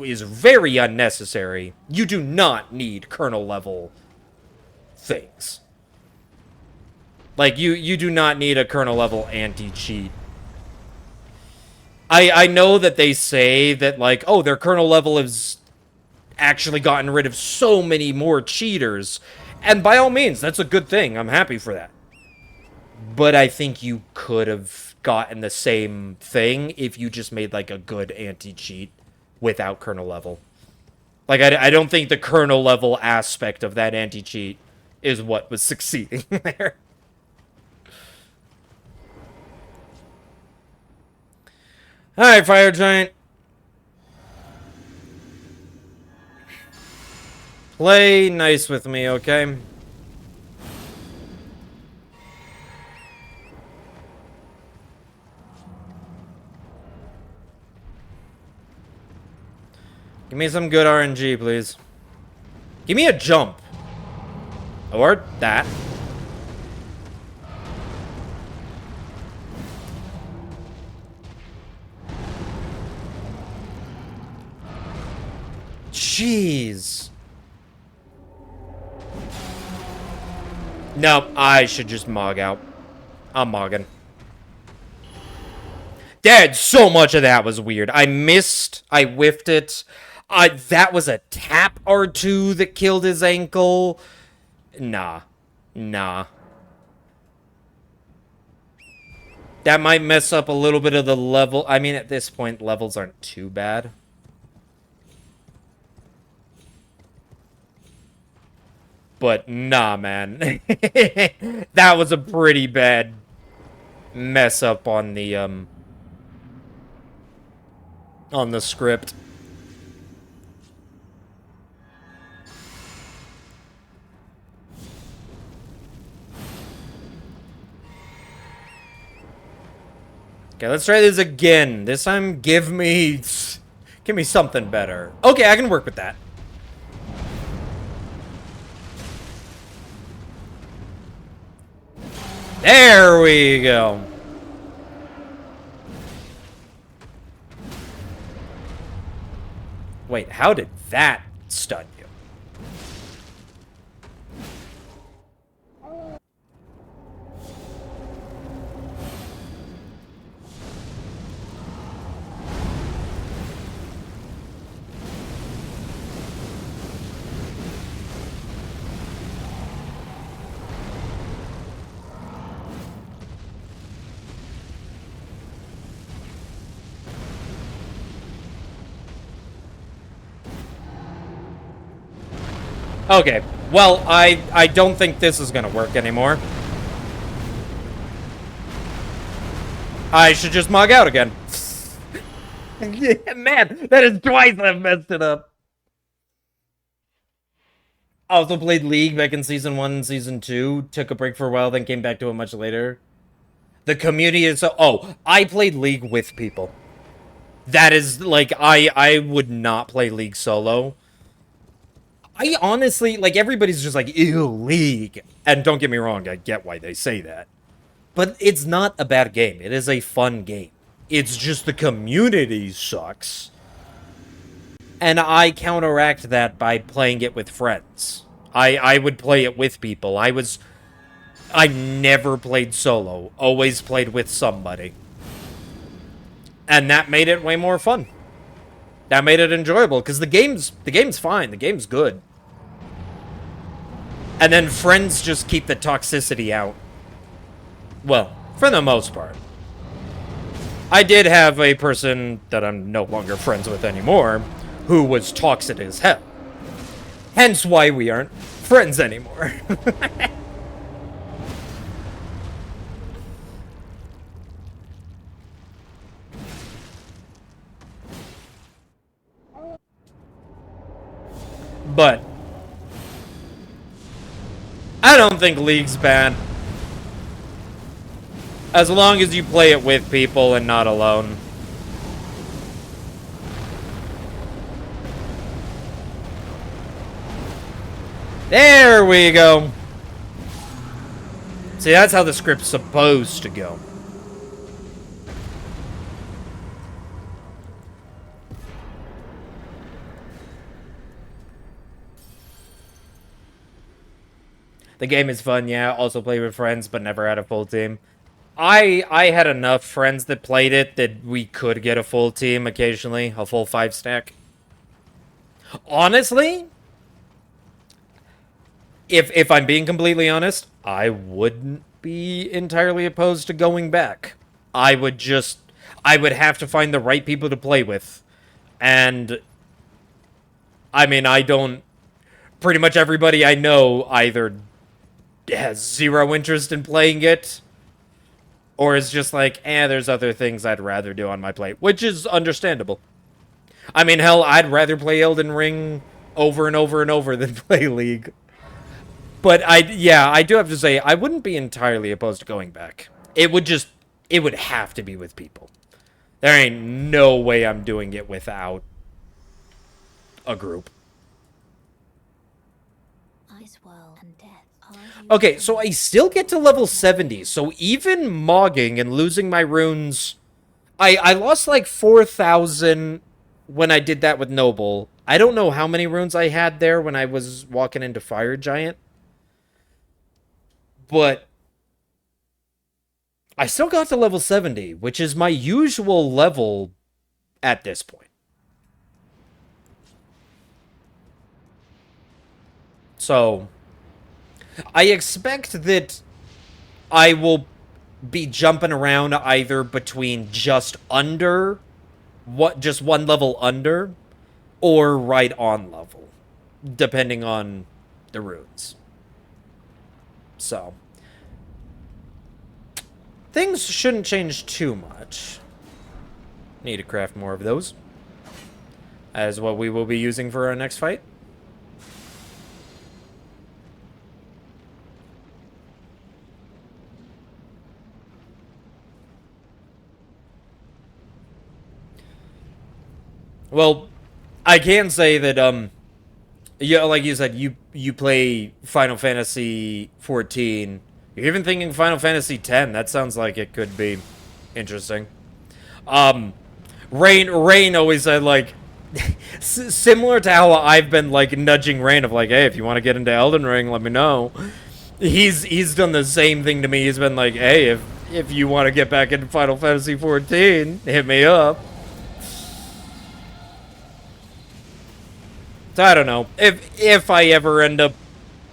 is very unnecessary. You do not need kernel level things. Like, you do not need a kernel level anti-cheat. I know that they say that, like, oh, their kernel level has actually gotten rid of so many more cheaters. And by all means, that's a good thing. I'm happy for that. But I think you could have gotten the same thing if you just made, like, a good anti-cheat without kernel level. Like, I don't think the kernel level aspect of that anti-cheat is what was succeeding there. Alright, Fire Giant. Play nice with me, okay? Give me some good RNG, please. Give me a jump. Or that. Jeez. No, I should just mog out. I'm mogging. Dad, so much of that was weird. I whiffed it. That was a tap R2 that killed his ankle. Nah. That might mess up a little bit of the level. I mean, at this point, levels aren't too bad. But nah, man. That was a pretty bad mess up on the script. Okay, let's try this again. This time, give me something better. Okay, I can work with that. There we go. Wait, how did that stun you? Okay, well, I don't think this is gonna work anymore. I should just mog out again. Man, that is twice I've messed it up. Also played League back in Season 1 and Season 2. Took a break for a while, then came back to it much later. The community is so... Oh, I played League with people. That is, like, I would not play League solo. I honestly, like, everybody's just like, ew, League. And don't get me wrong, I get why they say that. But it's not a bad game. It is a fun game. It's just the community sucks. And I counteract that by playing it with friends. I would play it with people. I never played solo. Always played with somebody. And that made it way more fun. That made it enjoyable, because the game's fine. The game's good. And then friends just keep the toxicity out. Well, for the most part. I did have a person that I'm no longer friends with anymore who was toxic as hell. Hence why we aren't friends anymore. But I don't think League's bad. As long as you play it with people and not alone. There we go. See, that's how the script's supposed to go. The game is fun, yeah. Also play with friends, but never had a full team. I had enough friends that played it that we could get a full team occasionally. A full 5-stack. Honestly, if I'm being completely honest, I wouldn't be entirely opposed to going back. I would have to find the right people to play with. And, I mean, pretty much everybody I know either has zero interest in playing it, or is just like, there's other things I'd rather do on my plate, which is understandable. I mean, hell, I'd rather play Elden Ring over and over and over than play League. But I do have to say, I wouldn't be entirely opposed to going back. It would have to be with people. There ain't no way I'm doing it without a group. Okay, so I still get to level 70, so even mogging and losing my runes... I lost like 4,000 when I did that with Noble. I don't know how many runes I had there when I was walking into Fire Giant. But I still got to level 70, which is my usual level at this point. So I expect that I will be jumping around either between just under, just one level under, or right on level, depending on the runes. So things shouldn't change too much. Need to craft more of those. As what we will be using for our next fight. Well, I can say that, yeah, like you said, you play Final Fantasy 14. You're even thinking Final Fantasy 10. That sounds like it could be interesting. Um, Rain always said, like, similar to how I've been, like, nudging Rain of, like, hey, if you want to get into Elden Ring, let me know. He's done the same thing to me. He's been like, hey, if you want to get back into Final Fantasy 14, hit me up. So I don't know. If I ever end up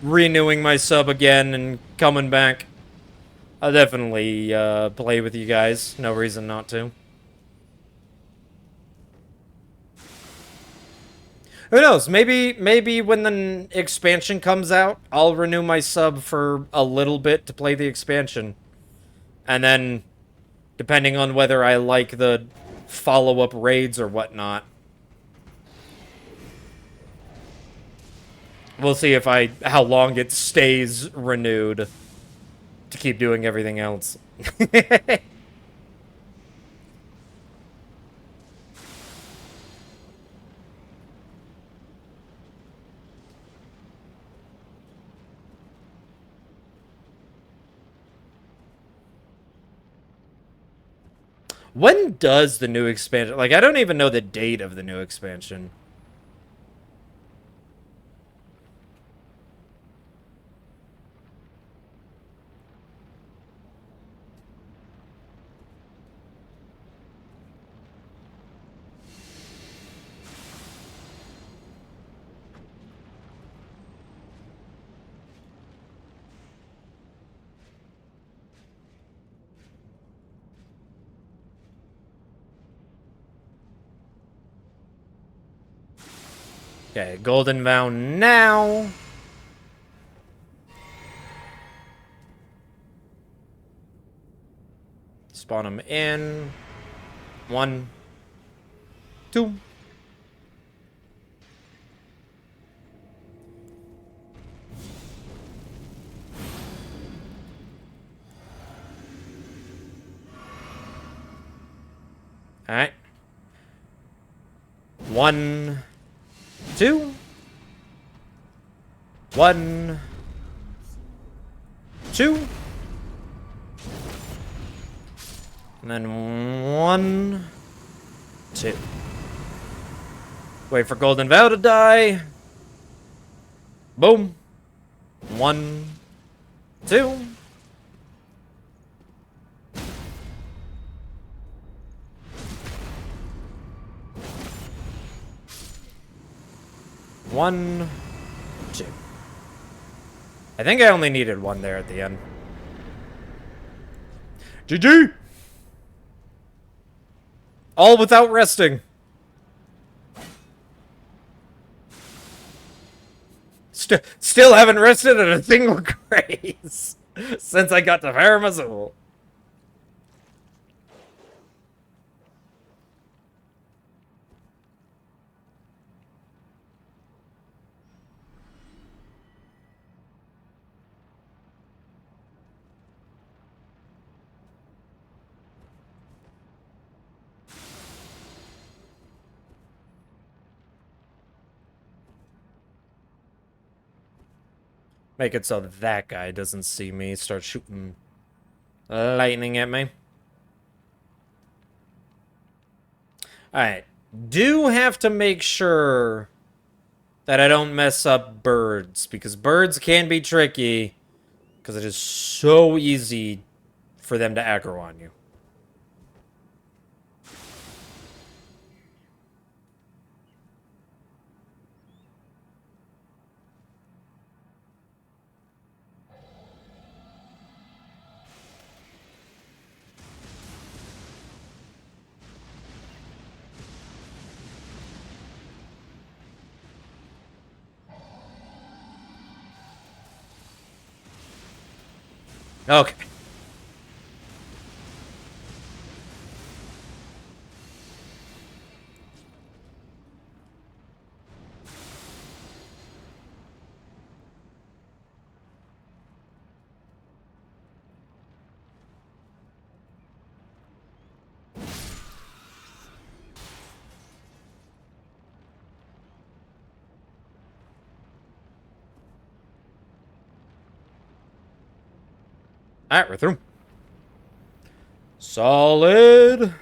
renewing my sub again and coming back, I'll definitely play with you guys. No reason not to. Who knows? Maybe when the expansion comes out, I'll renew my sub for a little bit to play the expansion. And then, depending on whether I like the follow-up raids or whatnot, we'll see if how long it stays renewed to keep doing everything else. When does the new expansion... Like, I don't even know the date of the new expansion. Okay, Golden Vow now. Spawn them in. 1, 2. Alright. 1, 2. 1, 2. And then 1, 2. Wait for Golden Vow to die. Boom. 1, 2. One, 2. I think I only needed 1 there at the end. GG! All without resting. Still haven't rested at a single grace since I got to Farum Azula. Make it so that guy doesn't see me start shooting lightning at me. Alright. Do have to make sure that I don't mess up birds, because birds can be tricky, because it is so easy for them to aggro on you. Okay. Alright, we're through. Solid.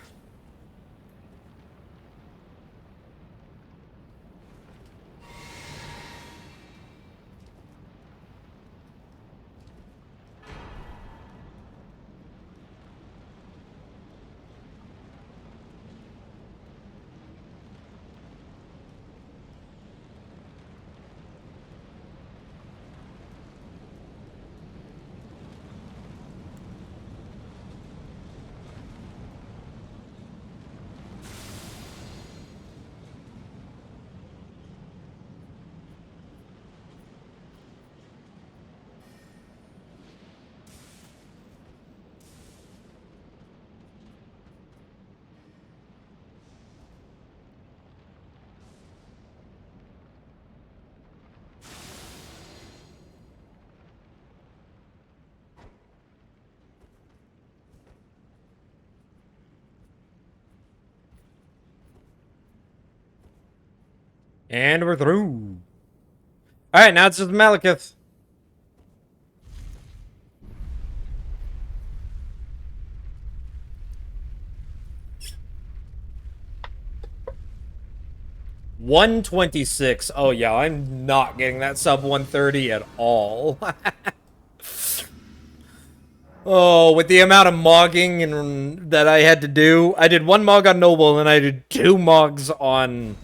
And we're through. Alright, now it's just Malekith. $126. Oh yeah, I'm not getting that sub 130 at all. Oh, with the amount of mogging and that I had to do, I did one mog on Noble and I did 2 mogs on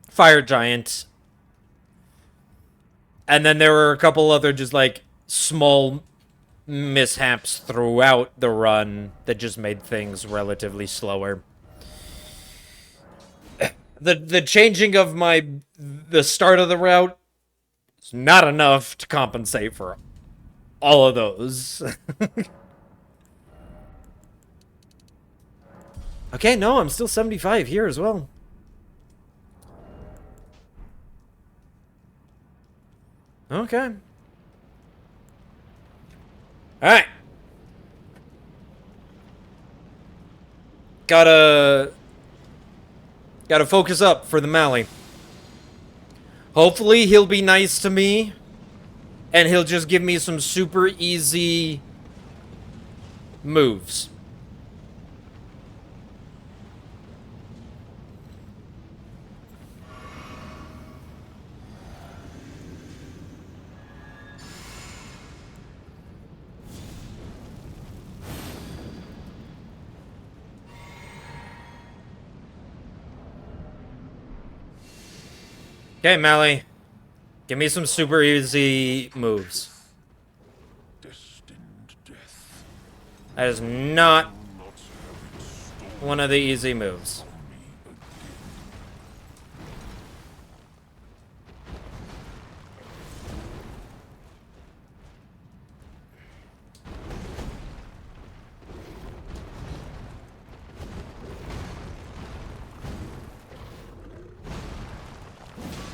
Fire Giant. And then there were a couple other just like small mishaps throughout the run that just made things relatively slower. The changing of the start of the route is not enough to compensate for all of those. Okay, no, I'm still 75 here as well. Okay. Alright. Gotta focus up for the Mali. Hopefully he'll be nice to me. And he'll just give me some super easy moves. Okay, Mali. Give me some super easy moves. Destined death. That is not one of the easy moves.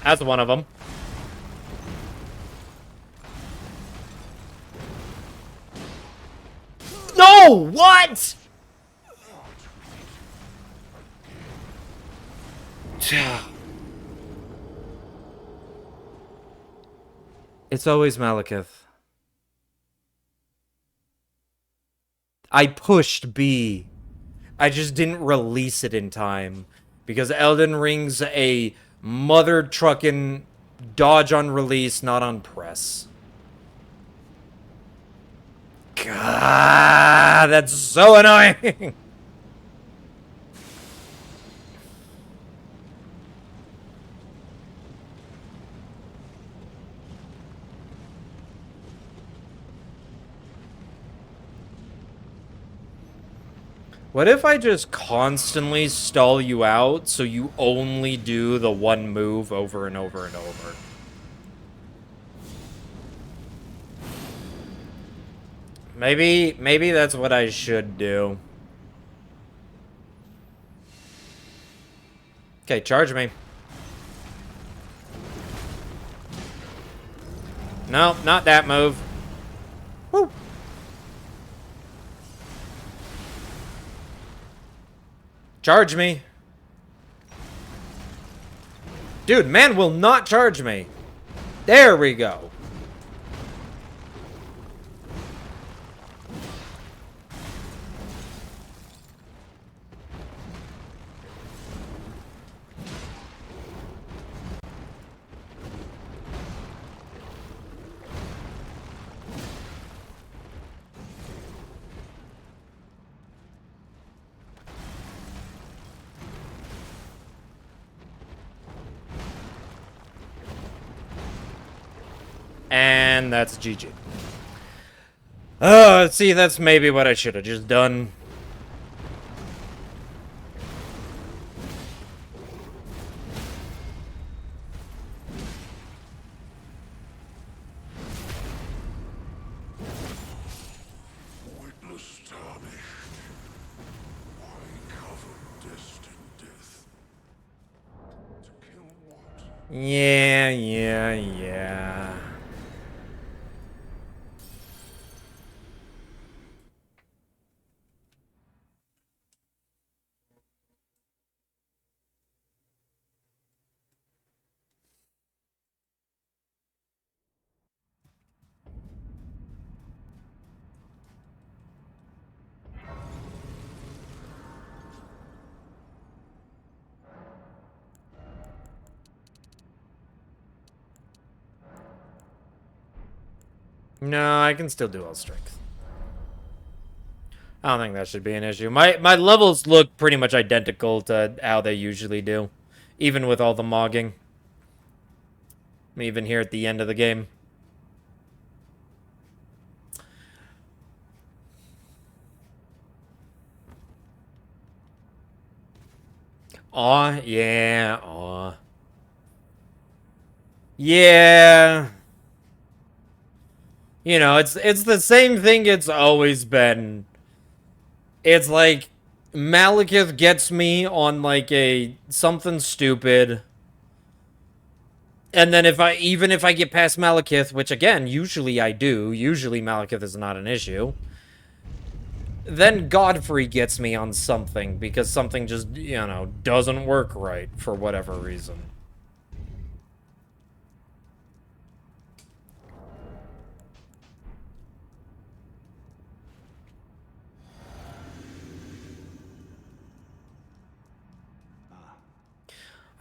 That's one of them. No! What? It's always Malekith. I pushed B. I just didn't release it in time. Because Elden Ring's a mother truckin' dodge on release, not on press. God, that's so annoying. What if I just constantly stall you out so you only do the one move over and over and over? Maybe that's what I should do. Okay, charge me. No, not that move. Woo. Charge me. Dude, man will not charge me. There we go. and that's GG. See, that's maybe what I should have just done. Witless tarnished. Why cover destined death? To kill what? Yeah. No, I can still do all strength. I don't think that should be an issue. My levels look pretty much identical to how they usually do, even with all the mogging. Even here at the end of the game. Aw, yeah, aw. Yeah. You know, it's the same thing it's always been. It's like Malekith gets me on like a something stupid. And then even if I get past Malekith, which again, usually I do, usually Malekith is not an issue. Then Godfrey gets me on something because something just, you know, doesn't work right for whatever reason.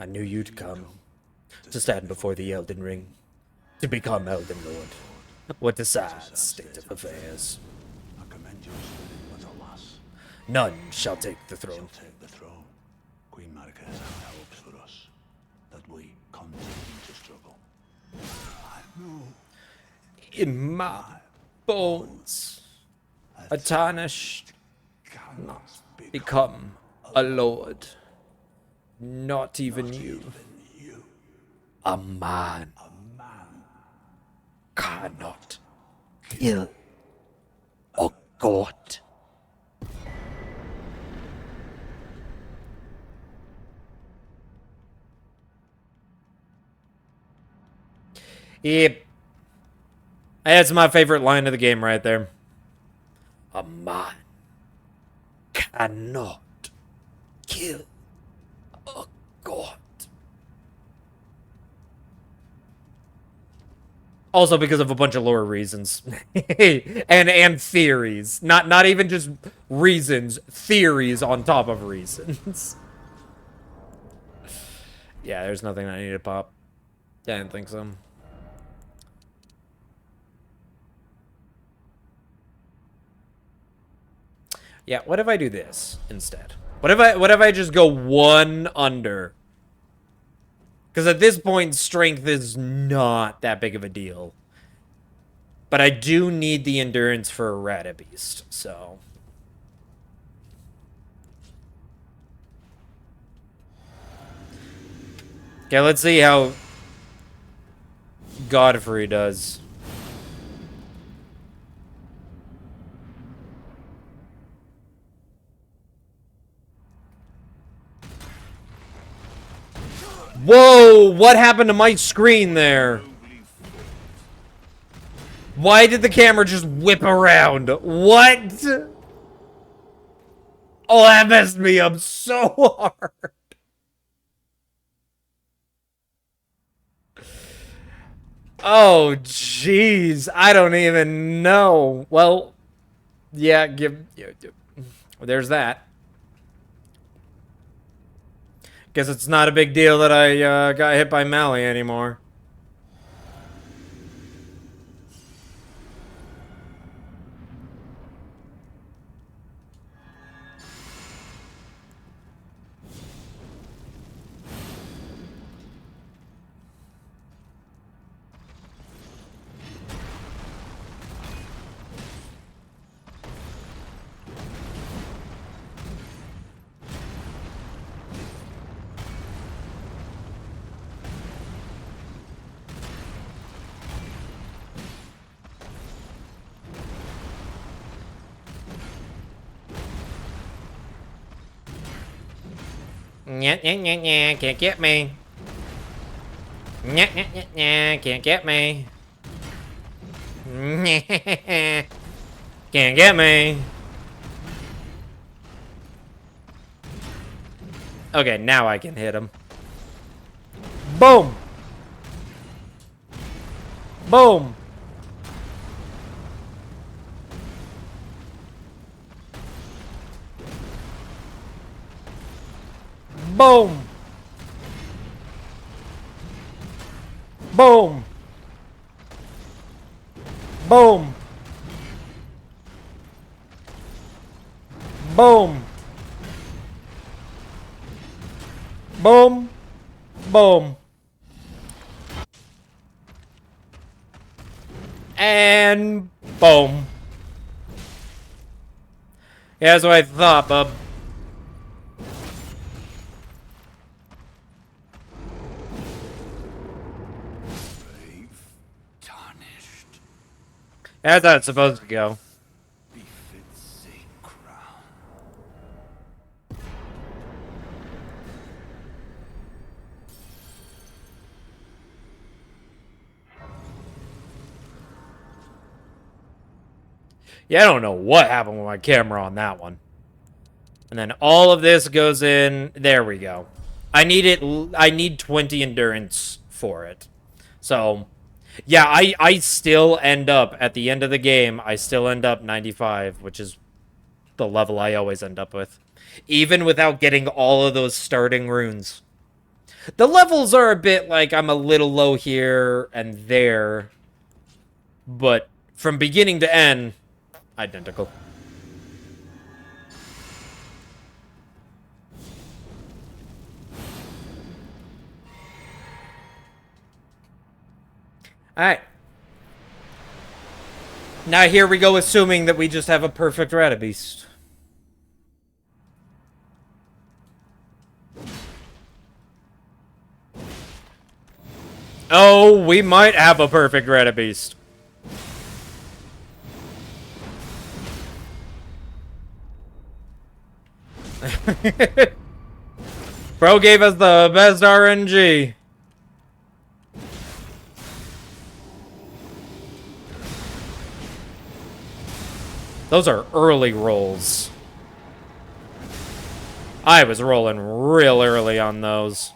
I knew you'd come to stand before the Elden Ring, to become Elden Lord. What a sad state of affairs. I commend your spirit, but alas, None shall take the shall throne. take the throne. Queen Marika has high hopes for us, that we continue to struggle. I know In my bones, a tarnished, cannot become a lord. Not even you. A man cannot kill a god. Yep. That's my favorite line of the game right there. A man cannot kill a god. Also because of a bunch of lore reasons. and theories. Not even just reasons, theories on top of reasons. Yeah, there's nothing I need to pop. I didn't think so. Yeah, what if I do this instead? What if I just go one under? Because at this point, strength is not that big of a deal. But I do need the endurance for a Ratabeast, so... Okay, let's see how Godfrey does. Whoa! What happened to my screen there? Why did the camera just whip around? What? Oh, that messed me up so hard. Oh, jeez. I don't even know. Well, yeah, there's that. Guess it's not a big deal that I got hit by Mally anymore. Can't get me. Can't get me. Can't get me. Okay, now I can hit him. Boom. Boom. Boom. Boom. Boom. Boom. Boom. Boom. And boom. Yeah, that's what I thought, bub. Brave, tarnished, That's how it's supposed to go. befits a crown. Yeah, I don't know what happened with my camera on that one. And then all of this goes in. There we go. I need 20 endurance for it. So, yeah, I still end up, at the end of the game, I still end up 95, which is the level I always end up with. Even without getting all of those starting runes. The levels are a bit like I'm a little low here and there. But from beginning to end, identical. Alright. Now here we go, assuming that we just have a perfect Ratabeast. Oh, we might have a perfect Ratabeast. Bro gave us the best RNG. Those are early rolls. I was rolling real early on those.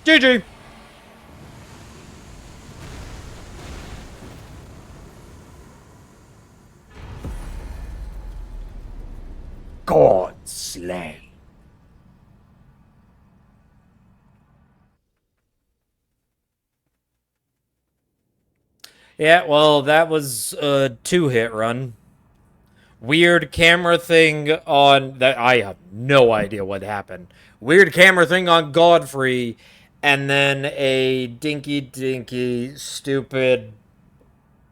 GG. God slay. Yeah, well, that was a 2-hit run. Weird camera thing on that. I have no idea what happened. Weird camera thing on Godfrey, and then a dinky stupid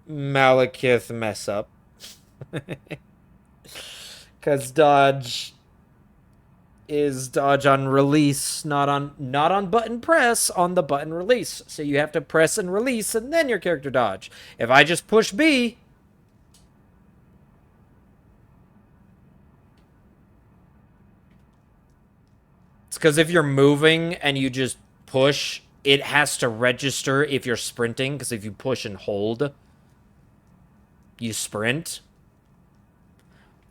Malekith mess up. Cause dodge is dodge on release, not on button press, on the button release. So you have to press and release, and then your character dodge. If I just push B, it's because if you're moving and you just push, it has to register if you're sprinting, because if you push and hold, you sprint.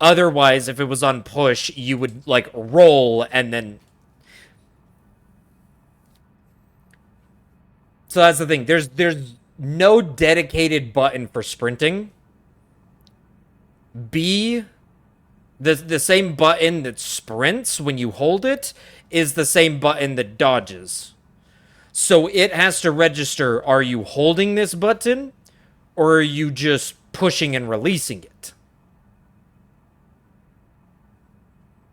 Otherwise, if it was on push, you would, like, roll and then... So that's the thing. There's no dedicated button for sprinting. B, the same button that sprints when you hold it is the same button that dodges. So it has to register, are you holding this button, or are you just pushing and releasing it?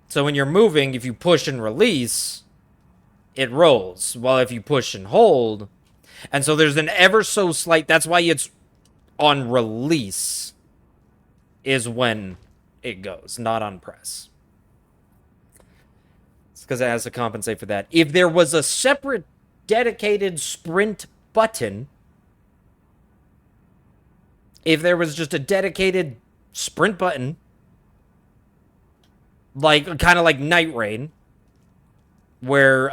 So when you're moving, if you push and release, it rolls. While if you push and hold, and so there's an ever so slight, that's why it's on release is when it goes, not on press. It's because it has to compensate for that. If there was a separate dedicated sprint button, if there was just a dedicated sprint button, like kind of like Night Rain, where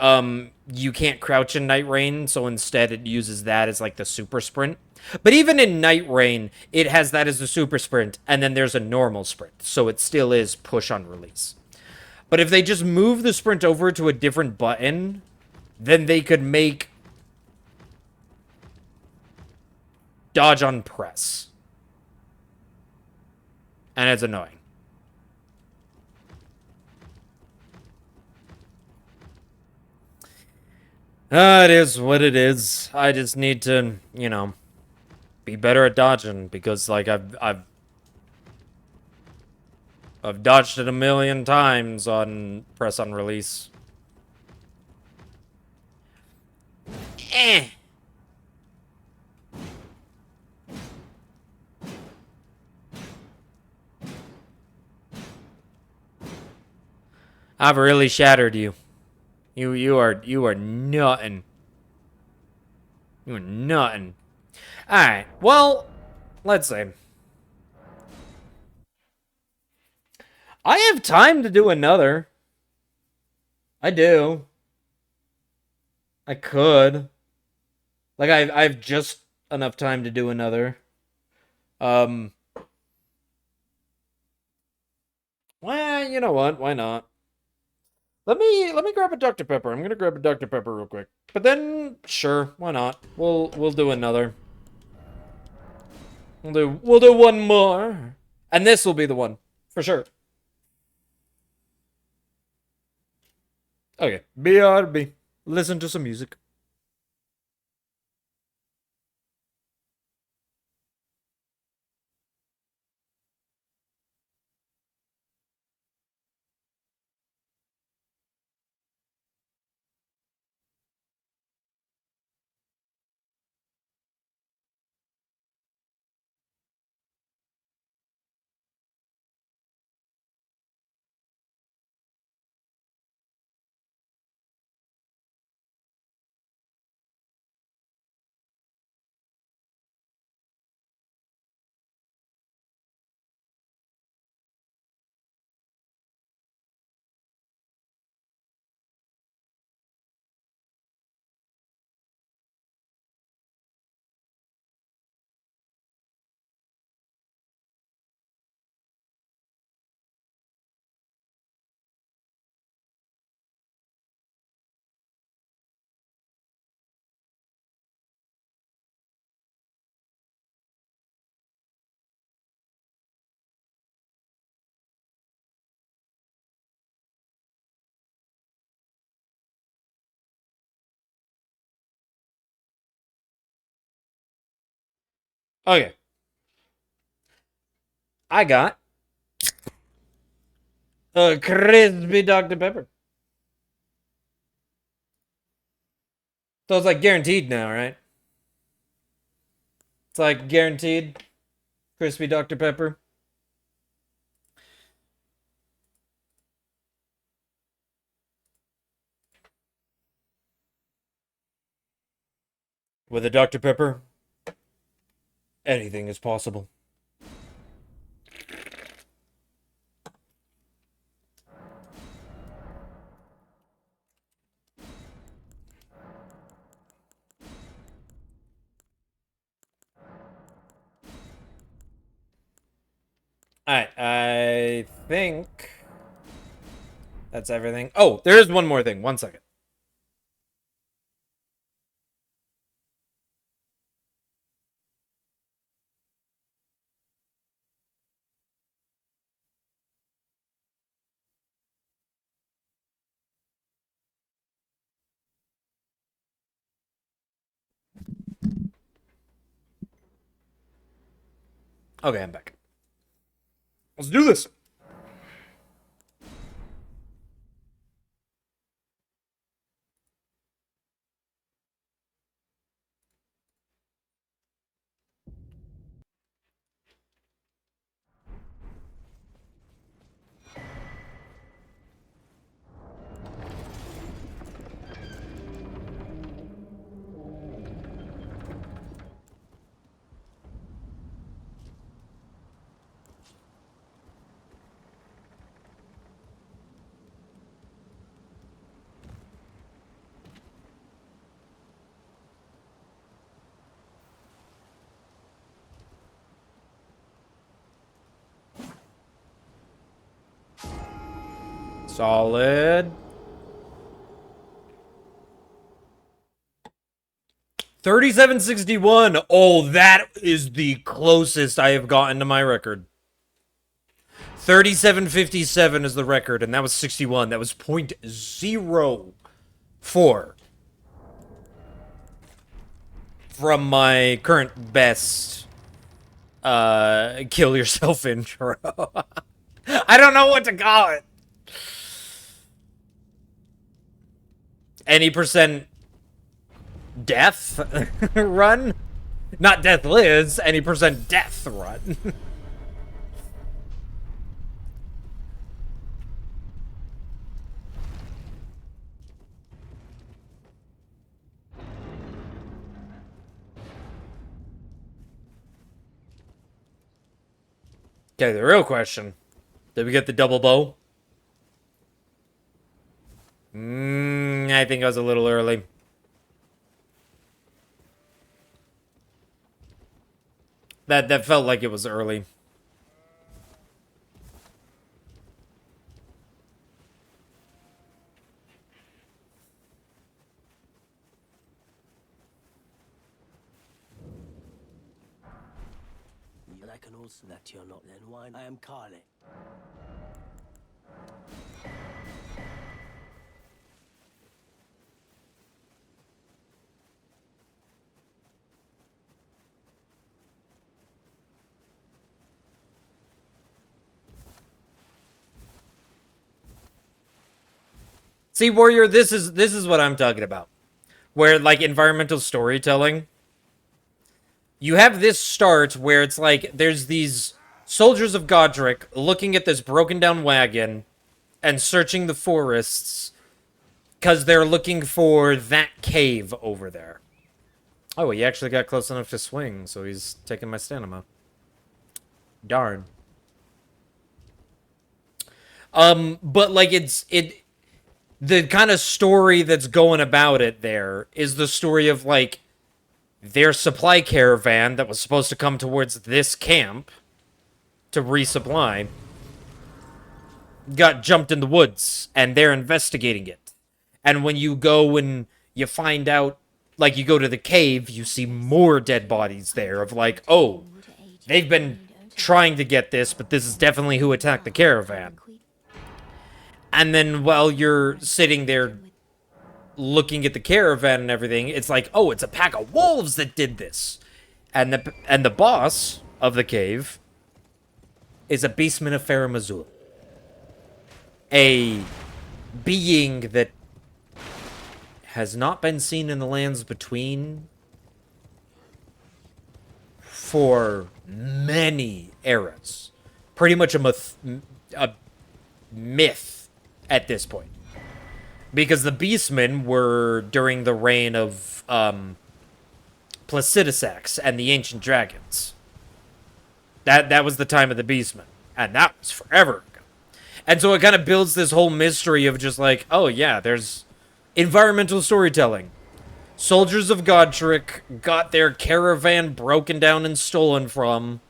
you can't crouch in Night Rain, so instead it uses that as like the super sprint. But even in Night Rain, it has that as the super sprint, and then there's a normal sprint, so it still is push on release. But if they just move the sprint over to a different button, then they could make dodge on press. And it's annoying. It is what it is. I just need to, you know, be better at dodging because, like, I've dodged it a million times on press on release. Eh. I've really shattered you. You are nuttin'. You are nuttin'. Alright, well, let's see. I have time to do another. I do. I could. Like, I've just enough time to do another. Well, you know what? Why not? Let me grab a Dr. Pepper. I'm gonna grab a Dr. Pepper real quick. But then, sure, why not? We'll do another. We'll do one more, and this will be the one for sure. Okay, BRB. Listen to some music. Okay. I got a crispy Dr. Pepper. So it's like guaranteed now, right? It's like guaranteed crispy Dr. Pepper. With a Dr. Pepper, anything is possible. Alright, I think that's everything. Oh, there is one more thing. 1 second. Okay, I'm back. Let's do this. Solid. 3761. Oh, that is the closest I have gotten to my record. 3757 is the record, and that was 61. That was .04 from my current best kill yourself intro. I don't know what to call it. Any percent death run? Not death lives, any percent death run. Okay, the real question. Did we get the double bow? I think I was a little early. That felt like it was early. And I can also that you're not then wine. I am Carly. See, Warrior, this is what I'm talking about. Where, like, environmental storytelling, you have this start where it's like there's these soldiers of Godric looking at this broken down wagon and searching the forests because they're looking for that cave over there. Oh, he actually got close enough to swing, so he's taking my stamina. Darn. But like the kind of story that's going about it there is the story of like their supply caravan that was supposed to come towards this camp to resupply got jumped in the woods and they're investigating it. And when you go and you find out, like you go to the cave, you see more dead bodies there of like, oh, they've been trying to get this, but this is definitely who attacked the caravan. And then while you're sitting there looking at the caravan and everything, it's like, oh, it's a pack of wolves that did this. And the boss of the cave is a beastman of Faramazul. A being that has not been seen in the lands between for many eras. Pretty much a myth at this point. Because the Beastmen were during the reign of Placidusax and the Ancient Dragons. That was the time of the Beastmen. And that was forever ago. And so it kind of builds this whole mystery of just like, oh yeah, there's environmental storytelling. Soldiers of Godric got their caravan broken down and stolen from.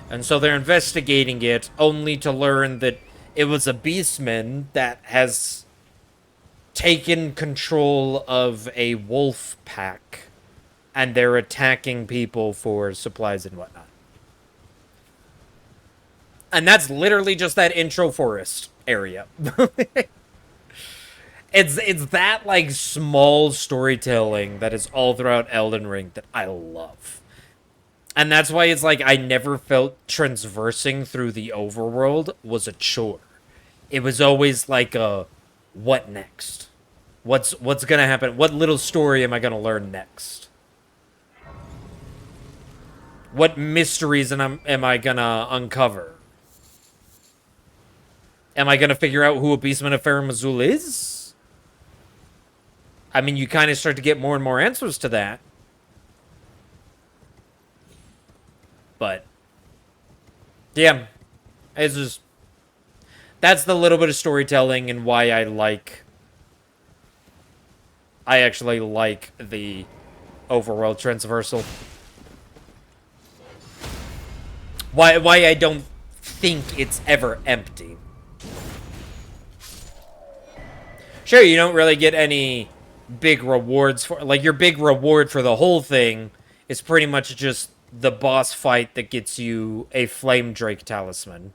And so they're investigating it, only to learn that it was a beastman that has taken control of a wolf pack, and they're attacking people for supplies and whatnot. And that's literally just that intro forest area. It's that, like, small storytelling that is all throughout Elden Ring that I love. And that's why it's like I never felt transversing through the overworld was a chore. It was always like a, what next? What's gonna happen? What little story am I gonna learn next? What mysteries am I gonna uncover? Am I gonna figure out who a Beastman of Faramazul is? I mean, you kind of start to get more and more answers to that. But yeah, it's just, that's the little bit of storytelling and why I actually like the overworld transversal. Why I don't think it's ever empty. Sure, you don't really get any big rewards for, like, your big reward for the whole thing is pretty much just the boss fight that gets you a Flame Drake talisman,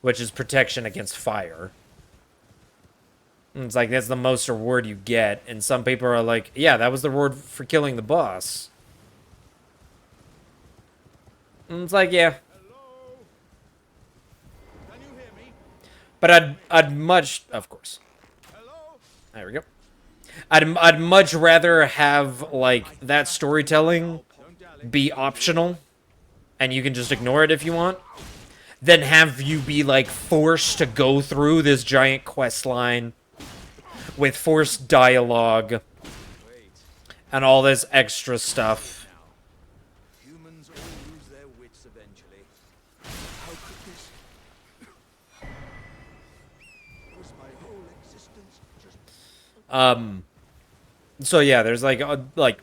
which is protection against fire. And it's like, that's the most reward you get, and some people are like, yeah, that was the reward for killing the boss. And it's like, yeah. Hello? Can you hear me? But I'd much, of course. Hello? There we go. I'd much rather have, like, that storytelling be optional, and you can just ignore it if you want, than have you be, like, forced to go through this giant quest line with forced dialogue Wait. and all this extra stuff. Humans all lose their wits eventually. How could this? Was my whole existence just? So yeah, there's like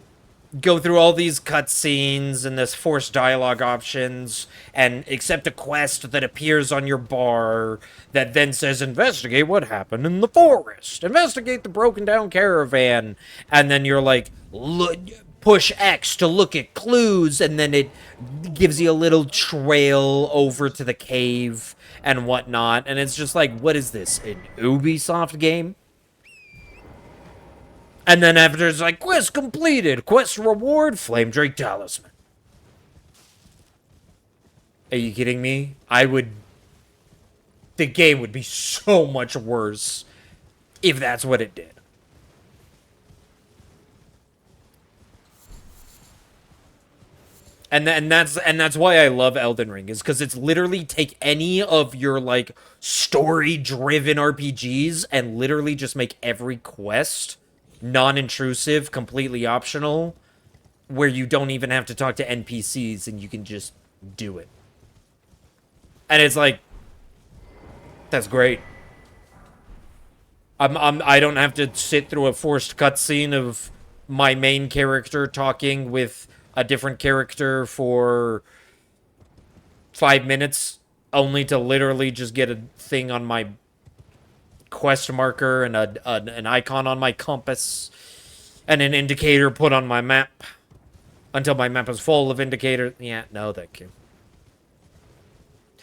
go through all these cutscenes and this forced dialogue options and accept a quest that appears on your bar that then says investigate what happened in the forest, investigate the broken down caravan, and then you're like, look, push X to look at clues, and then it gives you a little trail over to the cave and whatnot, and it's just like, what is this, an Ubisoft game? And then after it's like, quest completed, quest reward, Flame Drake talisman. Are you kidding me? The game would be so much worse if that's what it did. And that's why I love Elden Ring, is because it's literally take any of your, like, story-driven RPGs and literally just make every quest non-intrusive, completely optional, where you don't even have to talk to NPCs and you can just do it. And it's like, that's great. I don't have to sit through a forced cutscene of my main character talking with a different character for 5 minutes, only to literally just get a thing on my quest marker and an icon on my compass and an indicator put on my map until my map is full of indicators. Yeah, no, thank you.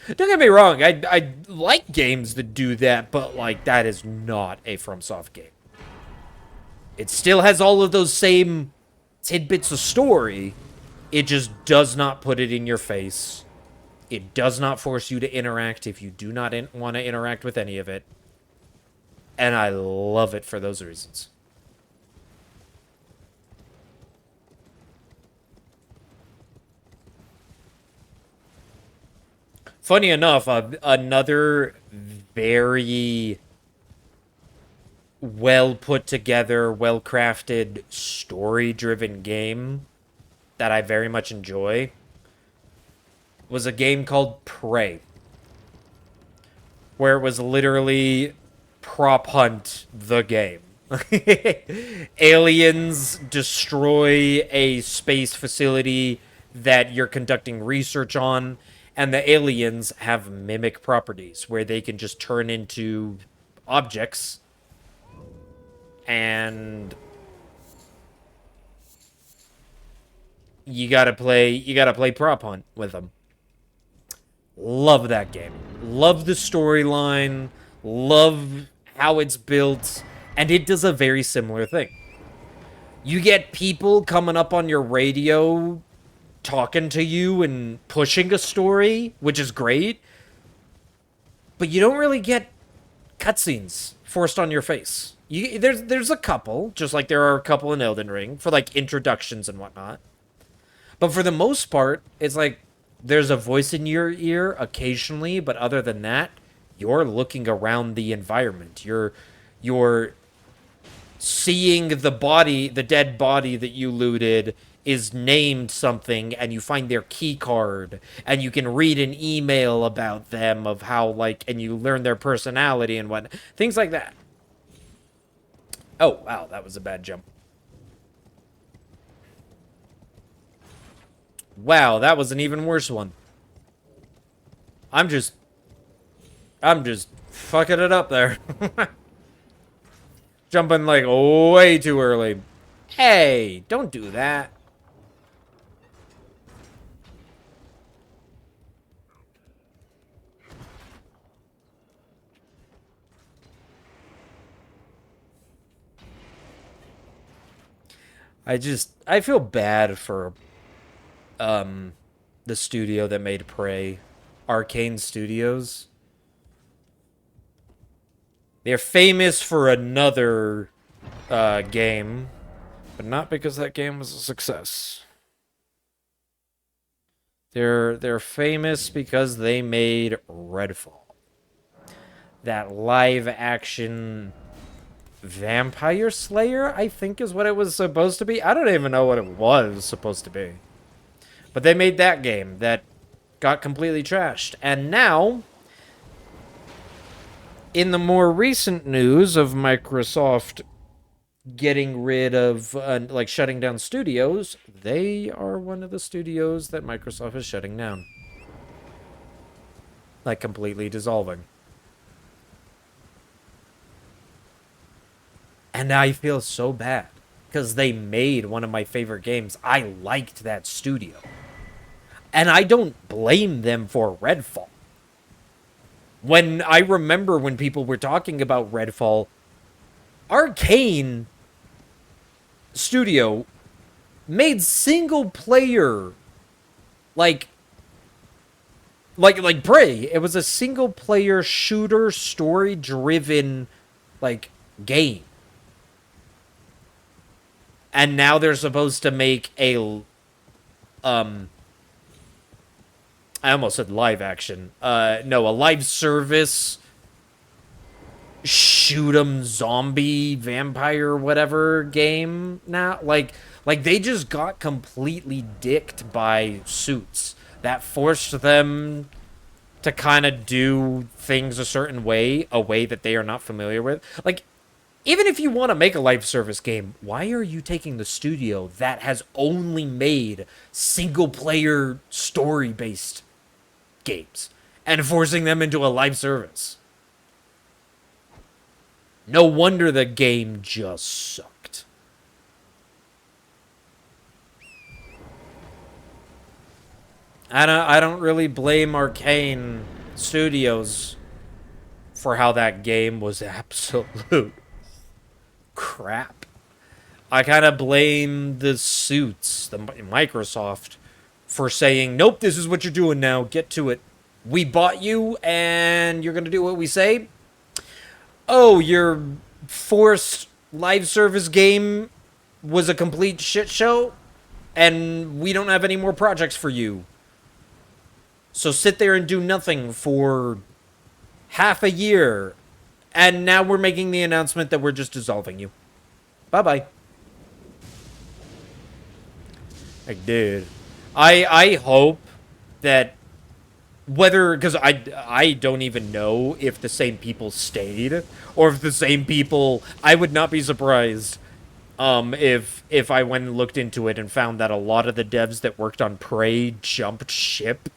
Don't get me wrong, I like games that do that, but, like, that is not a FromSoft game. It still has all of those same tidbits of story. It just does not put it in your face. It does not force you to interact if you do not want to interact with any of it. And I love it for those reasons. Funny enough, another very well put together, well crafted, story driven game that I very much enjoy was a game called Prey, where it was literally prop hunt the game. Aliens destroy a space facility that you're conducting research on, and the aliens have mimic properties where they can just turn into objects, and you gotta play prop hunt with them. Love that game. Love the storyline. Love how it's built. And it does a very similar thing. You get people coming up on your radio talking to you and pushing a story, which is great. But you don't really get cutscenes forced on your face. There's a couple, just like there are a couple in Elden Ring, for, like, introductions and whatnot. But for the most part, it's like, there's a voice in your ear occasionally, but other than that, you're looking around the environment. You're seeing the dead body that you looted is named something, and you find their key card, and you can read an email about them of how, like, and you learn their personality and what, things like that. Oh, wow, that was a bad jump. Wow, that was an even worse one. I'm just fucking it up there. Jumping like way too early. Hey, don't do that. I feel bad for the studio that made Prey, Arcane Studios. They're famous for another game, but not because that game was a success. They're famous because they made Redfall. That live action Vampire Slayer, I think is what it was supposed to be. I don't even know what it was supposed to be. But they made that game that got completely trashed. And now, in the more recent news of Microsoft getting rid of, like, shutting down studios, they are one of the studios that Microsoft is shutting down. Like, completely dissolving. And I feel so bad. Because they made one of my favorite games. I liked that studio. And I don't blame them for Redfall. When I remember when people were talking about Redfall, Arcane Studio made single player like Prey. It was a single player shooter story driven like game. And now they're supposed to make a I almost said live action. No, a live service shoot 'em zombie vampire whatever game now. Like they just got completely dicked by Suits that forced them to kind of do things a certain way, a way that they are not familiar with. Like, even if you want to make a live service game, why are you taking the studio that has only made single player story based games and forcing them into a live service? No wonder the game just sucked. I don't really blame Arcane Studios for how that game was absolute crap. I kind of blame the Suits, the Microsoft, for saying, nope, this is what you're doing now. Get to it. We bought you, and you're going to do what we say? Oh, your forced live service game was a complete shit show, and we don't have any more projects for you. So sit there and do nothing for half a year, and now we're making the announcement that we're just dissolving you. Bye-bye. Like, dude. I hope that whether, because I don't even know if the same people stayed, or if the same people, I would not be surprised if I went and looked into it and found that a lot of the devs that worked on Prey jumped ship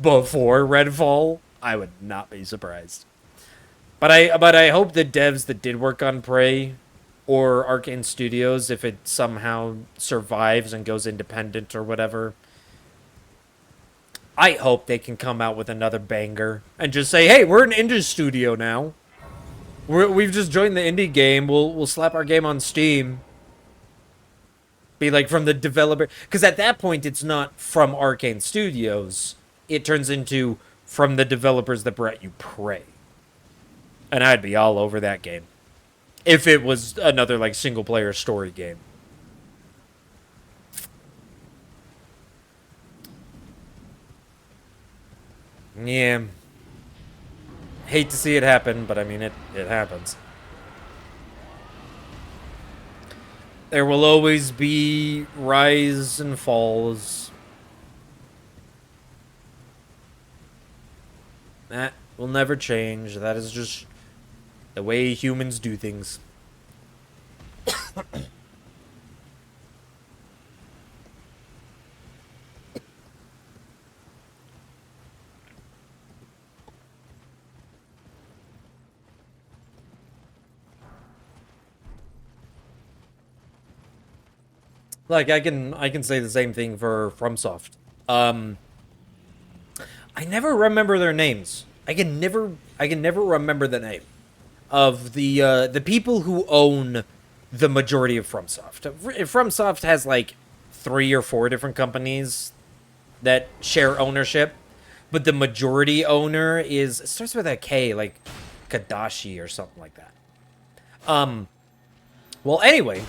before Redfall. I would not be surprised. But I hope the devs that did work on Prey or Arcane Studios, if it somehow survives and goes independent or whatever, I hope they can come out with another banger and just say, hey, we're an indie studio now. We've just joined the indie game. We'll slap our game on Steam. Be like from the developer. Because at that point, it's not from Arcane Studios. It turns into from the developers that brought you Prey. And I'd be all over that game. If it was another, like, single-player story game. Yeah. Hate to see it happen, but I mean, it happens. There will always be rise and falls. That will never change. That is just the way humans do things. Like I can say the same thing for FromSoft. I never remember their names. I can never remember the name of the people who own the majority of FromSoft. FromSoft has like 3 or 4 different companies that share ownership, but the majority owner is, it starts with a K, like Kadashi or something like that. Well, anyway,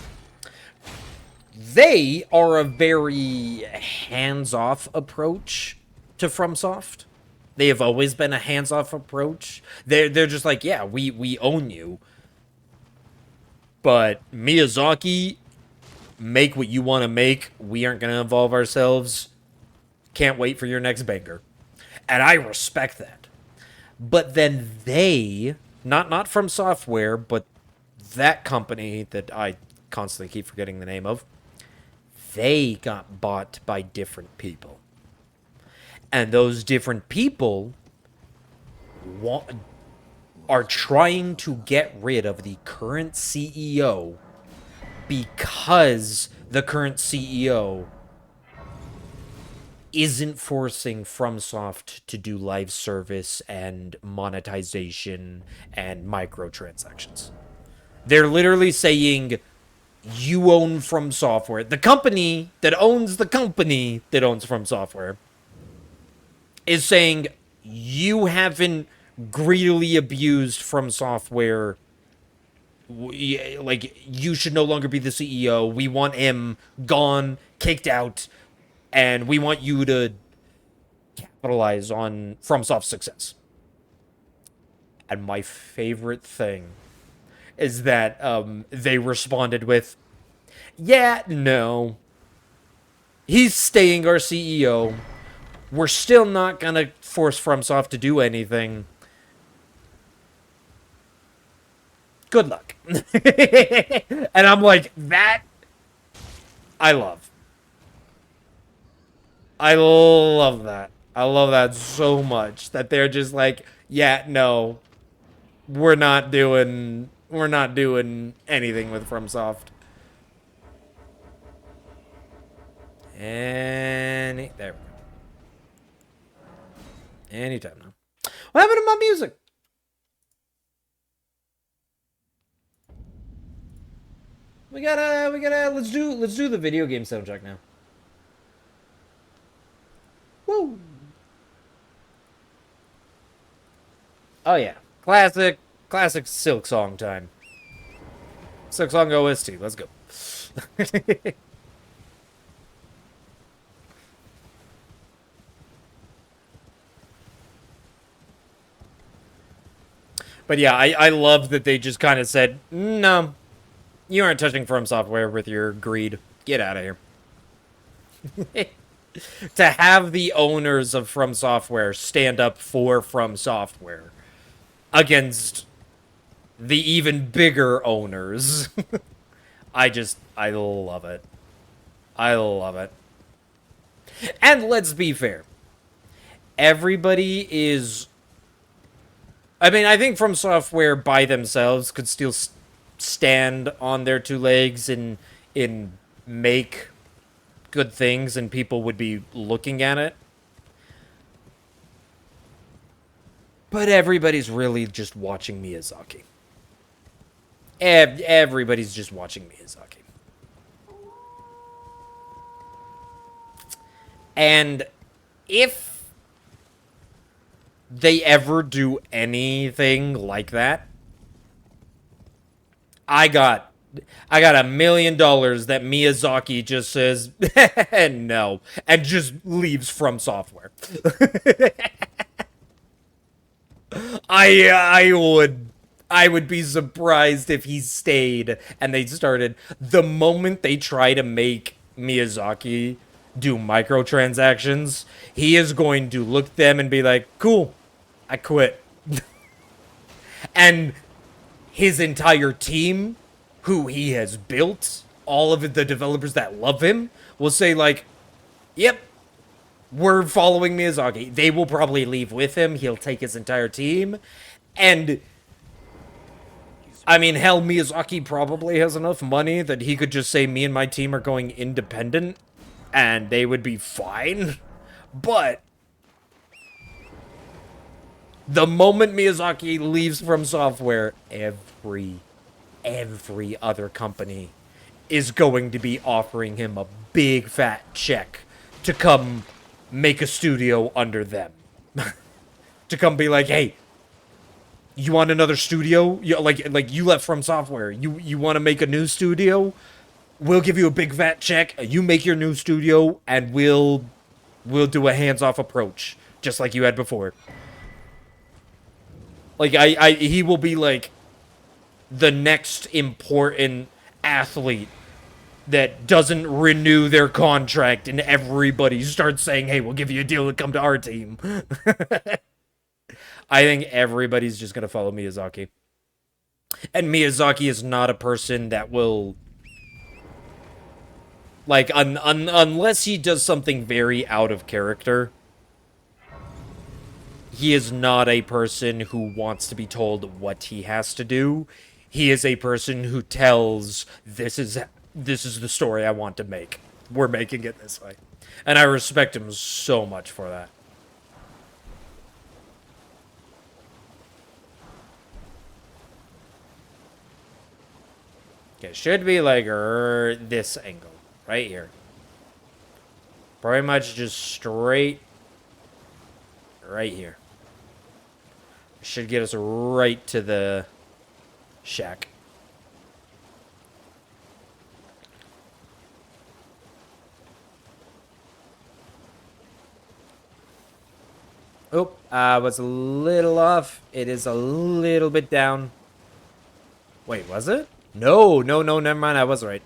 they are a very hands-off approach to FromSoft. They have always been a hands-off approach. They're just like, yeah, we own you, but Miyazaki, make what you want to make. We aren't gonna involve ourselves. Can't wait for your next banger, and I respect that. But then they, not From Software, but that company that I constantly keep forgetting the name of, they got bought by different people. And those different people are trying to get rid of the current CEO because the current CEO isn't forcing FromSoft to do live service and monetization and microtransactions. They're literally saying, you own From Software. The company that owns the company that owns From Software is saying, you haven't greedily abused From Software. Like, you should no longer be the CEO. We want him gone, kicked out, and we want you to capitalize on FromSoft's success. And my favorite thing is that they responded with, yeah, no. He's staying our CEO. We're still not going to force FromSoft to do anything. Good luck. And I'm like, that I love. I love that. I love that so much that they're just like, yeah, no. We're not doing anything with FromSoft. There we go. Anytime now. What happened to my music? We gotta let's do the video game soundtrack now. Woo! Oh yeah. Classic Silk Song time. Silk Song OST, let's go. But yeah, I love that they just kind of said, no, you aren't touching From Software with your greed. Get out of here. To have the owners of From Software stand up for From Software against the even bigger owners. I love it. I love it. And let's be fair. Everybody is... I mean, I think From Software by themselves could still stand on their 2 legs and make good things, and people would be looking at it. But everybody's really just watching Miyazaki. Everybody's just watching Miyazaki. And if they ever do anything like that, I got $1 million that Miyazaki just says no and just leaves From Software. I would be surprised if he stayed and they started the moment they try to make Miyazaki do microtransactions. He is going to look at them and be like, "Cool, I quit." And his entire team, who he has built, all of the developers that love him, will say like, yep, we're following Miyazaki. They will probably leave with him. He'll take his entire team. And I mean, hell, Miyazaki probably has enough money that he could just say, me and my team are going independent, and they would be fine. But the moment Miyazaki leaves from software, every other company is going to be offering him a big fat check to come make a studio under them. To come be like, hey, you want another studio? Like you left from software. You want to make a new studio? We'll give you a big fat check. You make your new studio, and we'll do a hands-off approach, just like you had before. Like he will be like the next important athlete that doesn't renew their contract, and everybody starts saying, "Hey, we'll give you a deal to come to our team." I think everybody's just gonna follow Miyazaki. And Miyazaki is not a person that will, like, unless he does something very out of character, he is not a person who wants to be told what he has to do. He is a person who tells, this is the story I want to make. We're making it this way. And I respect him so much for that. It should be like this angle, right here. Pretty much just straight right here. Should get us right to the shack. Oh, I was a little off. It is a little bit down. Wait, was it? No, never mind. I was right.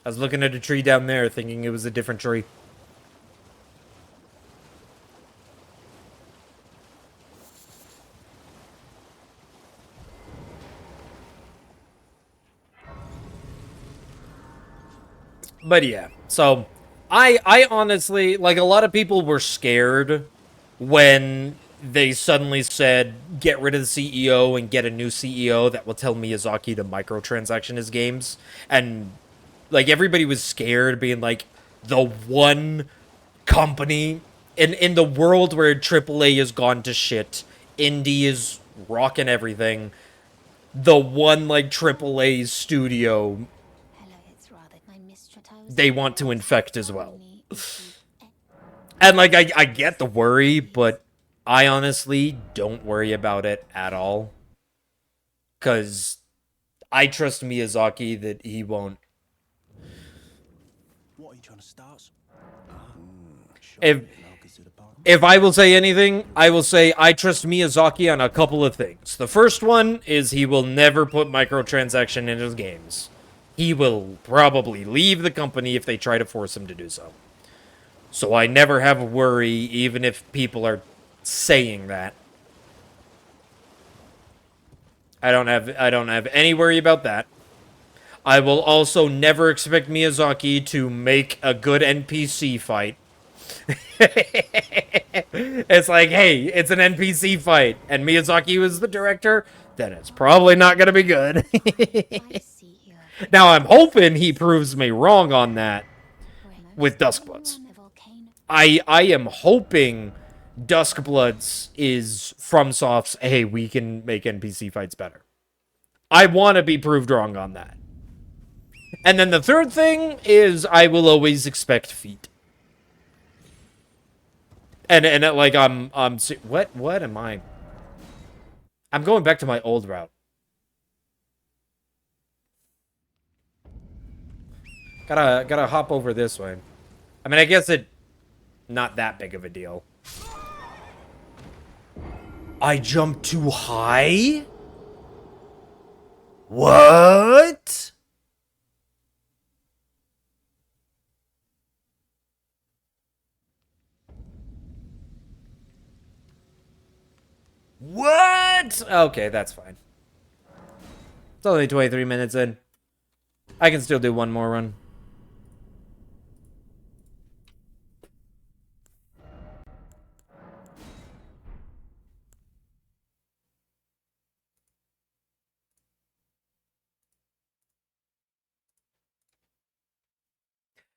I was looking at a tree down there thinking it was a different tree. But yeah, so I honestly, like, a lot of people were scared when they suddenly said get rid of the CEO and get a new CEO that will tell Miyazaki to microtransaction his games. And like everybody was scared, being like, the one company in the world where AAA has gone to shit, indie is rocking everything. The one like AAA studio Hello, it's rather my mistress. they want to infect as well. And like I get the worry, but I honestly don't worry about it at all. Cause I trust Miyazaki that he won't. What are you trying to start? If if I will say anything, I will say I trust Miyazaki on a couple of things. The first one is he will never put microtransaction in his games. He will probably leave the company if they try to force him to do so. So I never have a worry, even if people are saying that. I don't have any worry about that. I will also never expect Miyazaki to make a good NPC fight. It's like, hey, it's an NPC fight, and Miyazaki was the director, then it's probably not going to be good. I see you. Now, I'm hoping he proves me wrong on that with Duskbloods. I am hoping Duskbloods is FromSoft's, hey, we can make NPC fights better. I want to be proved wrong on that. And then the third thing is I will always expect feet. And like what am I? I'm going back to my old route. Gotta hop over this way. I mean, I guess it not that big of a deal. I jumped too high? What? What? Okay, that's fine. It's only 23 minutes in. I can still do one more run.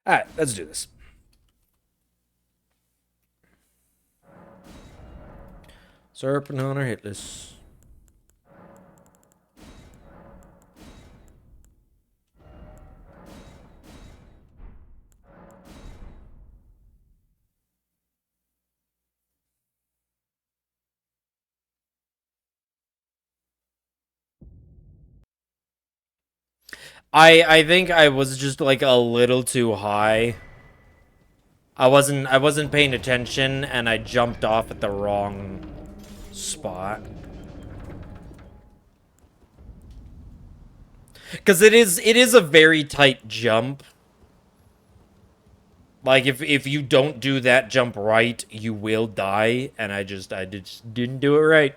Alright, let's do this. Serpent Hunter Hitless. I think I was just like a little too high. I wasn't paying attention and I jumped off at the wrong spot. Cuz it is a very tight jump. Like if you don't do that jump right, you will die, and I just didn't do it right.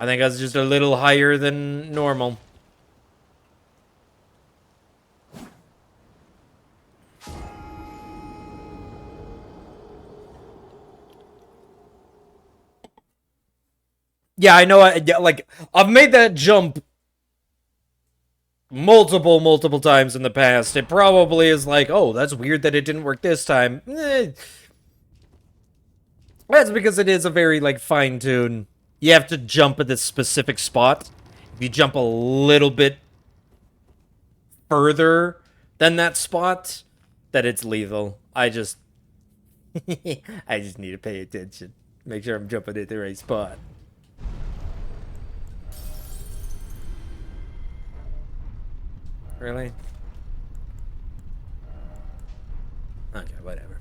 I think I was just a little higher than normal. Yeah, I know. Like I've made that jump multiple times in the past. It probably is like, oh, that's weird that it didn't work this time. That's because it is a very like fine tune. You have to jump at this specific spot. If you jump a little bit further than that spot, that it's lethal. I just need to pay attention. Make sure I'm jumping at the right spot. Really? Okay, whatever.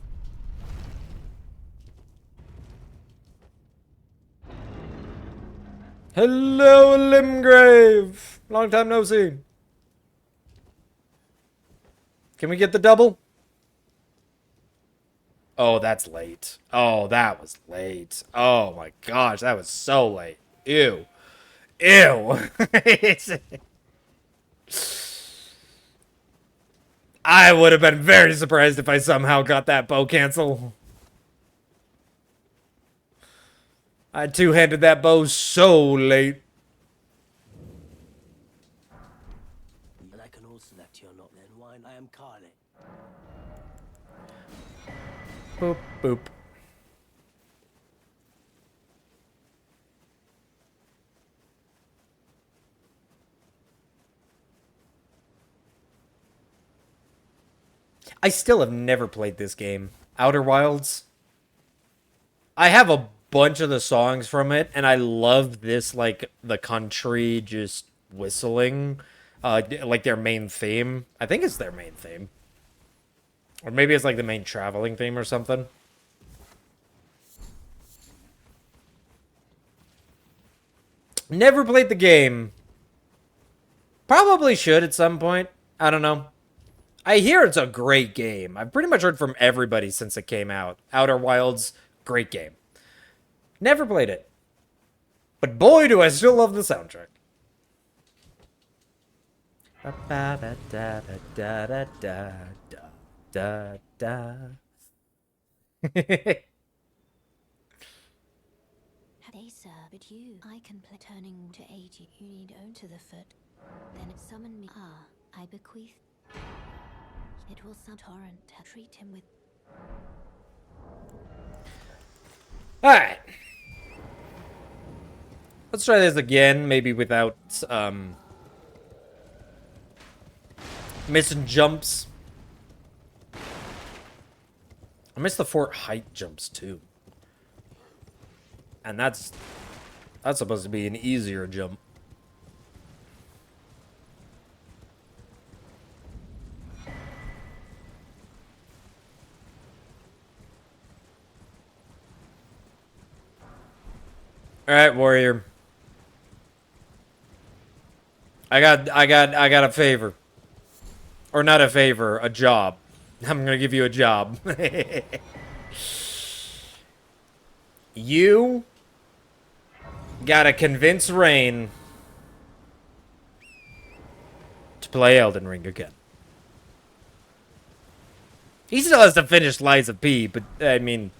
Hello, Limgrave! Long time no see. Can we get the double? Oh, that's late. Oh, that was late. Oh my gosh, that was so late. Ew. Ew. I would have been very surprised if I somehow got that bow cancel. I two-handed that bow so late. And I can also that you're not then wine. I am Carly. Boop, boop. I still have never played this game. Outer Wilds. I have a bunch of the songs from it, and I love this, like, the country just whistling. Like their main theme. I think it's their main theme. Or maybe it's like the main traveling theme or something. Never played the game. Probably should at some point. I don't know. I hear it's a great game. I've pretty much heard from everybody since it came out. Outer Wilds, great game. Never played it. But boy, do I still love the soundtrack. Hey sir, but you, I can play turning to aid you. You need own to the foot. Then summon me. I bequeath. It will some torrent. Treat him with. Alright. Let's try this again, maybe without, missing jumps. I missed the fort height jumps, too. And that's supposed to be an easier jump. Alright, warrior. I got a favor. Or not a favor, a job. I'm gonna give you a job. You gotta convince Rain to play Elden Ring again. He still has to finish Lies of P, but, I mean,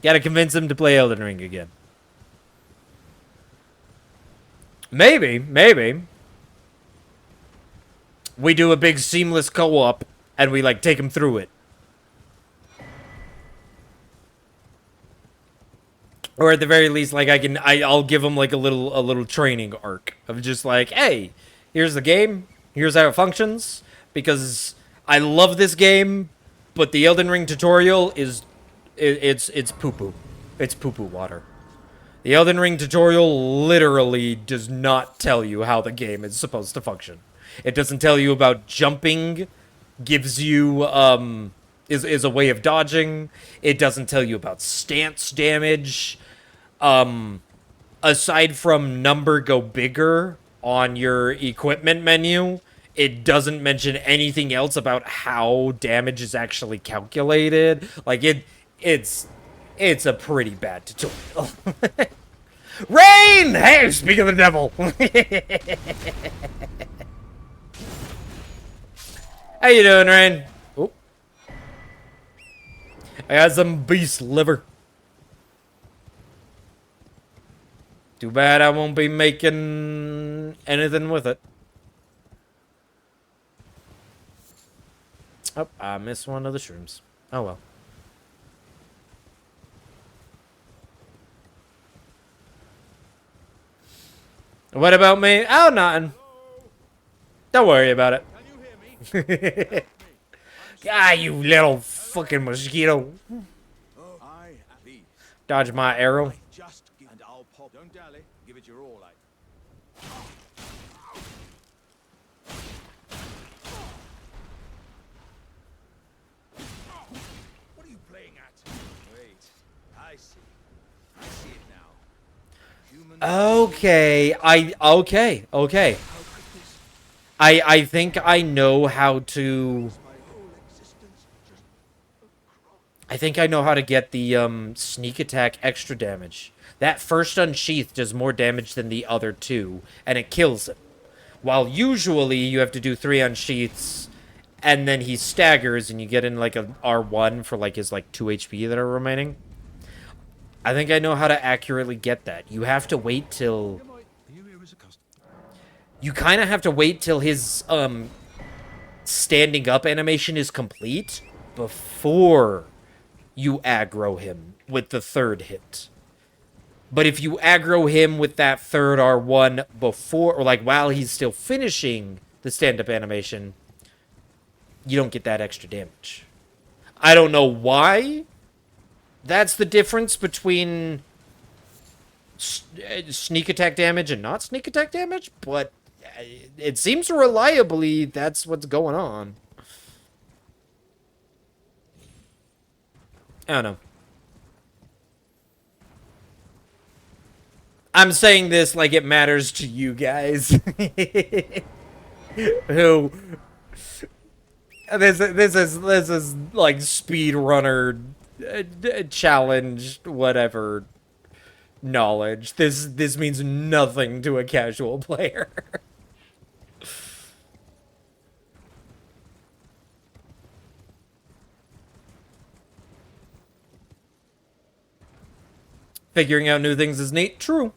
gotta convince him to play Elden Ring again. Maybe we do a big seamless co-op and we like take him through it. Or at the very least, like I'll give him like a little training arc of just like, hey, here's the game, here's how it functions, because I love this game, but the Elden Ring tutorial is, it's poo poo, it's poo poo water. The Elden Ring tutorial literally does not tell you how the game is supposed to function. It doesn't tell you about jumping, gives you is a way of dodging. It doesn't tell you about stance damage. Aside from number go bigger on your equipment menu, it doesn't mention anything else about how damage is actually calculated. Like it's a pretty bad tutorial. Rain! Hey, speak of the devil. How you doing, Rain? Oh. I got some beast liver. Too bad I won't be making anything with it. Oh, I missed one of the shrooms. Oh well. What about me? Oh, nothing. Don't worry about it. Ah, you little fucking mosquito. Dodge my arrow. Just and I'll pop. Don't dally. Give it your all, like. What are you playing at? Wait, I see. I see it now. Humans. Okay, okay. I think I know how to. I think I know how to get the sneak attack extra damage. That first unsheath does more damage than the other two, and it kills him. While usually you have to do 3 unsheaths, and then he staggers, and you get in like a R1 for like his like 2 HP that are remaining. I think I know how to accurately get that. You have to wait till. You kind of have to wait till his standing up animation is complete before you aggro him with the 3rd hit. But if you aggro him with that 3rd R1 before, or like while he's still finishing the stand-up animation, you don't get that extra damage. I don't know why that's the difference between sneak attack damage and not sneak attack damage, but it seems reliably that's what's going on. I don't know. I'm saying this like it matters to you guys. Who this is like speedrunner challenge whatever knowledge. This means nothing to a casual player. Figuring out new things is neat. True.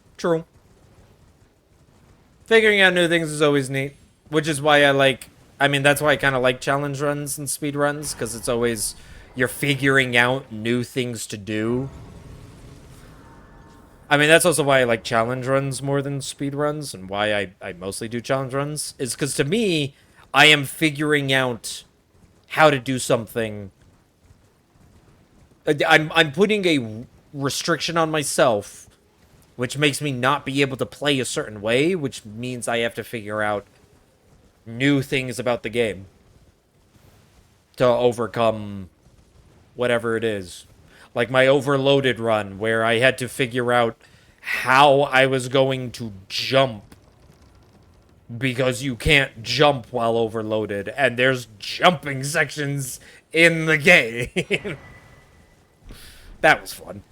Figuring out new things is always neat. Which is why I mean, that's why I kind of like challenge runs and speed runs, because it's always, you're figuring out new things to do. I mean, that's also why I like challenge runs more than speed runs, and why I mostly do challenge runs, is because to me, I am figuring out how to do something. I'm putting a restriction on myself, which makes me not be able to play a certain way, which means I have to figure out new things about the game to overcome whatever it is. Like my overloaded run, where I had to figure out how I was going to jump, because you can't jump while overloaded, and there's jumping sections in the game. That was fun.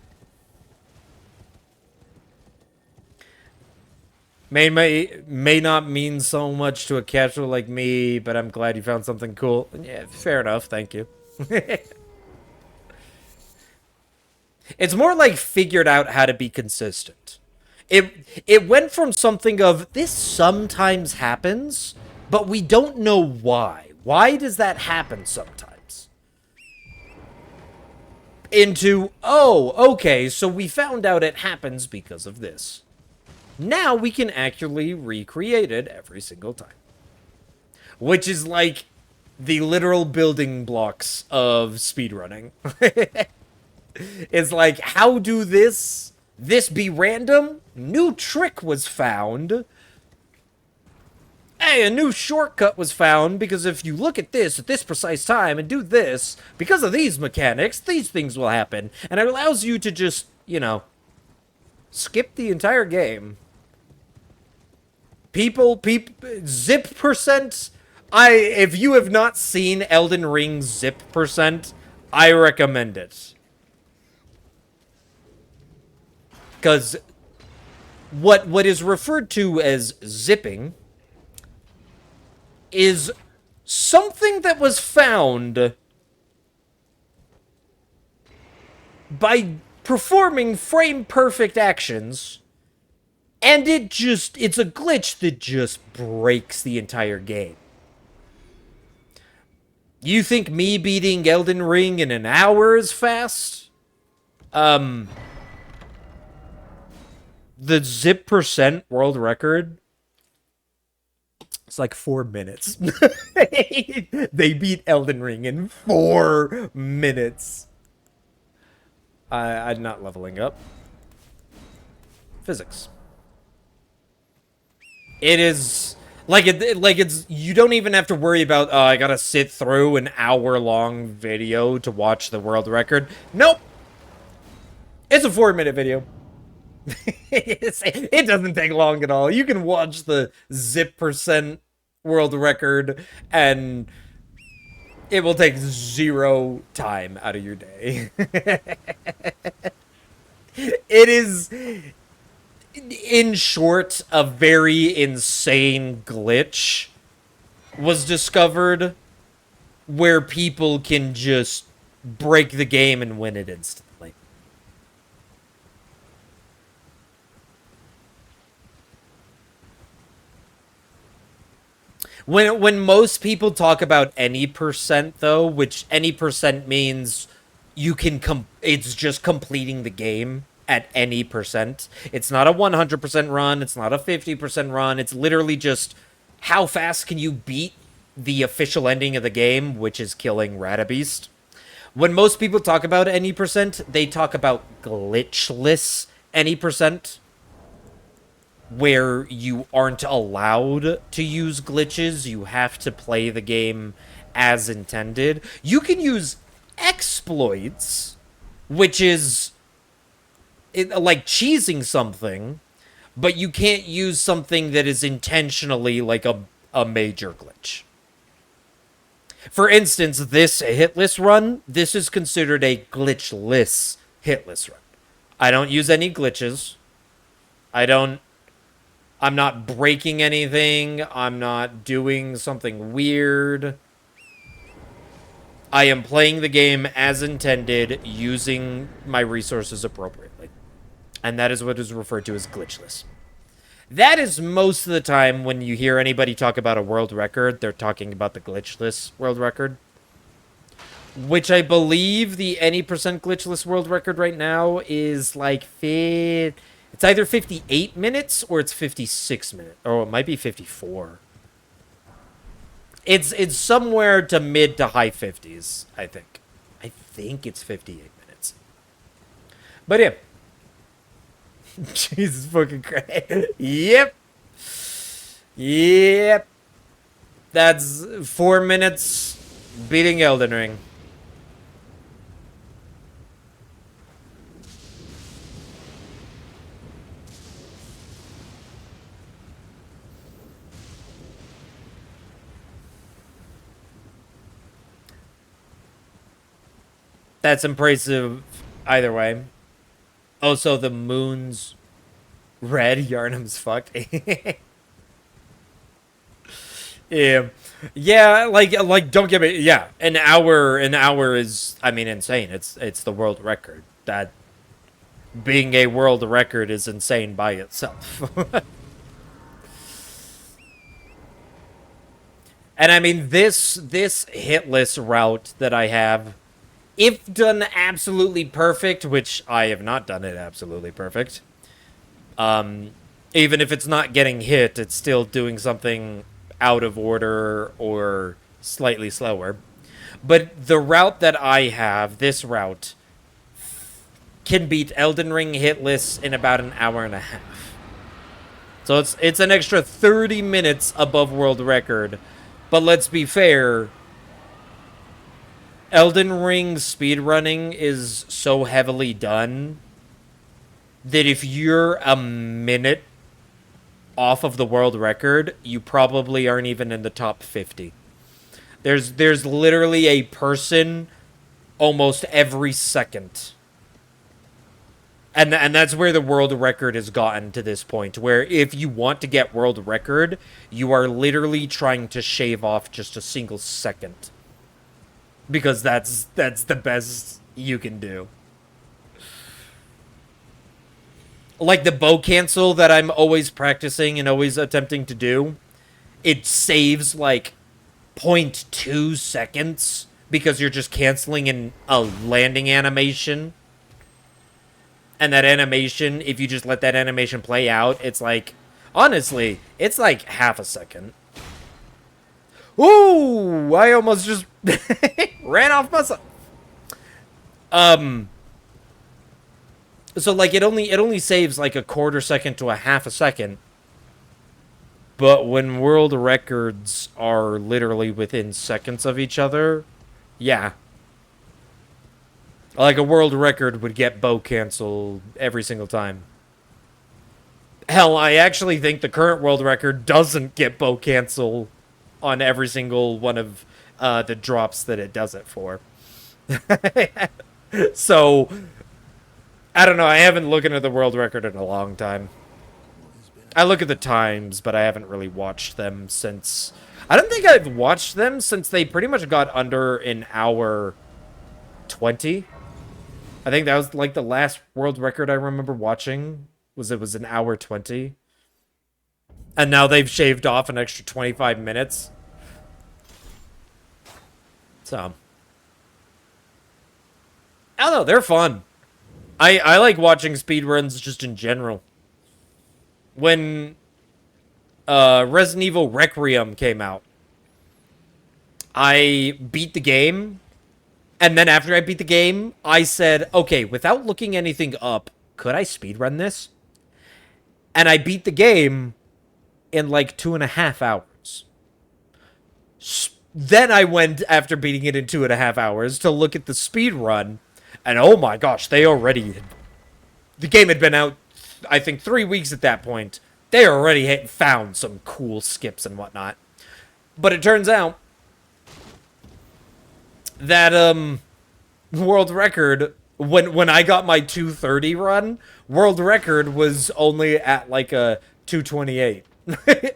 May not mean so much to a casual like me, but I'm glad you found something cool. Yeah, fair enough, thank you. It's more like figured out how to be consistent. It went from something of, this sometimes happens, but we don't know why. Why does that happen sometimes? Into, oh, okay, so we found out it happens because of this. Now we can accurately recreate it every single time. Which is like the literal building blocks of speedrunning. It's like, how do this be random? New trick was found. Hey, a new shortcut was found because if you look at this precise time and do this, because of these mechanics, these things will happen. And it allows you to just, you know, skip the entire game. Zip percent. If you have not seen Elden Ring zip percent, I recommend it. Because what is referred to as zipping is something that was found by performing frame-perfect actions, and it's a glitch that just breaks the entire game. You think me beating Elden Ring in an hour is fast? The zip percent world record, it's like 4 minutes. They beat Elden Ring in 4 minutes. I'm not leveling up. Physics. It is like it's you don't even have to worry about I gotta sit through an hour-long video to watch the world record. Nope. It's a 4-minute video. It doesn't take long at all. You can watch the zip percent world record and it will take 0 time out of your day. It is, in short, a very insane glitch was discovered where people can just break the game and win it instantly. When most people talk about any percent, though, which any percent means you can it's just completing the game at any percent. It's not a 100% run. It's not a 50% run. It's literally just how fast can you beat the official ending of the game, which is killing Radabeast. When most people talk about any percent, they talk about glitchless any percent, where you aren't allowed to use glitches. You have to play the game as intended. You can use exploits, which is like cheesing something, but you can't use something that is intentionally like a major glitch. For instance, this Hitless run, this is considered a glitchless Hitless run. I don't use any glitches. I'm not breaking anything. I'm not doing something weird. I am playing the game as intended, using my resources appropriately. And that is what is referred to as glitchless. That is most of the time when you hear anybody talk about a world record, they're talking about the glitchless world record. Which I believe the any percent glitchless world record right now is like it's either 58 minutes or it's 56 minutes. Or it might be 54. It's somewhere to mid to high 50s, I think. I think it's 58 minutes. But yeah. Jesus fucking Christ. Yep. Yep. That's 4 minutes beating Elden Ring. That's impressive either way. Also, the moon's red. Yarnum's fucked. Yeah. Yeah, like don't get me. Yeah, an hour is, I mean, insane. It's the world record. That being a world record is insane by itself. And I mean, this hitless route that I have, if done absolutely perfect, which I have not done it absolutely perfect, even if it's not getting hit, it's still doing something out of order or slightly slower. But the route that I have, this route, can beat Elden Ring hitless in about an hour and a half. So it's an extra 30 minutes above world record. But let's be fair, Elden Ring speedrunning is so heavily done that if you're a minute off of the world record, you probably aren't even in the top 50. There's literally a person almost every second. And that's where the world record has gotten to this point, where if you want to get world record, you are literally trying to shave off just a single second. Because that's the best you can do. Like the bow cancel that I'm always practicing and always attempting to do, it saves like 0.2 seconds because you're just canceling in a landing animation. And that animation, if you just let that animation play out, it's like, honestly, it's like half a second. Ooh, I almost just ran off myself. So like it only saves like a quarter second to a half a second. But when world records are literally within seconds of each other, yeah. Like a world record would get bow canceled every single time. Hell, I actually think the current world record doesn't get bow cancel on every single one of the drops that it does it for. So, I don't know. I haven't looked at the world record in a long time. I look at the times, but I haven't really watched them since... I don't think I've watched them since they pretty much got under an hour 20. I think that was like the last world record I remember watching. It was an hour 20. And now they've shaved off an extra 25 minutes. So. I don't know, they're fun. I like watching speedruns just in general. When Resident Evil Requiem came out, I beat the game. And then after I beat the game, I said, okay, without looking anything up, could I speedrun this? And I beat the game in like 2.5 hours. Then I went, after beating it in 2.5 hours, to look at the speedrun. And oh my gosh, the game had been out, I think, 3 weeks at that point. They already had found some cool skips and whatnot. But it turns out that world record, when I got my 2:30 run, world record was only at like a 2:28.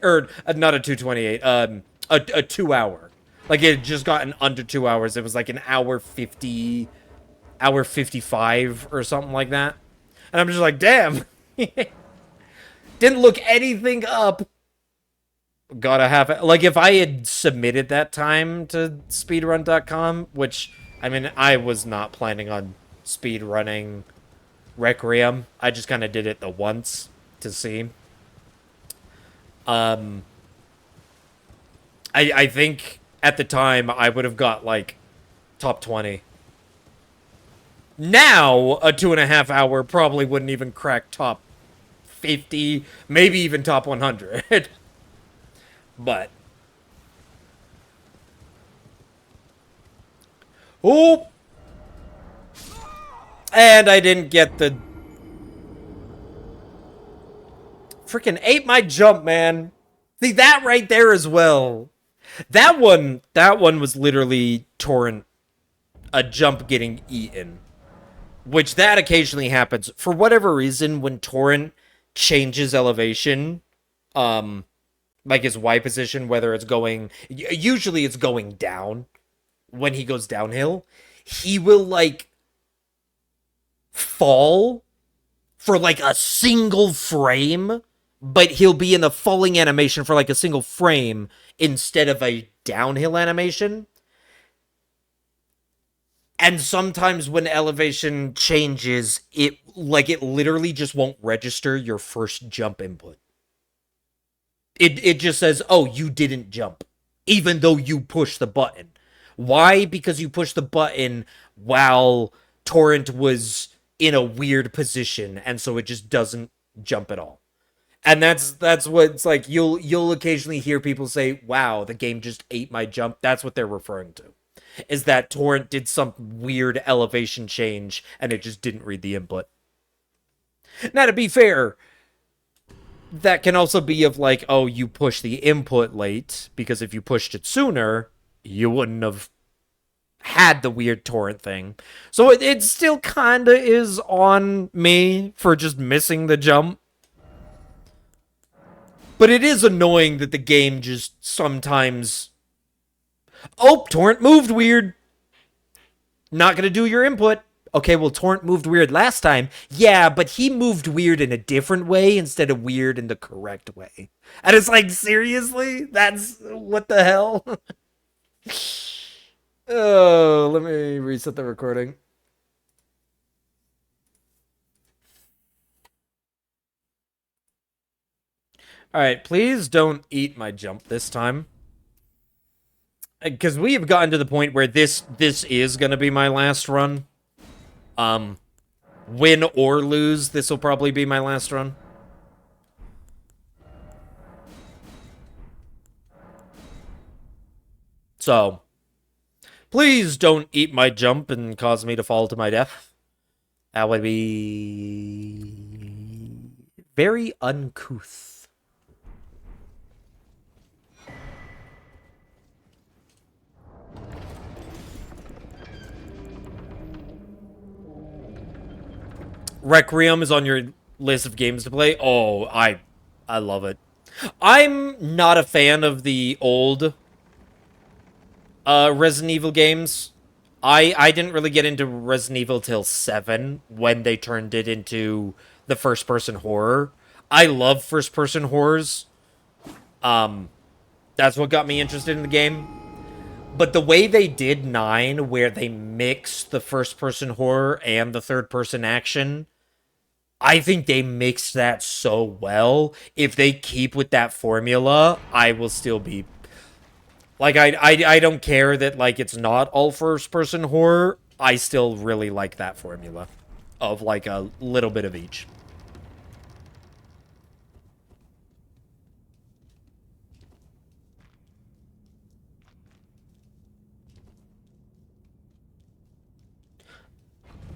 Or not a 2:28, a 2 hour. Like it had just gotten under 2 hours. It was like an hour 50, hour 55 or something like that. And I'm just like, damn. Didn't look anything up. Gotta have it. Like, if I had submitted that time to speedrun.com, which, I mean, I was not planning on speedrunning Requiem. I just kind of did it the once to see. I think at the time I would have got, like, top 20. Now, a 2.5 hour probably wouldn't even crack top 50, maybe even top 100. But oh, and I didn't get the freaking ate my jump, man. See that right there as well. That one was literally torrent, a jump getting eaten, which that occasionally happens for whatever reason when torrent changes elevation. Like his Y position, whether it's going... Usually it's going down. When he goes downhill, he will, like, fall for, like, a single frame, but he'll be in a falling animation for, like, a single frame instead of a downhill animation. And sometimes when elevation changes, it literally just won't register your first jump input. It just says, oh, you didn't jump, even though you pushed the button. Why? Because you pushed the button while Torrent was in a weird position, and so it just doesn't jump at all. And that's what it's like. You'll occasionally hear people say, wow, the game just ate my jump. That's what they're referring to. Is that Torrent did some weird elevation change, and it just didn't read the input. Now, to be fair, that can also be of like, oh, you pushed the input late, because if you pushed it sooner, you wouldn't have had the weird torrent thing. So it still kind of is on me for just missing the jump. But it is annoying that the game just sometimes... Oh, torrent moved weird. Not gonna do your input. Okay, well, torrent moved weird last time. Yeah, but he moved weird in a different way instead of weird in the correct way. And it's like, seriously? That's... what the hell? Oh, let me reset the recording. Alright, please don't eat my jump this time. Because we have gotten to the point where this is going to be my last run. Win or lose, this will probably be my last run. So, please don't eat my jump and cause me to fall to my death. That would be very uncouth. Requiem is on your list of games to play. Oh, I love it. I'm not a fan of the old Resident Evil games. I didn't really get into Resident Evil till 7 when they turned it into the first-person horror. I love first-person horrors. That's what got me interested in the game. But the way they did 9, where they mixed the first-person horror and the third-person action, I think they mixed that so well. If they keep with that formula, I will still be... Like, I don't care that, like, it's not all first-person horror. I still really like that formula of, like, a little bit of each.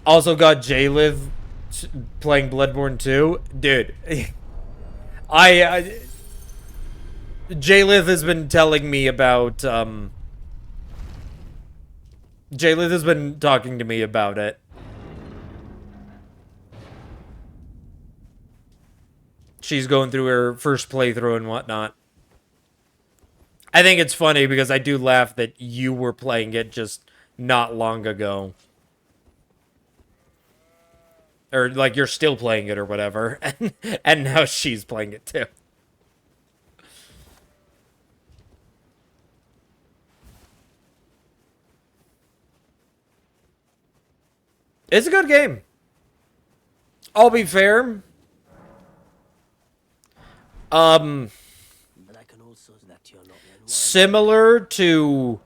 Also got J-Liv playing Bloodborne 2. Dude, J-Liv has been telling me about, J-Liv has been talking to me about it. She's going through her first playthrough and whatnot. I think it's funny because I do laugh that you were playing it just not long ago. Or, like, you're still playing it or whatever. And now she's playing it too. It's a good game. I'll be fair. But I can also that you're not then why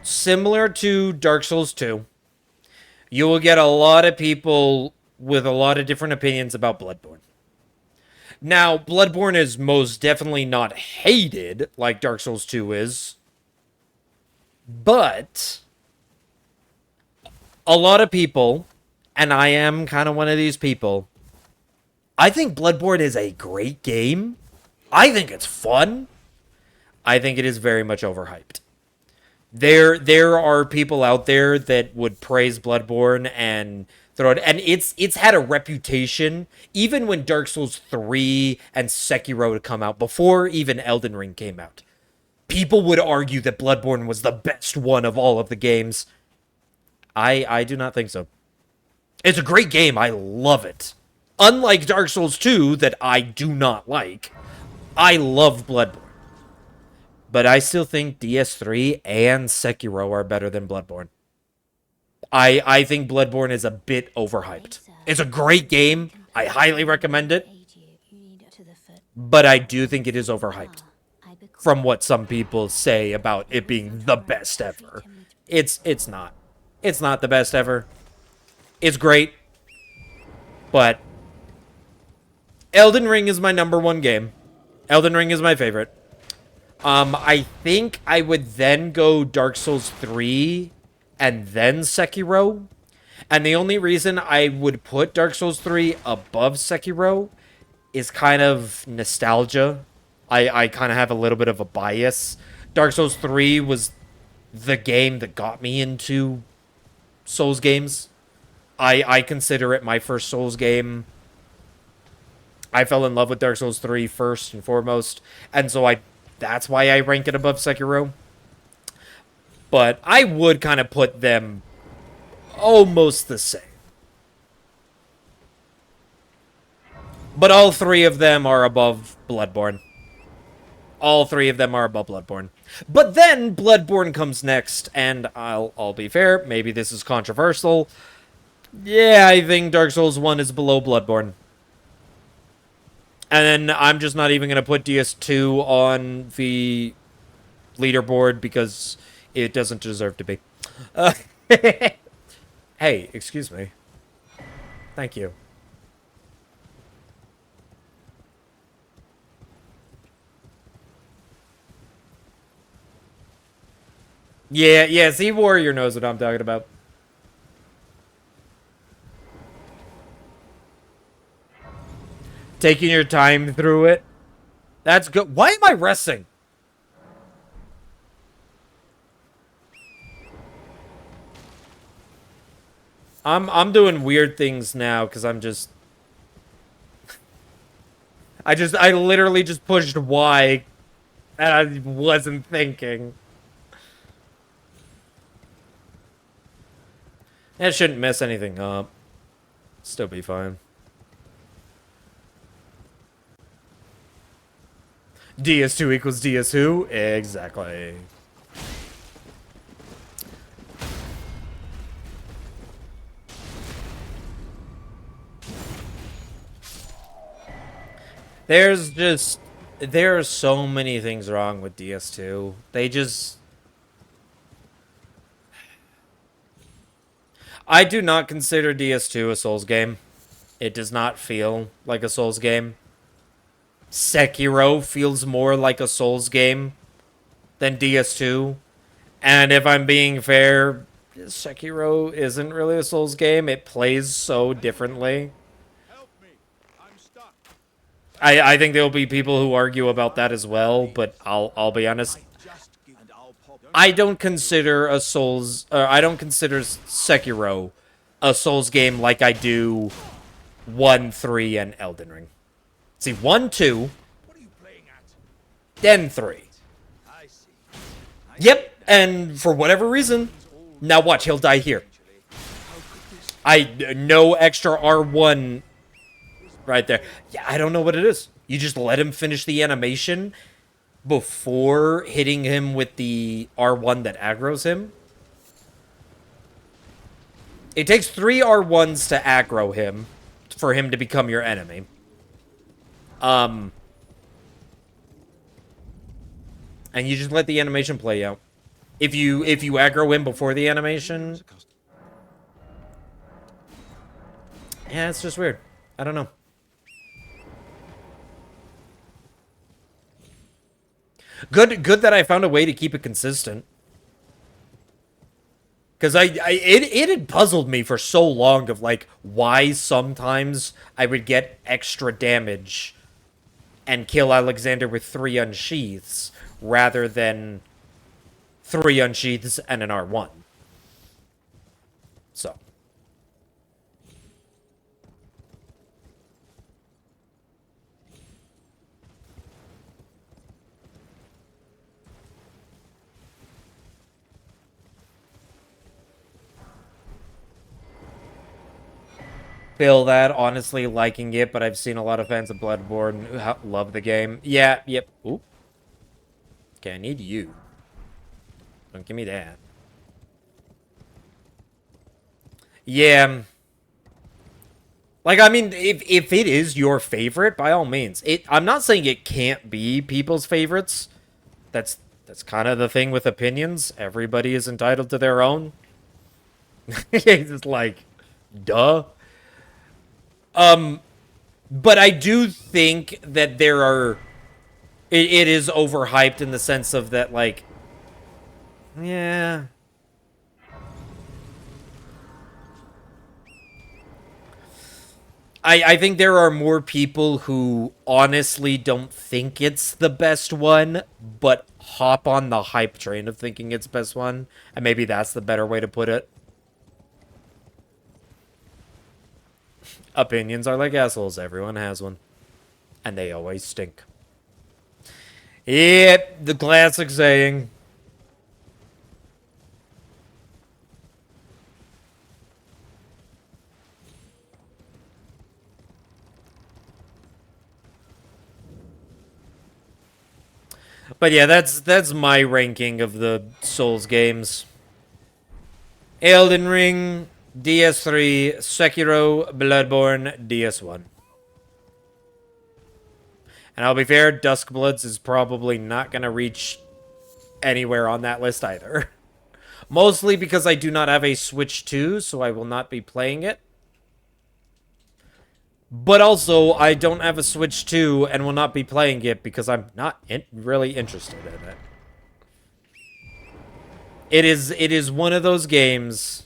Similar to Dark Souls 2, you will get a lot of people with a lot of different opinions about Bloodborne. Now, Bloodborne is most definitely not hated like Dark Souls 2 is, but a lot of people, and I am kind of one of these people, I think Bloodborne is a great game. I think it's fun. I think it is very much overhyped. There are people out there that would praise Bloodborne and throw it, and it's had a reputation even when Dark Souls 3 and Sekiro had come out, before even Elden Ring came out. People would argue that Bloodborne was the best one of all of the games. I do not think so. It's a great game. I love it. Unlike Dark Souls 2 that I do not like, I love Bloodborne. But I still think DS3 and Sekiro are better than Bloodborne. I think Bloodborne is a bit overhyped. It's a great game. I highly recommend it. But I do think it is overhyped. From what some people say about it being the best ever. It's not. It's not the best ever. It's great. But Elden Ring is my #1 game. Elden Ring is my favorite. I think I would then go Dark Souls 3 and then Sekiro. And the only reason I would put Dark Souls 3 above Sekiro is kind of nostalgia. I kind of have a little bit of a bias. Dark Souls 3 was the game that got me into Souls games. I consider it my first Souls game. I fell in love with Dark Souls 3 first and foremost, and so that's why I rank it above Sekiro. But I would kind of put them almost the same. But all three of them are above Bloodborne. All three of them are above Bloodborne. But then Bloodborne comes next, and I'll be fair, maybe this is controversial. Yeah, I think Dark Souls 1 is below Bloodborne. And then I'm just not even going to put DS2 on the leaderboard because it doesn't deserve to be. Hey, excuse me. Thank you. Yeah, see, Warrior knows what I'm talking about. Taking your time through it. That's good. Why am I resting? I'm doing weird things now because I'm just I literally just pushed Y and I wasn't thinking. That shouldn't mess anything up. Still be fine. DS2 equals DS who? Exactly. There are so many things wrong with DS2. I do not consider DS2 a Souls game. It does not feel like a Souls game. Sekiro feels more like a Souls game than DS2. And if I'm being fair, Sekiro isn't really a Souls game. It plays so differently. I think there'll be people who argue about that as well, but I'll be honest. I don't consider Sekiro a Souls game like I do 1, 3, and Elden Ring. See, 1, 2, then 3. Yep, and for whatever reason, now watch, he'll die here. No extra R1 right there. Yeah, I don't know what it is. You just let him finish the animation before hitting him with the R1 that aggroes him. It takes 3 R1s to aggro him for him to become your enemy. And you just let the animation play out. If you aggro him before the animation, yeah, it's just weird. I don't know. Good that I found a way to keep it consistent. Because it had puzzled me for so long of, like, why sometimes I would get extra damage and kill Alexander with 3 unsheaths rather than 3 unsheaths and an R1. So. feel that, honestly, liking it, but I've seen a lot of fans of Bloodborne who love the game. Yeah, yep. Ooh. Okay, I need you. Don't give me that. Yeah. Like, I mean, if it is your favorite, by all means. I'm not saying it can't be people's favorites. That's kind of the thing with opinions. Everybody is entitled to their own. It's like, duh. But I do think that there are... it is overhyped in the sense of that, like... Yeah... I think there are more people who honestly don't think it's the best one, but hop on the hype train of thinking it's best one. And maybe that's the better way to put it. Opinions are like assholes. Everyone has one. And they always stink. Yep, the classic saying. But yeah, that's my ranking of the Souls games. Elden Ring, DS3, Sekiro, Bloodborne, DS1. And I'll be fair, Duskbloods is probably not going to reach anywhere on that list either. Mostly because I do not have a Switch 2, so I will not be playing it. But also, I don't have a Switch 2 and will not be playing it because I'm not really interested in it. It is one of those games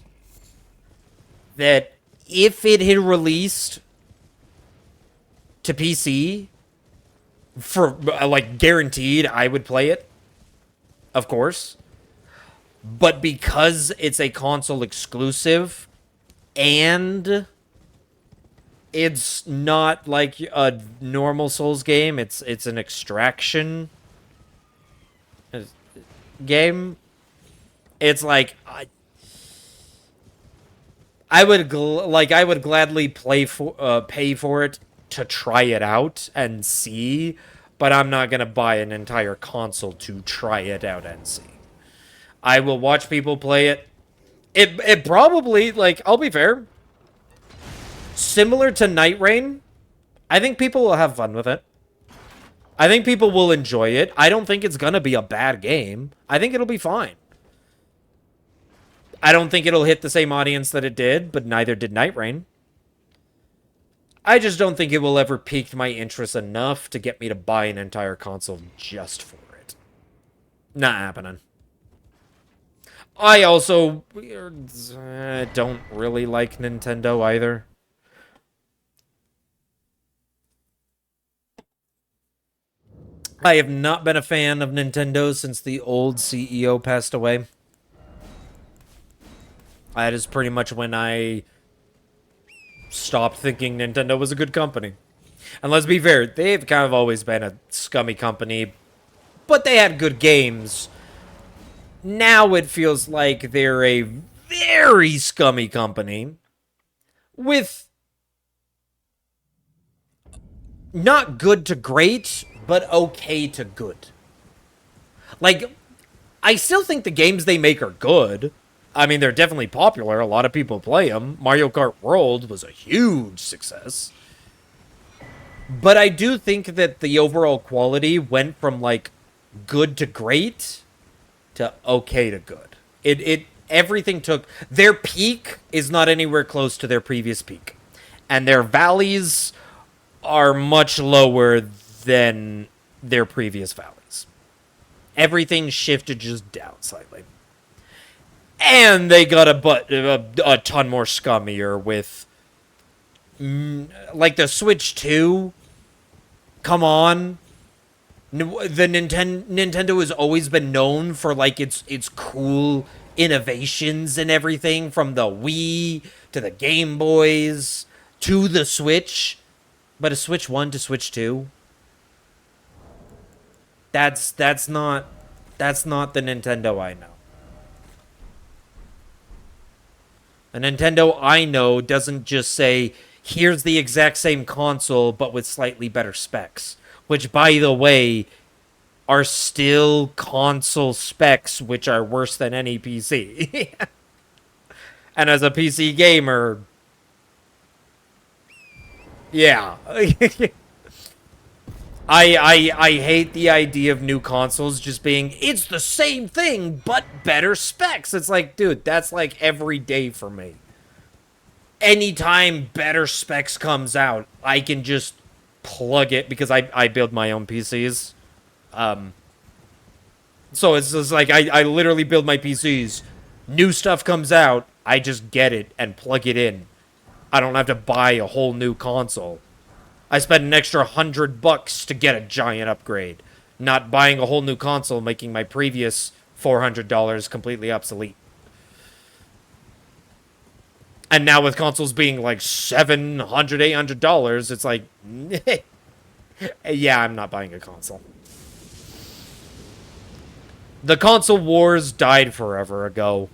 that if it had released to PC, for like guaranteed, I would play it. Of course. But because it's a console exclusive and it's not like a normal Souls game, it's an extraction game. It's like I would gladly pay for it to try it out and see, but I'm not gonna buy an entire console to try it out and see. I will watch people play it. It probably, like, I'll be fair, similar to Night Rain, I think people will have fun with it. I think people will enjoy it. I don't think it's gonna be a bad game. I think it'll be fine. I don't think it'll hit the same audience that it did, but neither did Night Rain. I just don't think it will ever pique my interest enough to get me to buy an entire console just for it. Not happening. I also don't really like Nintendo either. I have not been a fan of Nintendo since the old CEO passed away. That is pretty much when I stopped thinking Nintendo was a good company. And let's be fair, they've kind of always been a scummy company, but they had good games. Now it feels like they're a very scummy company with not good to great, but okay to good. Like, I still think the games they make are good. I mean, they're definitely popular. A lot of people play them. Mario Kart World was a huge success. But I do think that the overall quality went from, like, good to great to okay to good. Everything took... Their peak is not anywhere close to their previous peak. And their valleys are much lower than their previous valleys. Everything shifted just down slightly. And they got a ton more scummier with... like the Switch 2. Come on. The Nintendo has always been known for like its cool innovations and everything, from the Wii to the Game Boys to the Switch. But a Switch 1 to Switch 2, that's not the Nintendo I know. The Nintendo I know doesn't just say, here's the exact same console but with slightly better specs, which, by the way, are still console specs which are worse than any PC. And as a PC gamer, yeah. I hate the idea of new consoles just being, it's the same thing, but better specs. It's like, dude, that's like every day for me. Anytime better specs comes out, I can just plug it, because I build my own PCs. So it's just like, I literally build my PCs. New stuff comes out, I just get it and plug it in. I don't have to buy a whole new console. I spent an extra $100 to get a giant upgrade, not buying a whole new console, making my previous $400 completely obsolete. And now with consoles being like $700, $800, it's like, yeah, I'm not buying a console. The console wars died forever ago.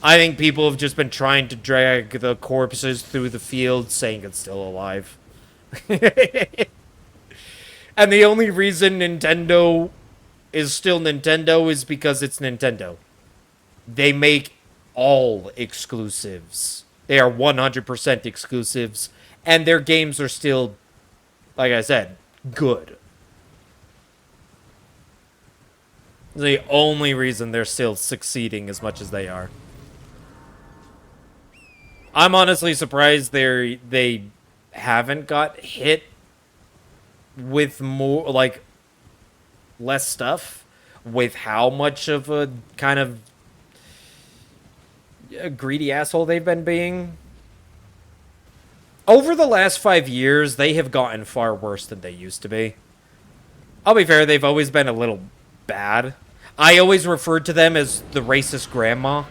I think people have just been trying to drag the corpses through the field, saying it's still alive. And the only reason Nintendo is still Nintendo is because it's Nintendo. They make all exclusives. They are 100% exclusives. And their games are still, like I said, good. The only reason they're still succeeding as much as they are. I'm honestly surprised they haven't got hit with more, like, less stuff, with how much of a kind of a greedy asshole they've been being. Over the last 5 years, they have gotten far worse than they used to be. I'll be fair, they've always been a little bad. I always referred to them as the racist grandma.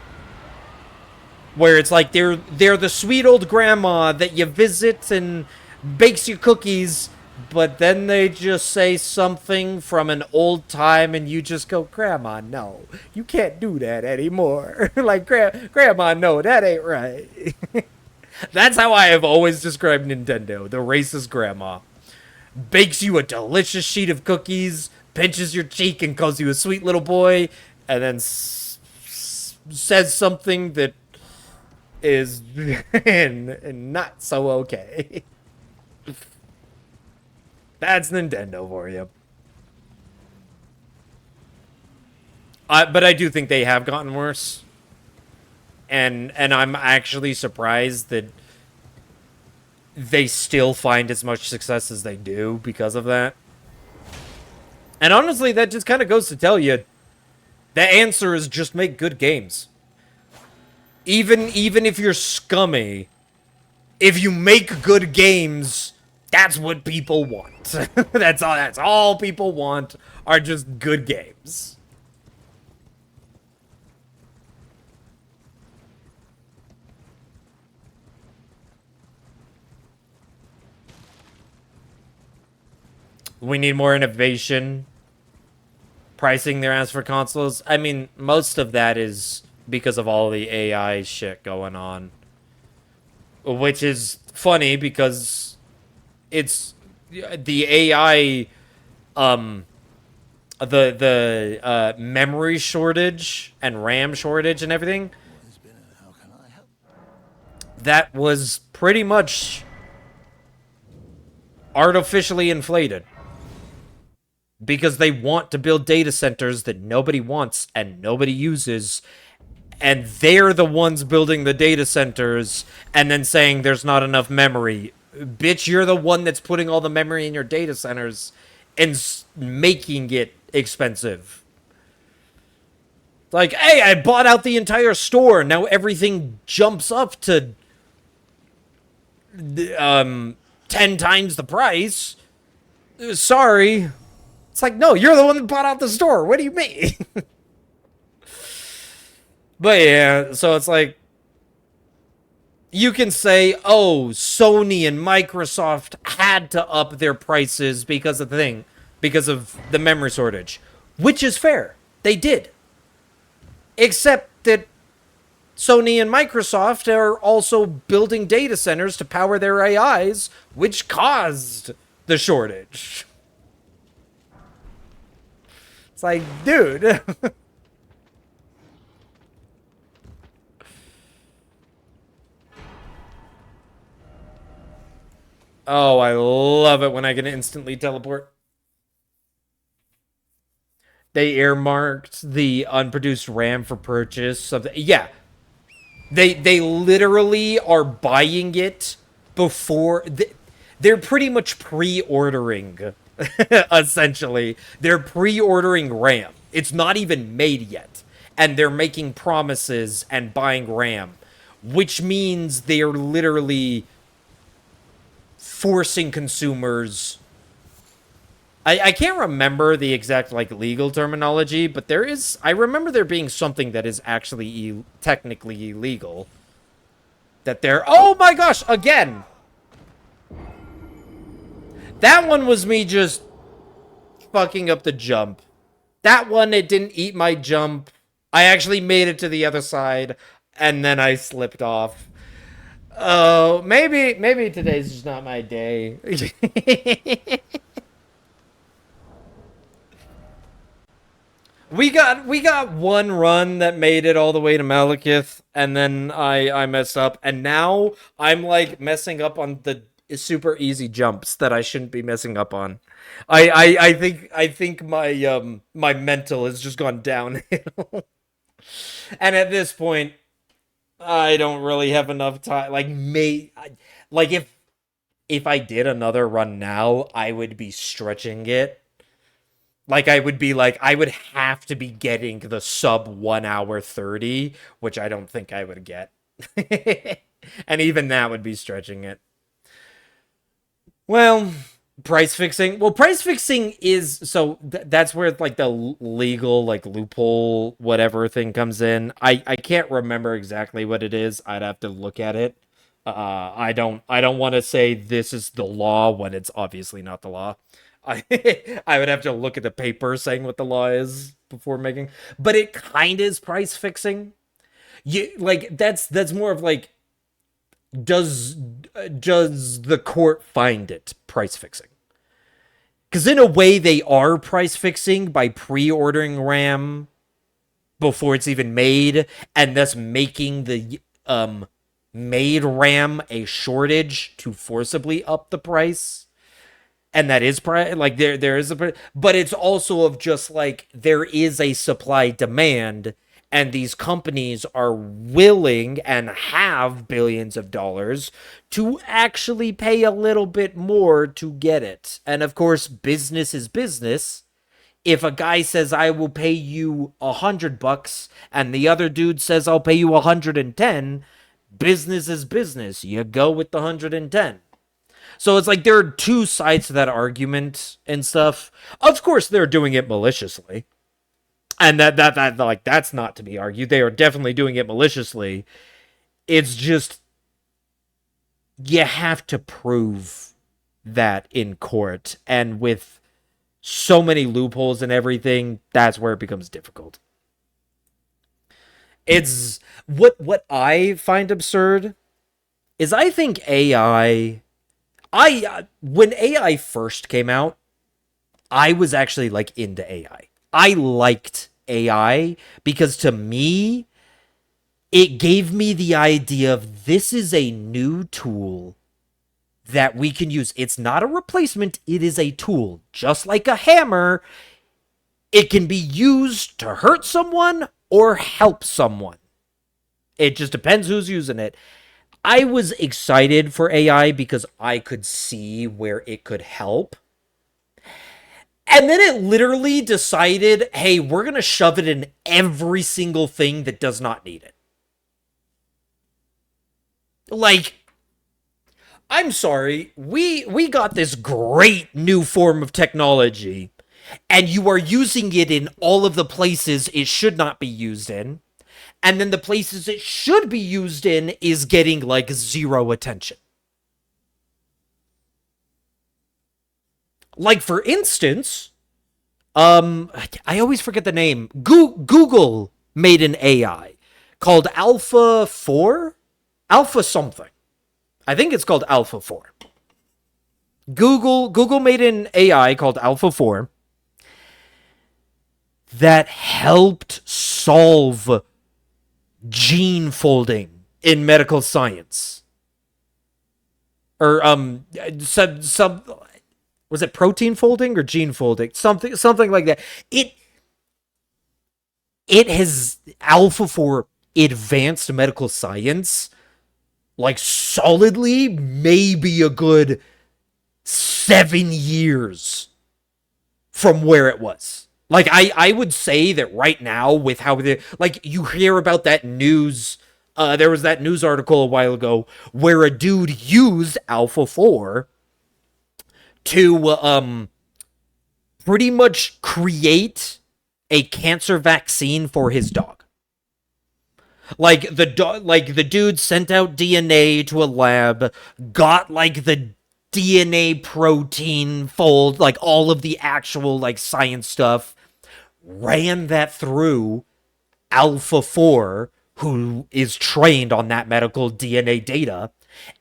Where it's like they're the sweet old grandma that you visit and bakes you cookies, but then they just say something from an old time and you just go, Grandma, no, you can't do that anymore. Like, Grandma, no, that ain't right. That's how I have always described Nintendo, the racist grandma. Bakes you a delicious sheet of cookies, pinches your cheek and calls you a sweet little boy, and then says something that is and not so okay. That's Nintendo for you. But I do think they have gotten worse. And I'm actually surprised that they still find as much success as they do because of that. And honestly, that just kind of goes to tell you, the answer is just make good games. Even if you're scummy, if you make good games, that's what people want. That's all people want, are just good games. We need more innovation. Pricing their ass for consoles. I mean, most of that is because of all the AI shit going on. Which is funny because it's the AI, the memory shortage and RAM shortage and everything. That was pretty much artificially inflated. Because they want to build data centers that nobody wants and nobody uses. And they're the ones building the data centers and then saying there's not enough memory. Bitch, you're the one that's putting all the memory in your data centers and making it expensive. Like, hey, I bought out the entire store. Now everything jumps up to 10 times the price. Sorry. It's like, no, you're the one that bought out the store. What do you mean? But yeah, so it's like, you can say, oh, Sony and Microsoft had to up their prices because of the memory shortage. Which is fair. They did. Except that Sony and Microsoft are also building data centers to power their AIs, which caused the shortage. It's like, dude. Oh, I love it when I can instantly teleport. They earmarked the unproduced RAM for purchase. Something, yeah. They literally are buying it before. They're pretty much pre-ordering. Essentially, they're pre-ordering RAM. It's not even made yet, and they're making promises and buying RAM, which means they are literally forcing consumers. I can't remember the exact like legal terminology, but there is. I remember there being something that is actually technically illegal. That they're. Oh my gosh! Again, that one was me just fucking up the jump. That one, it didn't eat my jump. I actually made it to the other side, and then I slipped off. Oh, maybe today's just not my day. We got one run that made it all the way to Malekith, and then I messed up, and now I'm like messing up on the super easy jumps that I shouldn't be messing up on. I think my mental has just gone downhill. And at this point, I don't really have enough time. Like if I did another run now, I would be stretching it. Like I would have to be getting the sub 1 hour 30, which I don't think I would get. And even that would be stretching it. Well, price fixing. Well, price fixing is so that's where like the legal like loophole whatever thing comes in. I can't remember exactly what it is. I'd have to look at it. I don't want to say this is the law when it's obviously not the law. I I would have to look at the paper saying what the law is before making. But it kind of is price fixing. You like that's more of like does does the court find it price fixing? Because in a way, they are price fixing by pre-ordering RAM before it's even made, and thus making the made RAM a shortage to forcibly up the price. And that is like there is a, but it's also of just like there is a supply demand, and these companies are willing and have billions of dollars to actually pay a little bit more to get it. And of course, business is business. If a guy says I will pay you $100 and the other dude says I'll pay you 110, business is business. You go with the 110. So it's like there are two sides to that argument and stuff. Of course, they're doing it maliciously. And that like that's not to be argued. They are definitely doing it maliciously. It's just you have to prove that in court, and with so many loopholes and everything, that's where it becomes difficult. It's what I find absurd is I think when AI first came out, I was actually like into AI. I liked AI because to me, it gave me the idea of this is a new tool that we can use. It's not a replacement, it is a tool. Just like a hammer, it can be used to hurt someone or help someone. It just depends who's using it. I was excited for AI because I could see where it could help. And then it literally decided, hey, we're going to shove it in every single thing that does not need it. Like, I'm sorry, we got this great new form of technology, and you are using it in all of the places it should not be used in. And then the places it should be used in is getting like zero attention. Like for instance, I always forget the name. Google made an AI called Alpha 4? Alpha something. I think it's called Alpha 4. Google made an AI called Alpha 4 that helped solve gene folding in medical science. Or sub was it protein folding or gene folding? Something like that. It has Alpha 4 advanced medical science like solidly maybe a good 7 years from where it was. Like, I would say that right now, with how like, you hear about that news, there was that news article a while ago where a dude used Alpha 4 to, pretty much create a cancer vaccine for his dog. Like, the dude sent out DNA to a lab, got, like, the DNA protein fold, like, all of the actual, like, science stuff, ran that through Alpha 4, who is trained on that medical DNA data,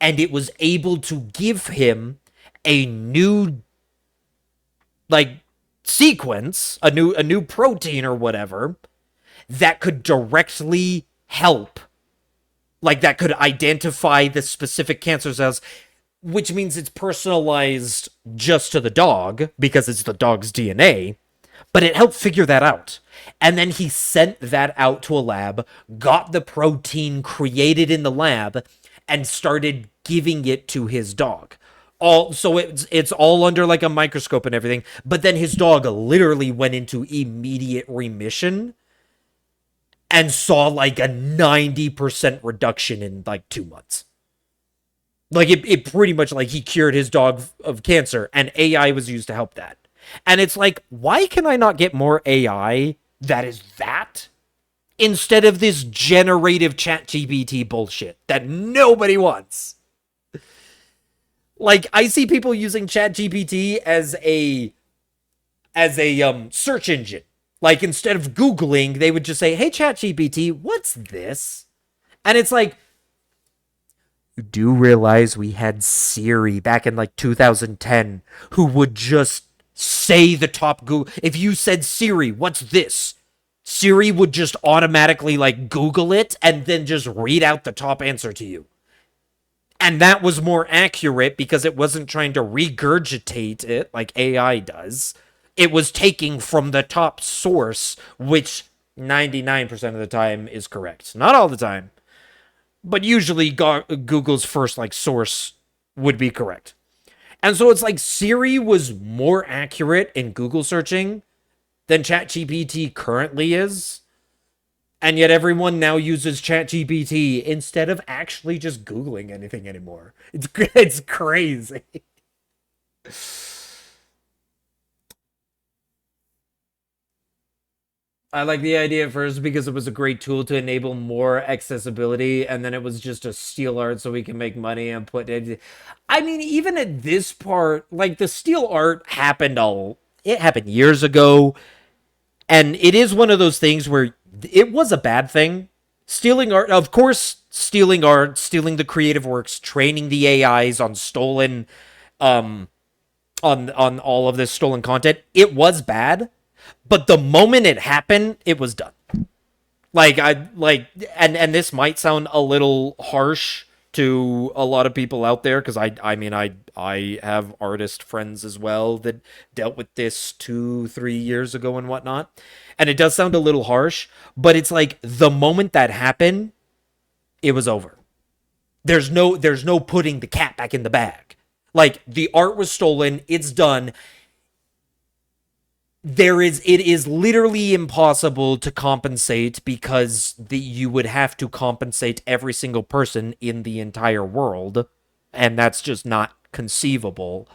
and it was able to give him a new, like, sequence, a new protein or whatever, that could directly help, like, that could identify the specific cancer cells, which means it's personalized just to the dog, because it's the dog's DNA, but it helped figure that out. And then he sent that out to a lab, got the protein created in the lab, and started giving it to his dog. So it's all under like a microscope and everything, but then his dog literally went into immediate remission and saw like a 90% reduction in like 2 months. Like, it pretty much, like, he cured his dog of cancer, and AI was used to help that. And it's like, why can I not get more AI that is that, instead of this generative ChatGPT bullshit that nobody wants? Like, I see people using ChatGPT as a search engine. Like, instead of Googling, they would just say, hey, ChatGPT, what's this? And it's like, you do realize we had Siri back in like 2010 who would just say the top Google. If you said, Siri, what's this? Siri would just automatically like Google it and then just read out the top answer to you. And that was more accurate because it wasn't trying to regurgitate it like AI does. It was taking from the top source, which 99% of the time is correct. Not all the time, but usually Google's first like source would be correct. And so it's like Siri was more accurate in Google searching than ChatGPT currently is. And yet everyone now uses ChatGPT instead of actually just Googling anything anymore. It's crazy. I like the idea at first because it was a great tool to enable more accessibility, and then it was just a steal art so we can make money and put it. I mean, even at this part, like, the steal art happened it happened years ago, and it is one of those things where it was a bad thing. Stealing art, of course, stealing art, stealing the creative works, training the AIs on stolen, on all of this stolen content, it was bad. But the moment it happened, it was done. And this might sound a little harsh to a lot of people out there, because I have artist friends as well that dealt with this 2-3 years ago and whatnot. And it does sound a little harsh, but it's like the moment that happened, it was over. There's no putting the cat back in the bag. Like, the art was stolen, it's done. It is literally impossible to compensate, because you would have to compensate every single person in the entire world, and that's just not conceivable.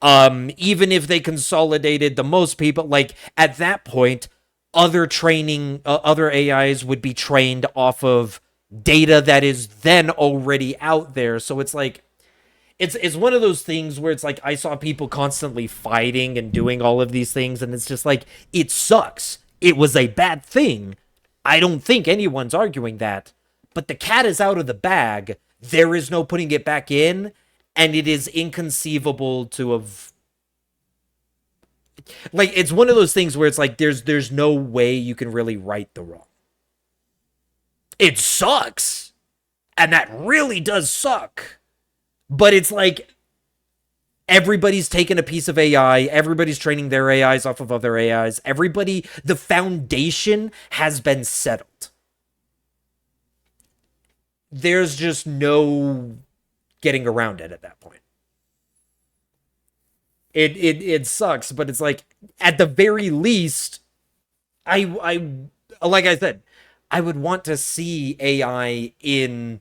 Even if they consolidated the most people, like, at that point, other AIs would be trained off of data that is then already out there. So it's like, it's one of those things where it's like, I saw people constantly fighting and doing all of these things, and it's just like, it sucks. It was a bad thing. I don't think anyone's arguing that. But the cat is out of the bag. There is no putting it back in, and it is inconceivable to have. Like, it's one of those things where it's like there's no way you can really right the wrong. It sucks, and that really does suck. But it's like everybody's taken a piece of AI. Everybody's training their AIs off of other AIs. The foundation has been settled. There's just no getting around it at that point. It sucks, but it's like, at the very least, I like I said, I would want to see AI in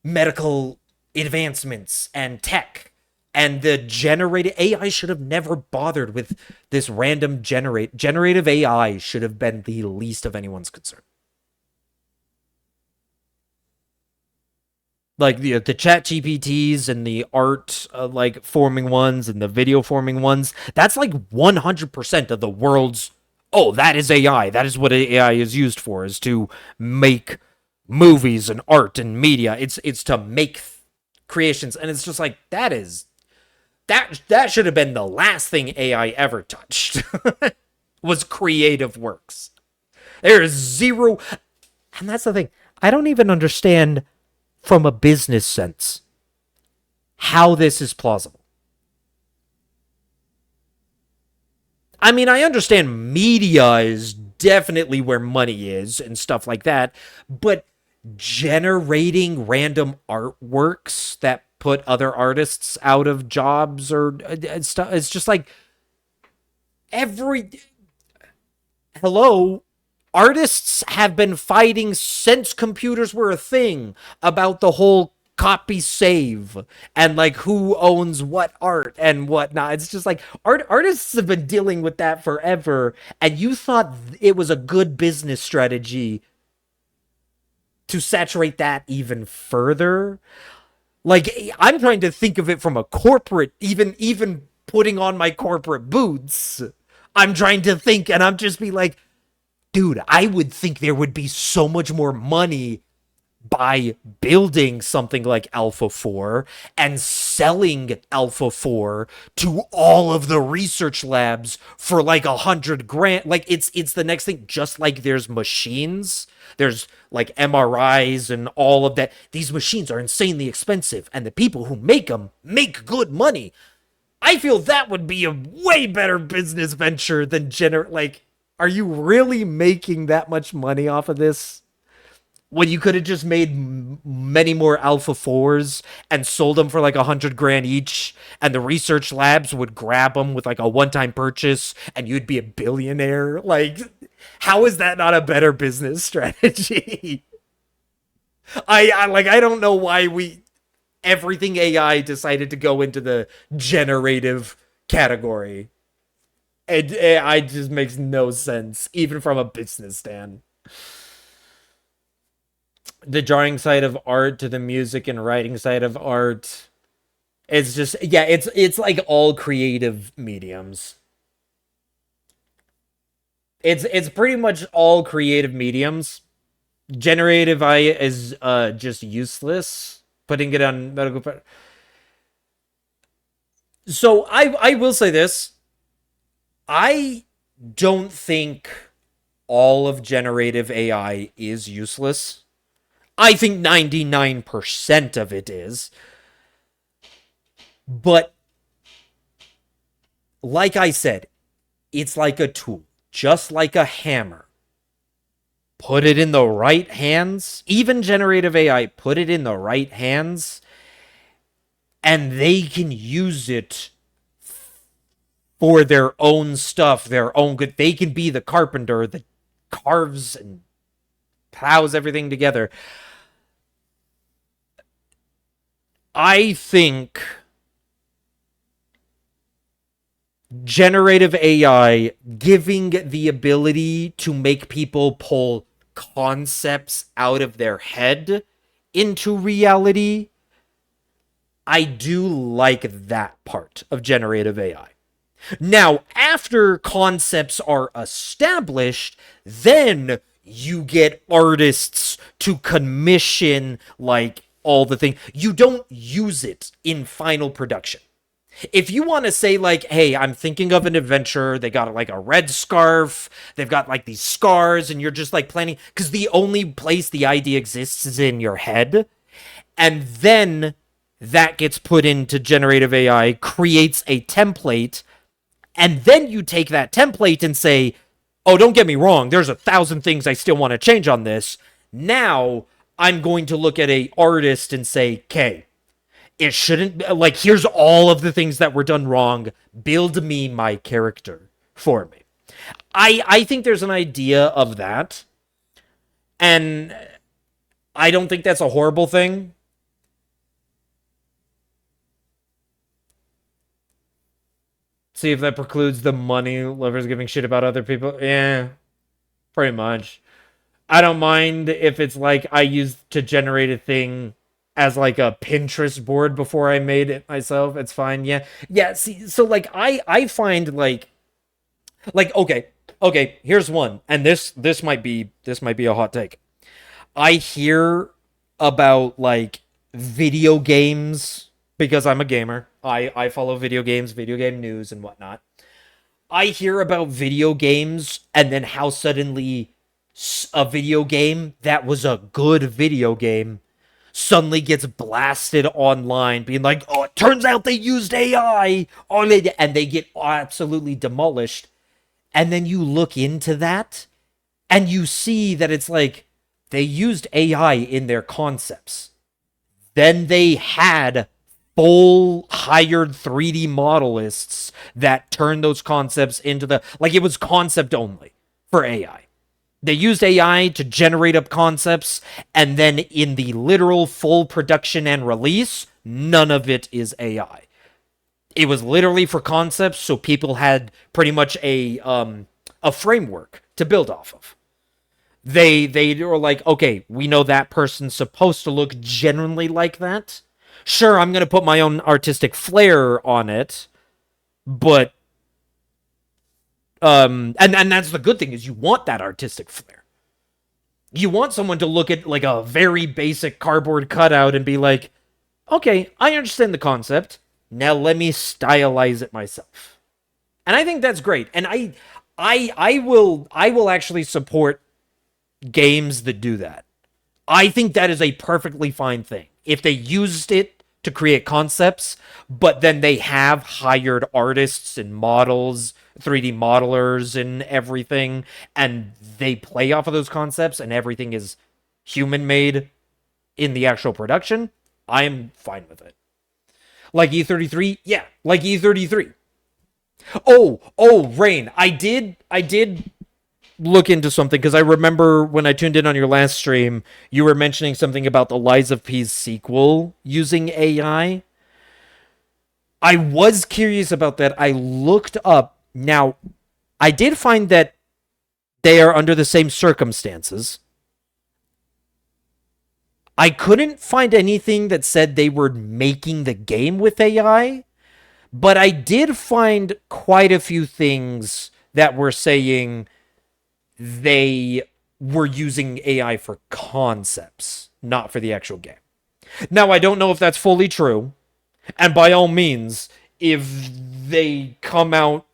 medical advancements and tech. And the generated AI should have never bothered with this random generative AI should have been the least of anyone's concern. Like the chat GPTs and the art like forming ones and the video forming ones, that's like 100% of the world's, oh, that is AI. That is what AI is used for, is to make movies and art and media. It's to make creations. And it's just like, that should have been the last thing AI ever touched. Was creative works. There is zero. And that's the thing. I don't even understand from a business sense how this is plausible. I mean, I understand media is definitely where money is and stuff like that, but generating random artworks that put other artists out of jobs or stuff, it's just like hello, artists have been fighting since computers were a thing about the whole copy save and like who owns what art and whatnot. It's just like artists have been dealing with that forever, and you thought it was a good business strategy to saturate that even further. Like, I'm trying to think of it from a corporate, even putting on my corporate boots. I'm trying to think, and I'm just be like, dude, I would think there would be so much more money by building something like Alpha 4 and selling Alpha 4 to all of the research labs for like $100,000. Like, it's the next thing. Just like there's machines, there's like MRIs and all of that. These machines are insanely expensive, and the people who make them make good money. I feel that would be a way better business venture than like, are you really making that much money off of this? When you could have just made many more Alpha 4s and sold them for like $100,000 each, and the research labs would grab them with like a one-time purchase, and you'd be a billionaire. Like, how is that not a better business strategy? I don't know why everything AI decided to go into the generative category. It just makes no sense, even from a business stand. The drawing side of art to the music and writing side of art. It's just, yeah, it's like all creative mediums. It's pretty much all creative mediums. Generative AI is just useless. Putting it on medical. So I will say this. I don't think all of generative AI is useless. I think 99% of it is. But like I said, it's like a tool, just like a hammer. Put it in the right hands, even generative AI, put it in the right hands, and they can use it for their own stuff, their own good. They can be the carpenter that carves and plows everything together. I think generative AI giving the ability to make people pull concepts out of their head into reality, I do like that part of generative AI. Now, after concepts are established, then You get artists to commission like all the things. You don't use it in final production. If you want to say like, hey, I'm thinking of an adventure, they got like a red scarf, they've got like these scars, and you're just like planning, because the only place the idea exists is in your head, and then that gets put into generative AI, creates a template, and then you take that template and say, oh, don't get me wrong, there's 1,000 things I still want to change on this. Now I'm going to look at a artist and say, okay, it shouldn't, like, here's all of the things that were done wrong. Build me my character for me. I think there's an idea of that, and I don't think that's a horrible thing. See if that precludes the money lovers giving shit about other people. Yeah, pretty much. I don't mind if it's like I used to generate a thing as like a Pinterest board before I made it myself. It's fine. Yeah. Yeah, see, so like I find like okay, here's one. And this might be a hot take. I hear about like video games because I'm a gamer. I follow video games, video game news and whatnot. I hear about video games and then how suddenly a video game that was a good video game suddenly gets blasted online being like, oh, it turns out they used AI on it, and they get absolutely demolished. And then you look into that and you see that it's like they used AI in their concepts. Then they had full hired 3D modelists that turned those concepts into the, like, it was concept only for AI. They used AI to generate up concepts, and then in the literal full production and release, none of it is AI. It was literally for concepts, so people had pretty much a framework to build off of. They were like, okay, we know that person's supposed to look generally like that. Sure, I'm gonna put my own artistic flair on it, but and that's the good thing, is you want that artistic flair. You want someone to look at like a very basic cardboard cutout and be like, okay, I understand the concept. Now let me stylize it myself. And I think that's great. And I will actually support games that do that. I think that is a perfectly fine thing. If they used it to create concepts, but then they have hired artists and models, 3D modelers and everything, and they play off of those concepts and everything is human made in the actual production, I'm fine with it. Like E33? Yeah, like E33. Rain. I did look into something because I remember when I tuned in on your last stream, you were mentioning something about the Lies of P's sequel using AI. I was curious about that. I looked up. Now, I did find that they are under the same circumstances. I couldn't find anything that said they were making the game with AI, but I did find quite a few things that were saying they were using AI for concepts, not for the actual game. Now, I don't know if that's fully true. And by all means, if they come out,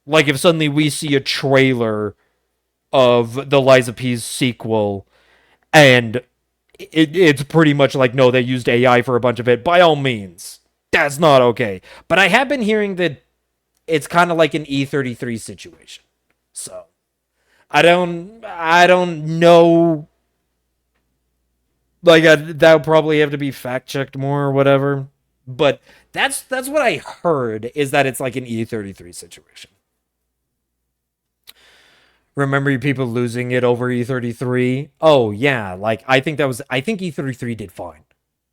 like if suddenly we see a trailer of the Lies of P's sequel and it's pretty much like, no, they used AI for a bunch of it, by all means, that's not okay. But I have been hearing that it's kind of like an E33 situation. So I don't know. Like that would probably have to be fact checked more or whatever. But that's what I heard, is that it's like an E33 situation. Remember you people losing it over E33? Oh yeah, like I think E33 did fine.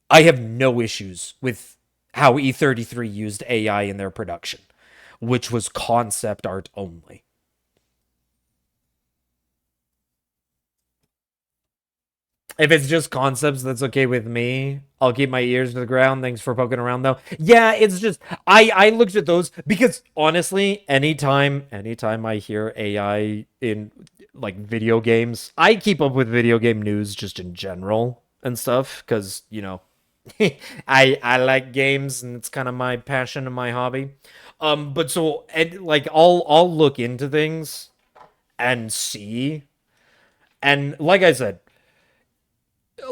I have no issues with how E33 used AI in their production, which was concept art only. If it's just concepts, that's okay with me. I'll keep my ears to the ground. Thanks for poking around though. Yeah, it's just I looked at those because honestly, anytime I hear AI in like video games, I keep up with video game news just in general and stuff cuz I like games and it's kind of my passion and my hobby. But so like I'll look into things and see, and like I said,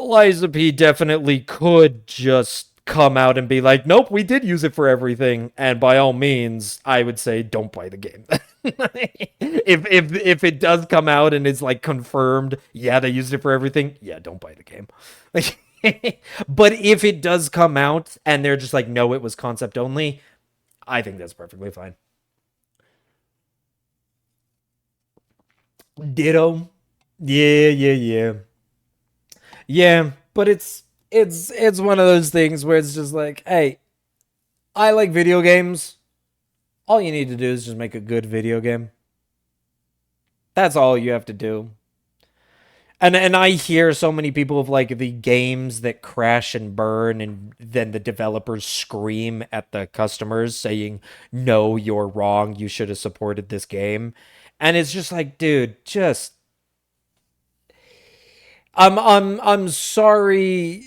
Liza P definitely could just come out and be like, "Nope, we did use it for everything." And by all means, I would say don't play the game. If it does come out and it's like confirmed, yeah, they used it for everything. Yeah, don't play the game. But if it does come out and they're just like, "No, it was concept only," I think that's perfectly fine. Ditto. Yeah, yeah, yeah. Yeah, but it's one of those things where it's just like, hey, I like video games. All you need to do is just make a good video game. That's all you have to do. And I hear so many people of like the games that crash and burn and then the developers scream at the customers saying, "No, you're wrong. You should have supported this game." And it's just like, dude, just I'm sorry.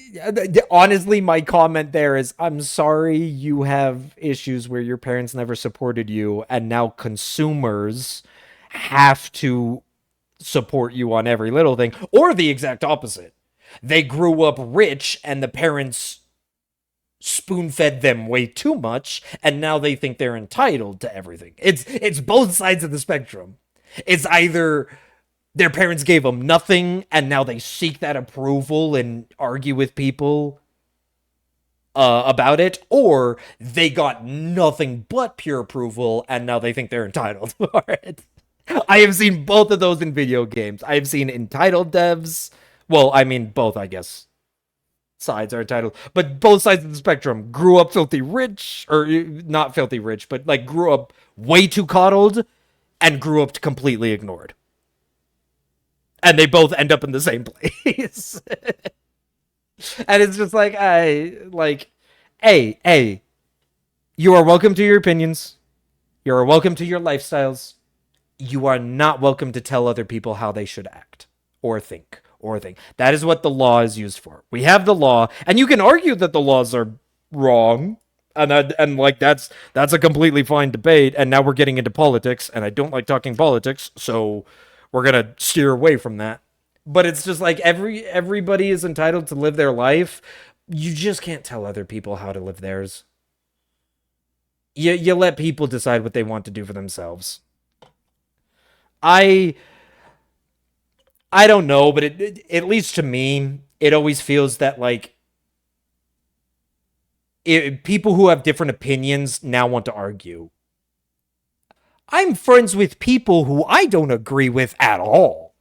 Honestly, my comment there is I'm sorry you have issues where your parents never supported you and now consumers have to support you on every little thing, or the exact opposite. They grew up rich and the parents spoon fed them way too much and now they think they're entitled to everything. It's both sides of the spectrum. It's either their parents gave them nothing and now they seek that approval and argue with people about it, or they got nothing but pure approval and now they think they're entitled for it. I have seen both of those in video games. I have seen entitled devs. Well, I mean, both, I guess. Sides are entitled, but both sides of the spectrum grew up filthy rich, or not filthy rich, but like grew up way too coddled and grew up completely ignored. And they both end up in the same place. And it's just like, hey, you are welcome to your opinions. You are welcome to your lifestyles. You are not welcome to tell other people how they should act or think or think. That is what the law is used for. We have the law, and you can argue that the laws are wrong, and like that's a completely fine debate. And now we're getting into politics, and I don't like talking politics, so we're gonna steer away from that. But it's just like everybody is entitled to live their life. You just can't tell other people how to live theirs. You let people decide what they want to do for themselves. I I don't know, but at least to me, it always feels that like people who have different opinions now want to argue. I'm friends with people who I don't agree with at all.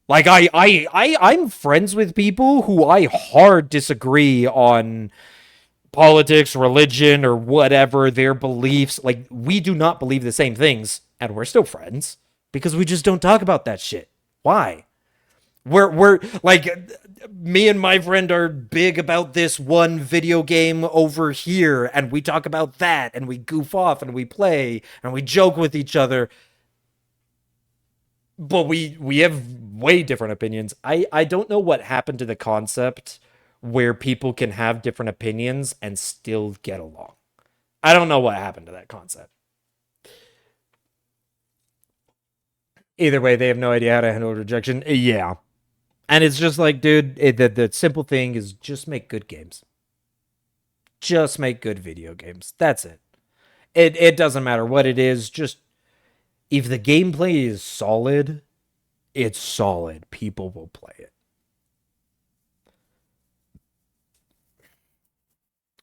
Like I'm friends with people who I hard disagree on politics, religion, or whatever their beliefs. Like we do not believe the same things, and we're still friends because we just don't talk about that shit. Why? We're like me and my friend are big about this one video game over here, and we talk about that, and we goof off, and we play, and we joke with each other. But we have way different opinions. I don't know what happened to the concept where people can have different opinions and still get along. I don't know what happened to that concept. Either way, they have no idea how to handle rejection. Yeah. And it's just like, dude, the simple thing is just make good games. Just make good video games. That's it. It doesn't matter what it is. Just if the gameplay is solid, it's solid. People will play it.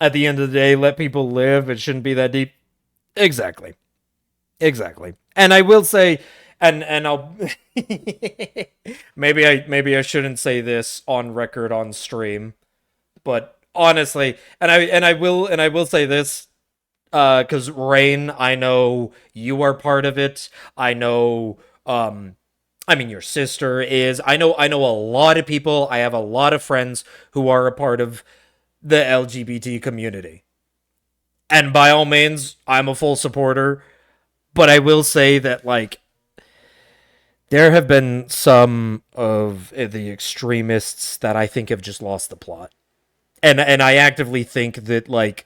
At the end of the day, let people live. It shouldn't be that deep. Exactly. Exactly. And I will say, and I'll maybe I shouldn't say this on record on stream, but honestly, and I will say this, because Rain, I know you are part of it. I know I mean, your sister is. I know a lot of people. I have a lot of friends who are a part of the LGBT community. And by all means, I'm a full supporter, but I will say that like there have been some of the extremists that I think have just lost the plot. And I actively think that like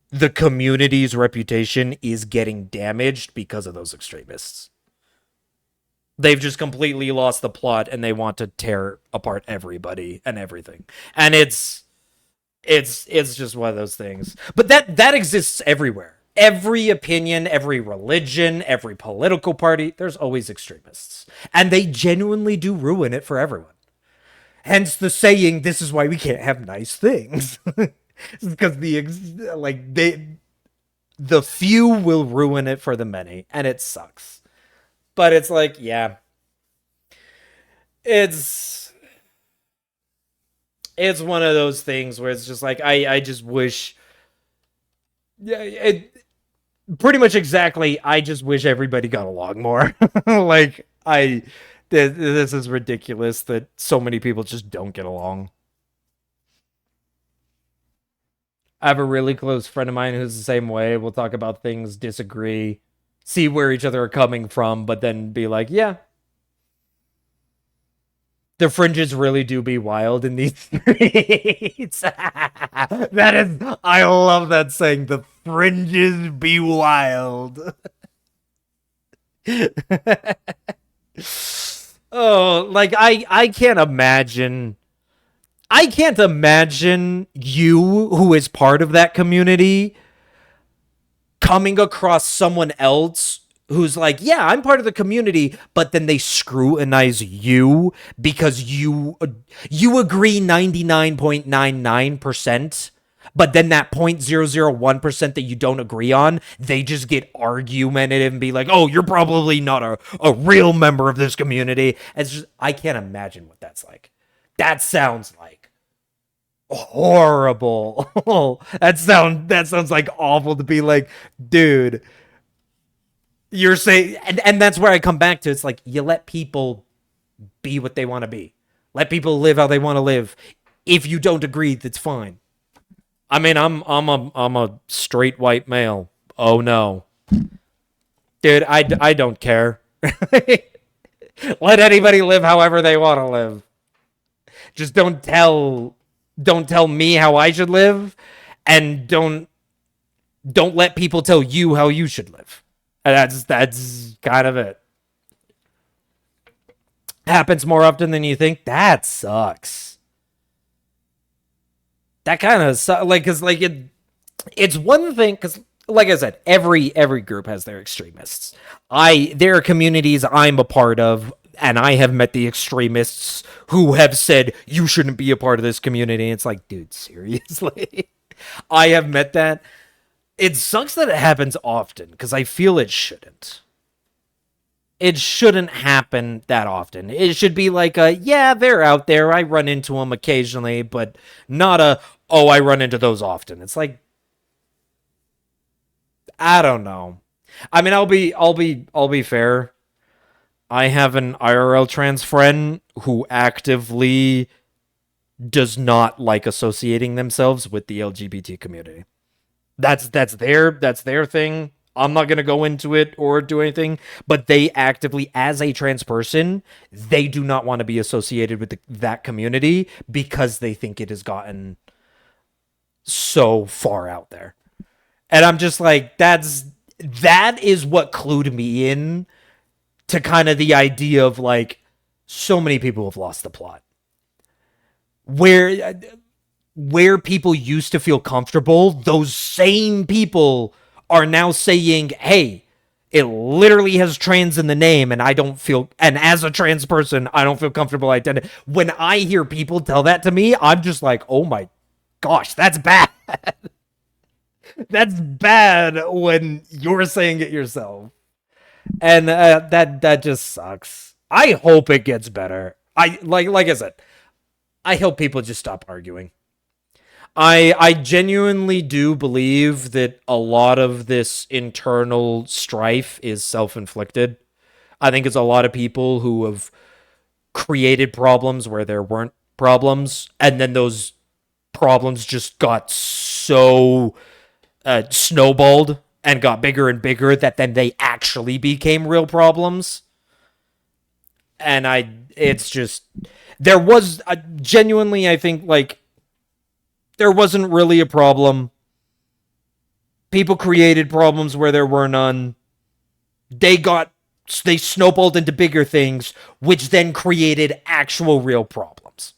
the community's reputation is getting damaged because of those extremists. They've just completely lost the plot and they want to tear apart everybody and everything. And it's just one of those things. But that exists everywhere. Every opinion, every religion, every political party, there's always extremists. And they genuinely do ruin it for everyone. Hence the saying, this is why we can't have nice things. Because the few will ruin it for the many, and it sucks. But it's like, yeah, it's it's one of those things where it's just like I just wish, yeah, pretty much exactly. I just wish everybody got along more. Like this is ridiculous that so many people just don't get along. I have a really close friend of mine who's the same way. We'll talk about things, disagree, see where each other are coming from, but then be like, yeah, the fringes really do be wild in these streets. That is, I love that saying. The fringes be wild. Oh, like I can't imagine. I can't imagine you, who is part of that community, coming across someone else who's like, yeah, I'm part of the community, but then they scrutinize you because you agree 99.99%, but then that 0.001% that you don't agree on, they just get argumentative and be like, oh, you're probably not a real member of this community. It's just, I can't imagine what that's like. That sounds like horrible. That sounds like awful to be like, dude, you're saying, and that's where I come back to. It's like you let people be what they want to be. Let people live how they want to live. If you don't agree, that's fine. I mean, I'm a straight white male. Oh no, dude, I don't care. Let anybody live however they want to live. Just don't tell me how I should live, and don't let people tell you how you should live. And that's kind of it. Happens more often than you think. That sucks. That kind of like, cause like it's one thing, because like I said, every group has their extremists. There are communities I'm a part of, and I have met the extremists who have said you shouldn't be a part of this community. It's like, dude, seriously. I have met that. It sucks that it happens often because I feel it shouldn't. It shouldn't happen that often. It should be like yeah, they're out there. I run into them occasionally, but not oh, I run into those often. It's like, I don't know. I mean, I'll be fair. I have an IRL trans friend who actively does not like associating themselves with the LGBT community. That's their thing. I'm not gonna go into it or do anything, but they actively, as a trans person, they do not want to be associated with that community because they think it has gotten so far out there. And I'm just like, that is what clued me in to kind of the idea of like, so many people have lost the plot. Where people used to feel comfortable, those same people are now saying, hey, it literally has trans in the name, and I don't feel, and as a trans person, I don't feel comfortable identifying. When I hear people tell that to me, I'm just like, oh my gosh, that's bad. That's bad when you're saying it yourself. And that just sucks. I hope it gets better. Like I said, I hope people just stop arguing. I genuinely do believe that a lot of this internal strife is self-inflicted. I think it's a lot of people who have created problems where there weren't problems, and then those problems just got so snowballed and got bigger and bigger that then they actually became real problems. And it's just, there was genuinely, I think, like, there wasn't really a problem. People created problems where there were none. They snowballed into bigger things, which then created actual real problems.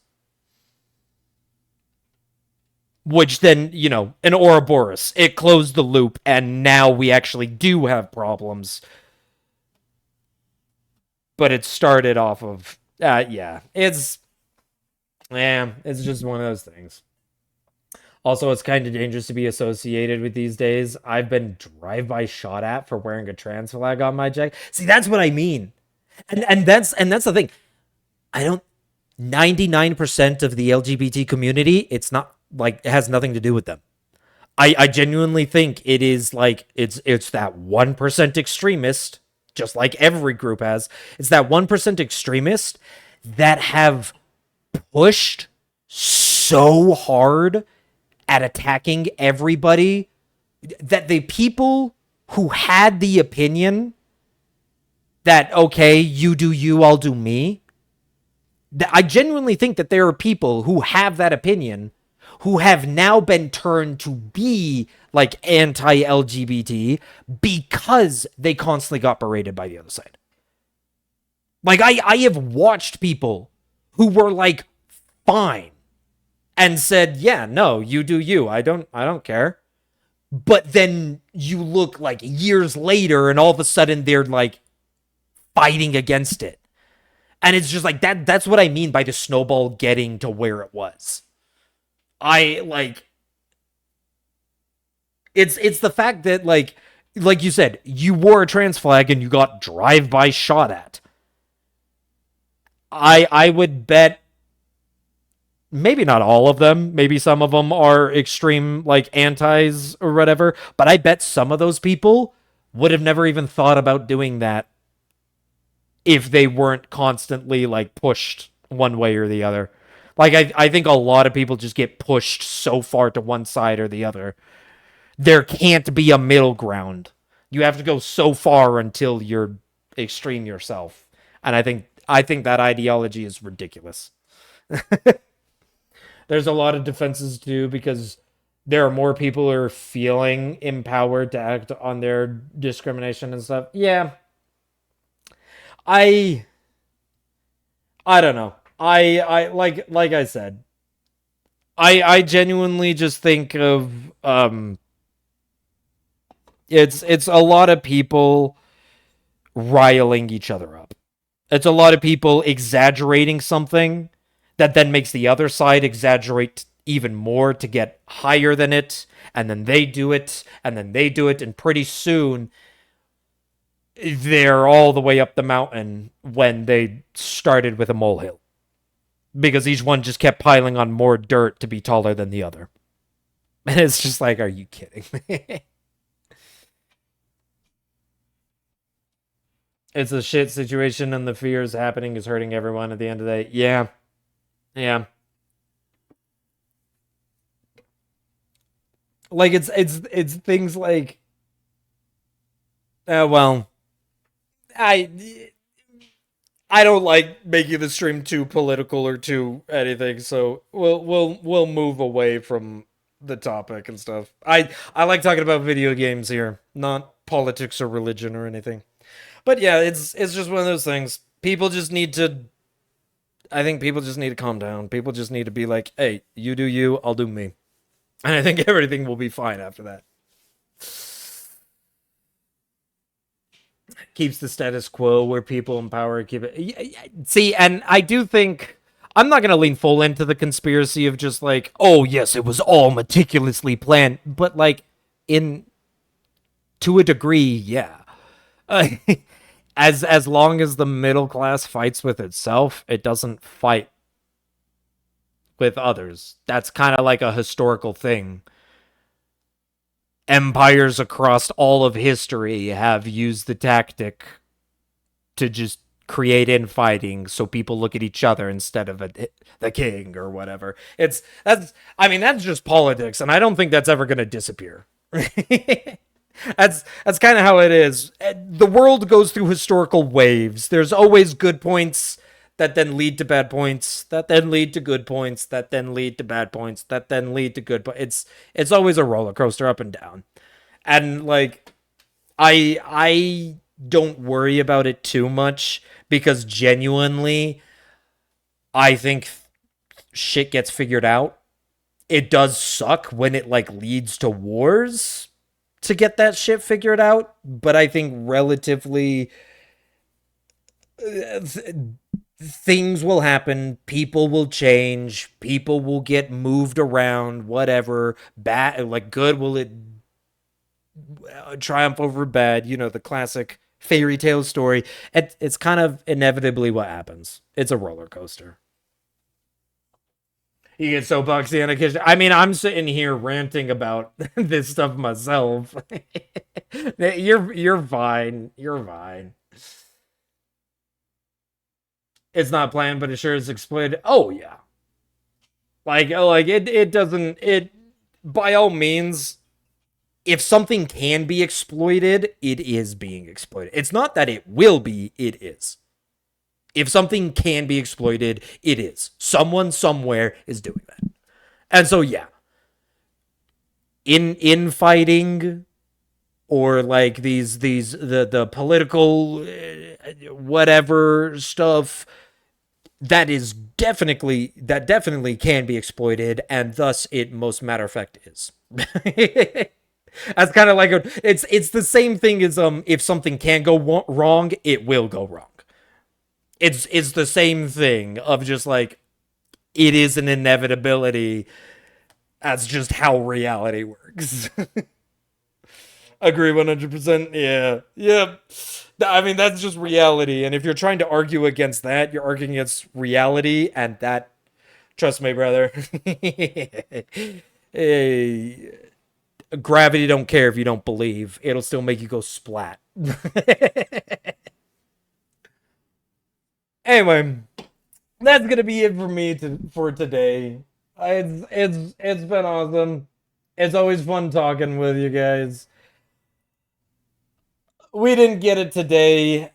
Which then, you know, an Ouroboros, it closed the loop, and now we actually do have problems. But it started off of, it's just one of those things. Also, it's kind of dangerous to be associated with these days. I've been drive-by shot at for wearing a trans flag on my jacket. See, that's what I mean. And that's the thing. I don't 99% of the LGBT community, it's not like, it has nothing to do with them. I genuinely think it is like it's that 1% extremist, just like every group has. It's that 1% extremist that have pushed so hard at attacking everybody that the people who had the opinion that, okay, you do you, I'll do me. I genuinely think that there are people who have that opinion who have now been turned to be like anti-LGBT because they constantly got berated by the other side. Like, I have watched people who were like fine and said, yeah, no, you do you. I don't care. But then you look like years later and all of a sudden they're like fighting against it. And it's just like that's what I mean by the snowball getting to where it was. It's the fact that like you said, you wore a trans flag and you got drive-by shot at. I would bet maybe not all of them, maybe some of them are extreme like antis or whatever, but I bet some of those people would have never even thought about doing that if they weren't constantly like pushed one way or the other. Like I think a lot of people just get pushed so far to one side or the other. There can't be a middle ground. You have to go so far until you're extreme yourself. And I think that ideology is ridiculous. There's a lot of defenses too because there are more people who are feeling empowered to act on their discrimination and stuff. Yeah. I don't know. I like I said, I genuinely just think of it's a lot of people riling each other up. It's a lot of people exaggerating something that then makes the other side exaggerate even more to get higher than it, and then they do it, and then they do it, and pretty soon they're all the way up the mountain when they started with a molehill. Because each one just kept piling on more dirt to be taller than the other. And it's just like, are you kidding me? It's a shit situation and the fears happening is hurting everyone at the end of the day. Yeah. Yeah. Like it's things like well, I don't like making the stream too political or too anything, so we'll move away from the topic and stuff. I like talking about video games here, not politics or religion or anything. But yeah, it's just one of those things. People just need to I think people just need to calm down. People just need to be like, "Hey, you do you, I'll do me." And I think everything will be fine after that. Keeps the status quo where people in power keep it. See, and I do think I'm not going to lean full into the conspiracy of just like, oh yes, it was all meticulously planned, but like in to a degree, yeah. As long as the middle class fights with itself, it doesn't fight with others. That's kind of like a historical thing. Empires across all of history have used the tactic to just create infighting so people look at each other instead of the king or whatever. That's just politics, and I don't think that's ever going to disappear. That's kind of how it is. The world goes through historical waves. There's always good points that then lead to bad points, that then lead to good points, that then lead to bad points, that then lead to good points. It's always a roller coaster up and down. And like I don't worry about it too much because genuinely I think shit gets figured out. It does suck when it like leads to wars to get that shit figured out, but I think relatively things will happen, people will change, people will get moved around, whatever. Bad, like good, will it triumph over bad? You know, the classic fairy tale story. It's kind of inevitably what happens. It's a roller coaster. You get so boxy on a kitchen. I mean, I'm sitting here ranting about this stuff myself. You're fine. You're fine. It's not planned, but it sure is exploited. Oh yeah. Like it doesn't it by all means, if something can be exploited, it is being exploited. It's not that it will be, it is. If something can be exploited, it is. Someone somewhere is doing that. And so yeah. In fighting or like the political whatever stuff that definitely can be exploited, and thus it most matter of fact is. That's kind of like it's the same thing as if something can go wrong, it will go wrong. It's the same thing of just like it is an inevitability. That's just how reality works. Agree 100%. Yeah. Yep. I mean, that's just reality. And if you're trying to argue against that, you're arguing against reality. And that, trust me, brother. Hey, gravity don't care if you don't believe. It'll still make you go splat. Anyway, that's gonna be it for me for today. It's been awesome. It's always fun talking with you guys. We didn't get it today.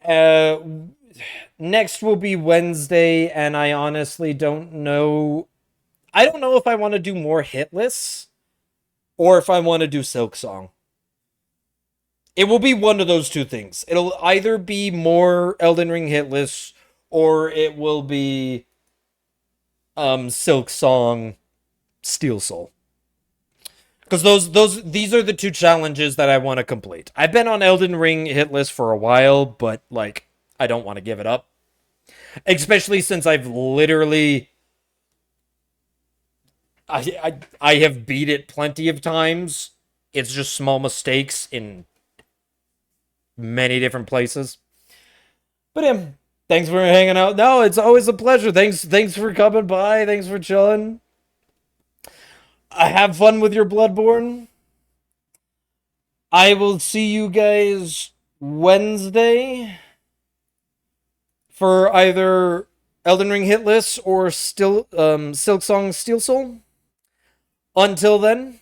Next will be Wednesday, and I honestly don't know. I don't know if I want to do more Hitless or if I want to do Silk Song. It will be one of those two things. It'll either be more Elden Ring Hitless or it will be Silk Song Steel Soul. Because these are the two challenges that I want to complete. I've been on Elden Ring Hitless for a while, but like I don't want to give it up. Especially since I've literally I have beat it plenty of times. It's just small mistakes in many different places. But yeah, thanks for hanging out. No, it's always a pleasure. Thanks for coming by. Thanks for chilling. I have fun with your Bloodborne. I will see you guys Wednesday for either Elden Ring Hitless or Silk Song Steel Soul. Until then,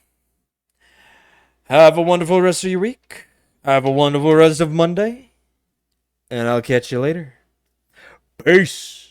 have a wonderful rest of your week. Have a wonderful rest of Monday. And I'll catch you later. Peace.